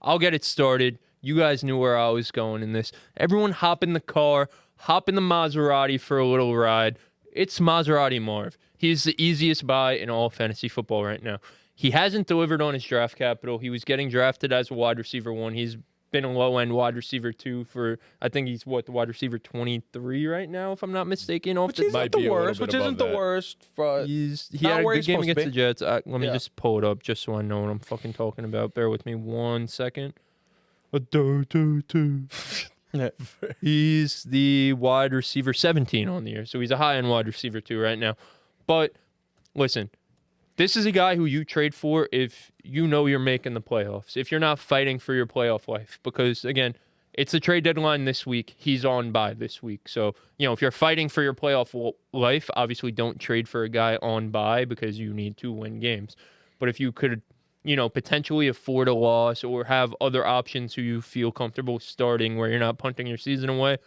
I'll get it started. You guys knew where I was going in this. Everyone hop in the car, hop in the Maserati for a little ride. It's Maserati Marv. He's the easiest buy in all fantasy football right now. He hasn't delivered on his draft capital. He was getting drafted as a wide receiver 1. He's been a low-end wide receiver 2 for, I think he's, the wide receiver 23 right now, if I'm not mistaken. Which isn't the worst. He had a good game against the Jets. Let me just pull it up just so I know what I'm fucking talking about. Bear with me 1 second. He's the wide receiver 17 on the year, so he's a high-end wide receiver 2 right now. But listen, this is a guy who you trade for if you know you're making the playoffs, if you're not fighting for your playoff life. Because, again, it's a trade deadline this week. He's on bye this week. So, if you're fighting for your playoff life, obviously don't trade for a guy on bye because you need to win games. But if you could, potentially afford a loss or have other options who you feel comfortable starting where you're not punting your season away,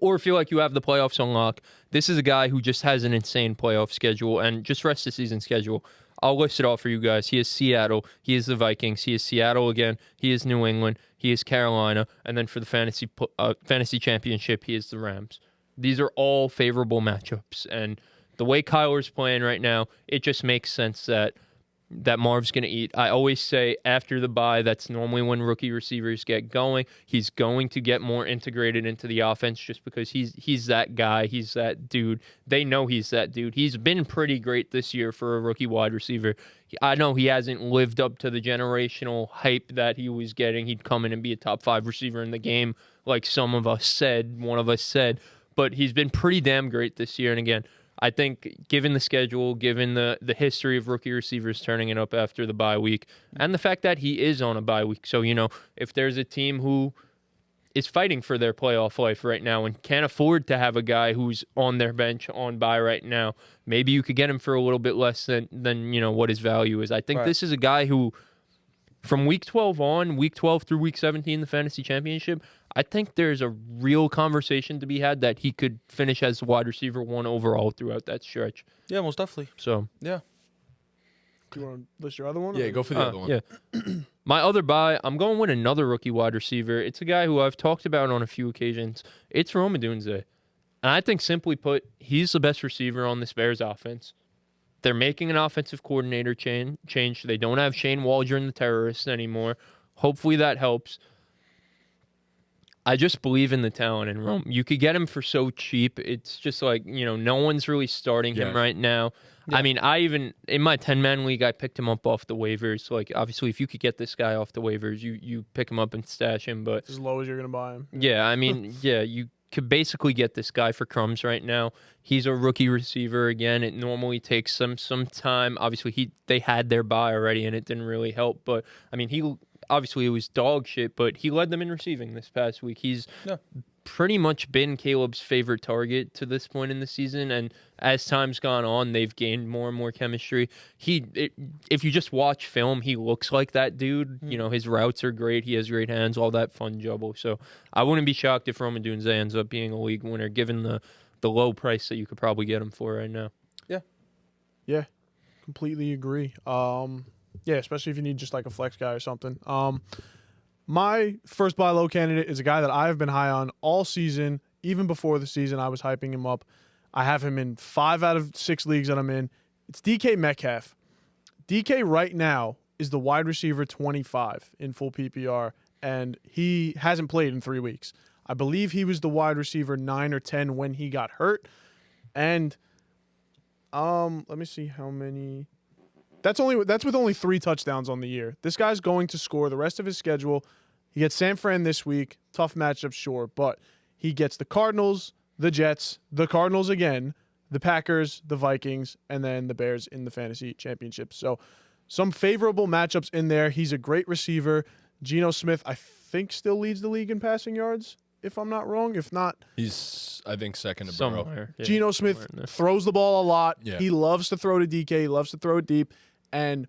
or feel like you have the playoffs on lock, this is a guy who just has an insane playoff schedule and just rest of season schedule. I'll list it all for you guys. He is Seattle. He is the Vikings. He is Seattle again. He is New England. He is Carolina. And then for the fantasy championship, he is the Rams. These are all favorable matchups. And the way Kyler's playing right now, it just makes sense that Marv's going to eat. I always say after the bye, that's normally when rookie receivers get going. He's going to get more integrated into the offense just because he's that guy. He's that dude. They know he's that dude. He's been pretty great this year for a rookie wide receiver. I know he hasn't lived up to the generational hype that he was getting. He'd come in and be a top 5 receiver in the game like one of us said. But he's been pretty damn great this year. And again, I think given the schedule, given the history of rookie receivers turning it up after the bye week, and the fact that he is on a bye week. So, if there's a team who is fighting for their playoff life right now and can't afford to have a guy who's on their bench on bye right now, maybe you could get him for a little bit less than what his value is. I think this is a guy who, from week 12 through week 17, the fantasy championship, I think there's a real conversation to be had that he could finish as wide receiver 1 overall throughout that stretch. Yeah, most definitely. So, yeah. Do you want to list your other one? Yeah, go for the other one. Yeah. My other buy, I'm going with another rookie wide receiver. It's a guy who I've talked about on a few occasions. It's Rome Odunze. And I think, simply put, he's the best receiver on this Bears offense. They're making an offensive coordinator change. They don't have Shane Waldron, the terrorist, anymore. Hopefully that helps. I just believe in the talent in Rome. You could get him for so cheap. It's just like, no one's really starting him right now. Yeah. I mean, in my 10-man league, I picked him up off the waivers. Like, obviously, if you could get this guy off the waivers, you pick him up and stash him. But as low as you're going to buy him. Yeah, I mean, you could basically get this guy for crumbs right now. He's a rookie receiver again. It normally takes some time. Obviously, they had their bye already, and it didn't really help. But, I mean, obviously, it was dog shit, but he led them in receiving this past week. He's pretty much been Caleb's favorite target to this point in the season, and as time's gone on, they've gained more and more chemistry. If you just watch film, he looks like that dude. His routes are great. He has great hands, all that fun jubble. So I wouldn't be shocked if Rome Odunze ends up being a league winner, given the low price that you could probably get him for right now. Yeah, completely agree. Yeah, especially if you need just like a flex guy or something. My first buy low candidate is a guy that I've been high on all season. Even before the season, I was hyping him up. I have him in 5 out of 6 leagues that I'm in. It's DK Metcalf. DK right now is the wide receiver 25 in full PPR, and he hasn't played in 3 weeks. I believe he was the wide receiver 9 or 10 when he got hurt. And let me see how many. That's with only 3 touchdowns on the year. This guy's going to score the rest of his schedule. He gets San Fran this week. Tough matchup, sure, but he gets the Cardinals, the Jets, the Cardinals again, the Packers, the Vikings, and then the Bears in the fantasy championship. So some favorable matchups in there. He's a great receiver. Geno Smith, I think, still leads the league in passing yards, if I'm not wrong. If not, he's, I think, second to somewhere. Burrow. Yeah, Geno Smith throws the ball a lot. Yeah. He loves to throw to DK. He loves to throw it deep. And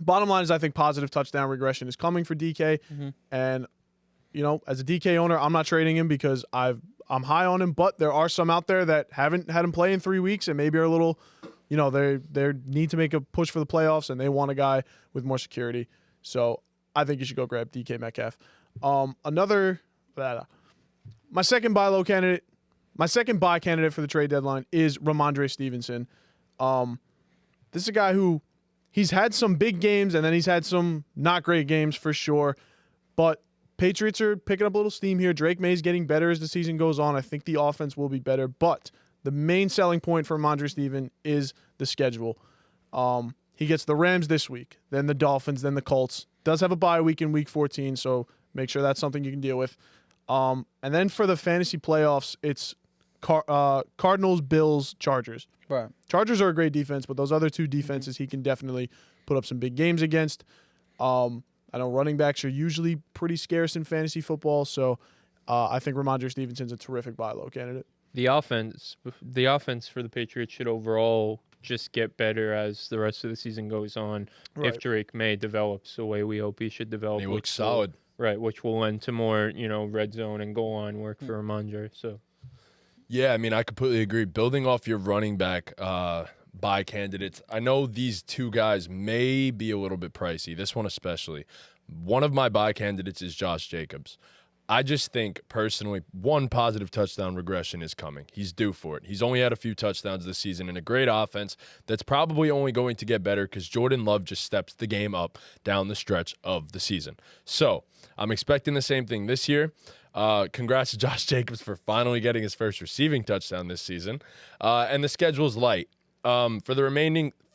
bottom line is, I think positive touchdown regression is coming for DK. Mm-hmm. And, as a DK owner, I'm not trading him because I'm high on him. But there are some out there that haven't had him play in 3 weeks and maybe are a little, they need to make a push for the playoffs and they want a guy with more security. So I think you should go grab DK Metcalf. My second buy candidate for the trade deadline is Ramondre Stevenson. This is a guy who he's had some big games and then he's had some not great games for sure. But Patriots are picking up a little steam here. Drake May's getting better as the season goes on. I think the offense will be better. But the main selling point for Ramondre Stevenson is the schedule. He gets the Rams this week, then the Dolphins, then the Colts. Does have a bye week in week 14, so make sure that's something you can deal with. And then for the fantasy playoffs, it's Cardinals, Bills, Chargers. Right. Chargers are a great defense, but those other two defenses he can definitely put up some big games against. I know running backs are usually pretty scarce in fantasy football, so I think Ramondre Stevenson's a terrific buy low candidate. The offense for the Patriots should overall just get better as the rest of the season goes on. Right. If Drake May develops the way we hope he should develop, He looks solid. Right, which will lend to more, red zone and goal line work for Ramondre. So, Yeah, I mean, I completely agree. Building off your running back buy candidates, I know these two guys may be a little bit pricey, this one especially. One of my buy candidates is Josh Jacobs. I just think, personally, one positive touchdown regression is coming. He's due for it. He's only had a few touchdowns this season in a great offense that's probably only going to get better because Jordan Love just steps the game up down the stretch of the season. So I'm expecting the same thing this year. Congrats to Josh Jacobs for finally getting his first receiving touchdown this season. And the schedule's light. For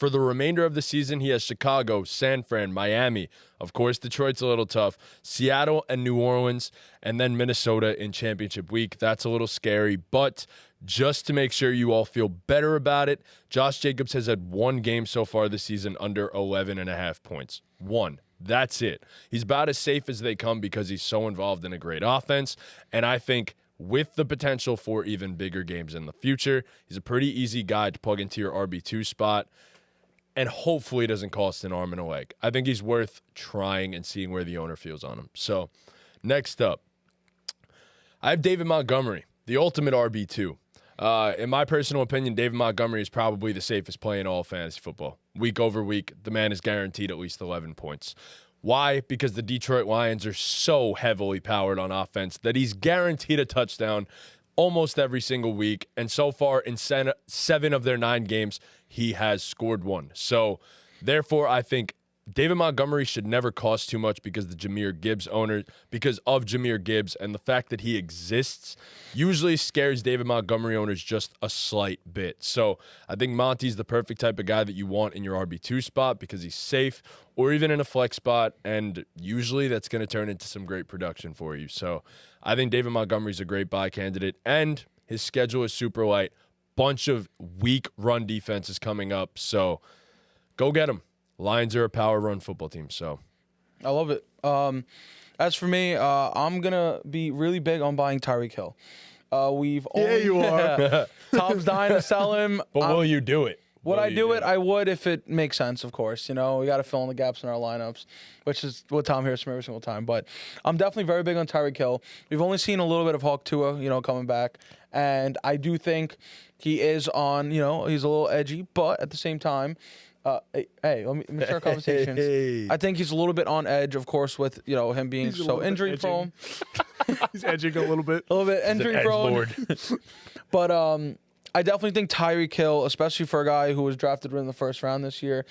the remainder of the season, he has Chicago, San Fran, Miami. Of course, Detroit's a little tough. Seattle and New Orleans, and then Minnesota in championship week. That's a little scary, but just to make sure you all feel better about it, Josh Jacobs has had one game so far this season under 11.5 points. One. That's it. He's about as safe as they come because he's so involved in a great offense, and I think with the potential for even bigger games in the future, he's a pretty easy guy to plug into your RB2 spot, and hopefully it doesn't cost an arm and a leg. I think he's worth trying and seeing where the owner feels on him. So, next up, I have David Montgomery, the ultimate RB2. In my personal opinion, David Montgomery is probably the safest play in all of fantasy football. Week over week, the man is guaranteed at least 11 points. Why? Because the Detroit Lions are so heavily powered on offense that he's guaranteed a touchdown almost every single week. And so far, in 7 of their 9 games, he has scored one. So, therefore, I think David Montgomery should never cost too much because of Jahmyr Gibbs, and the fact that he exists usually scares David Montgomery owners just a slight bit. So I think Monty's the perfect type of guy that you want in your RB2 spot because he's safe, or even in a flex spot, and usually that's going to turn into some great production for you. So I think David Montgomery's a great buy candidate, and his schedule is super light. Bunch of weak run defenses coming up, so go get him. Lions are a power run football team, so I love it. As for me, I'm gonna be really big on buying Tyreek Hill. You are. Tom's dying to sell him. But will you do it? Would I do it? I would if it makes sense, of course. We got to fill in the gaps in our lineups, which is what Tom hears from every single time. But I'm definitely very big on Tyreek Hill. We've only seen a little bit of Hawk Tua, coming back. And I do think he is on, he's a little edgy. But at the same time, hey, let me start conversations. Hey. I think he's a little bit on edge, of course, with, him being He's a so little bit injury prone. He's edging a little bit. A little bit injury prone. But I definitely think Tyreek Hill, especially for a guy who was drafted in the first round this year,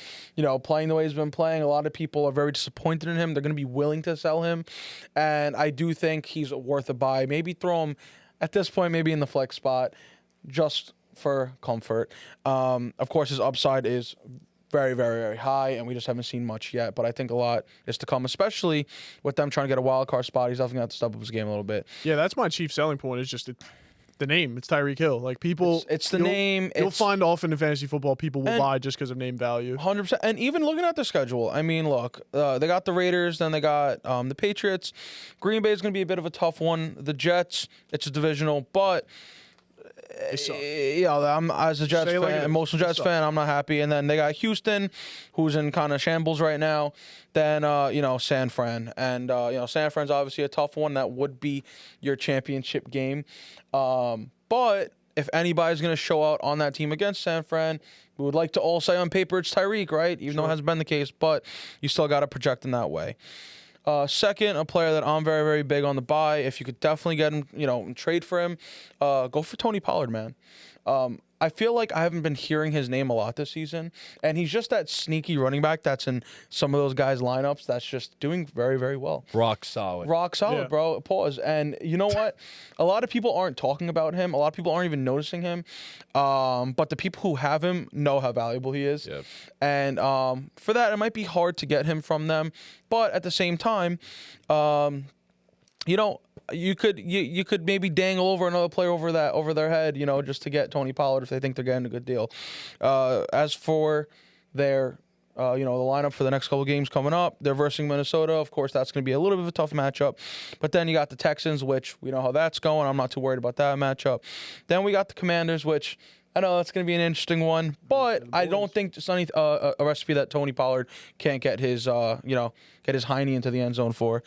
playing the way he's been playing, a lot of people are very disappointed in him. They're going to be willing to sell him. And I do think he's worth a buy. Maybe throw him, at this point, maybe in the flex spot, just for comfort. Of course, his upside is very, very, very high, and we just haven't seen much yet. But I think a lot is to come, especially with them trying to get a wild card spot. He's definitely going to have to step up his game a little bit. Yeah, that's my chief selling point. Is just the name. It's Tyreek Hill. Like people, It's the name. You'll find often in fantasy football, people will buy just because of name value. 100%. And even looking at the schedule, I mean, look, they got the Raiders, then they got the Patriots. Green Bay is going to be a bit of a tough one. The Jets, it's a divisional, but I'm as a Jets fan, emotional Jets fan, I'm not happy. And then they got Houston, who's in kind of shambles right now. Then San Fran, and San Fran's obviously a tough one. That would be your championship game. But if anybody's going to show out on that team against San Fran, we would like to all say on paper it's Tyreek, right? Even though it hasn't been the case, but you still got to project in that way. Second, a player that I'm very, very big on the buy. If you could definitely get him, and trade for him, go for Tony Pollard, man. I feel like I haven't been hearing his name a lot this season, and he's just that sneaky running back that's in some of those guys' lineups that's just doing very, very well. Rock solid. Rock solid, Yeah. bro. Pause. And you know what? A lot of people aren't talking about him. A lot of people aren't even noticing him. But the people who have him know how valuable he is. Yep. And for that, it might be hard to get him from them. But at the same time, you could maybe dangle over another player over their head, just to get Tony Pollard if they think they're getting a good deal. As for their the lineup for the next couple of games coming up, they're versus Minnesota. Of course, that's going to be a little bit of a tough matchup. But then you got the Texans, which we know how that's going. I'm not too worried about that matchup. Then we got the Commanders, which I know that's going to be an interesting one, but I don't think it's a recipe that Tony Pollard can't get his get his hiney into the end zone for.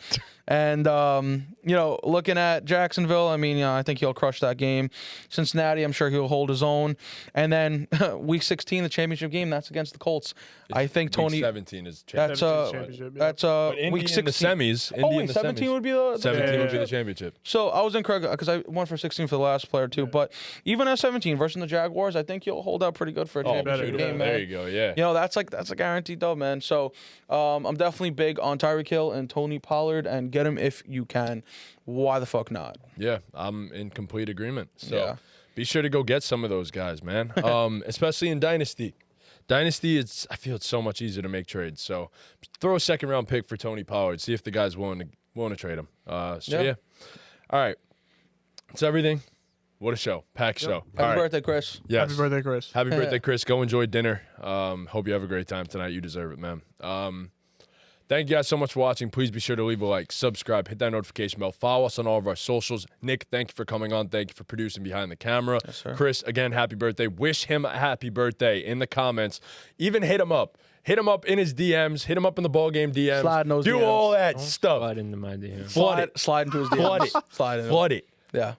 And looking at Jacksonville, I think he'll crush that game. Cincinnati, I'm sure he'll hold his own. And then Week 16, the championship game, that's against the Colts. I think Tony. Week 17 is That's Championship, yeah. Week 16. in the semis. Oh, Indy in wait, the 17 semis. would be the 17 would be Yeah. the championship. So I was incorrect because I went for 16 for the last player too. But even at 17 versus the Jaguars, I think he'll hold out pretty good for a championship better, game, man. There you go. Yeah. That's a guaranteed dub, man. So I'm definitely big on Tyreek Hill and Tony Pollard, and get him if you can. Why the fuck not? Yeah, I'm in complete agreement. So Yeah. be sure to go get some of those guys, man. Especially in Dynasty. Dynasty, I feel it's so much easier to make trades. So throw a second round pick for Tony Pollard. See if the guy's willing to trade him. Yeah. All right. That's everything. What a show. Packed show. All Happy right. birthday, Chris. Yes. Happy birthday, Chris. Happy birthday, Chris. Go enjoy dinner. Hope you have a great time tonight. You deserve it, man. Thank you guys so much for watching. Please be sure to leave a like, subscribe, hit that notification bell, follow us on all of our socials. Nick, thank you for coming on. Thank you for producing behind the camera. Yes, sir. Chris, again, happy birthday. Wish him a happy birthday in the comments. Even hit him up. Hit him up in his DMs. Hit him up in the BallGame DMs. Slide in those Do DMs. all that stuff. Slide into my DM. Flood it. Slide into his DMs. Flood it. Slide in. Flood it. Yeah.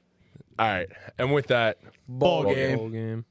All right. And with that, Ball game. Ball game.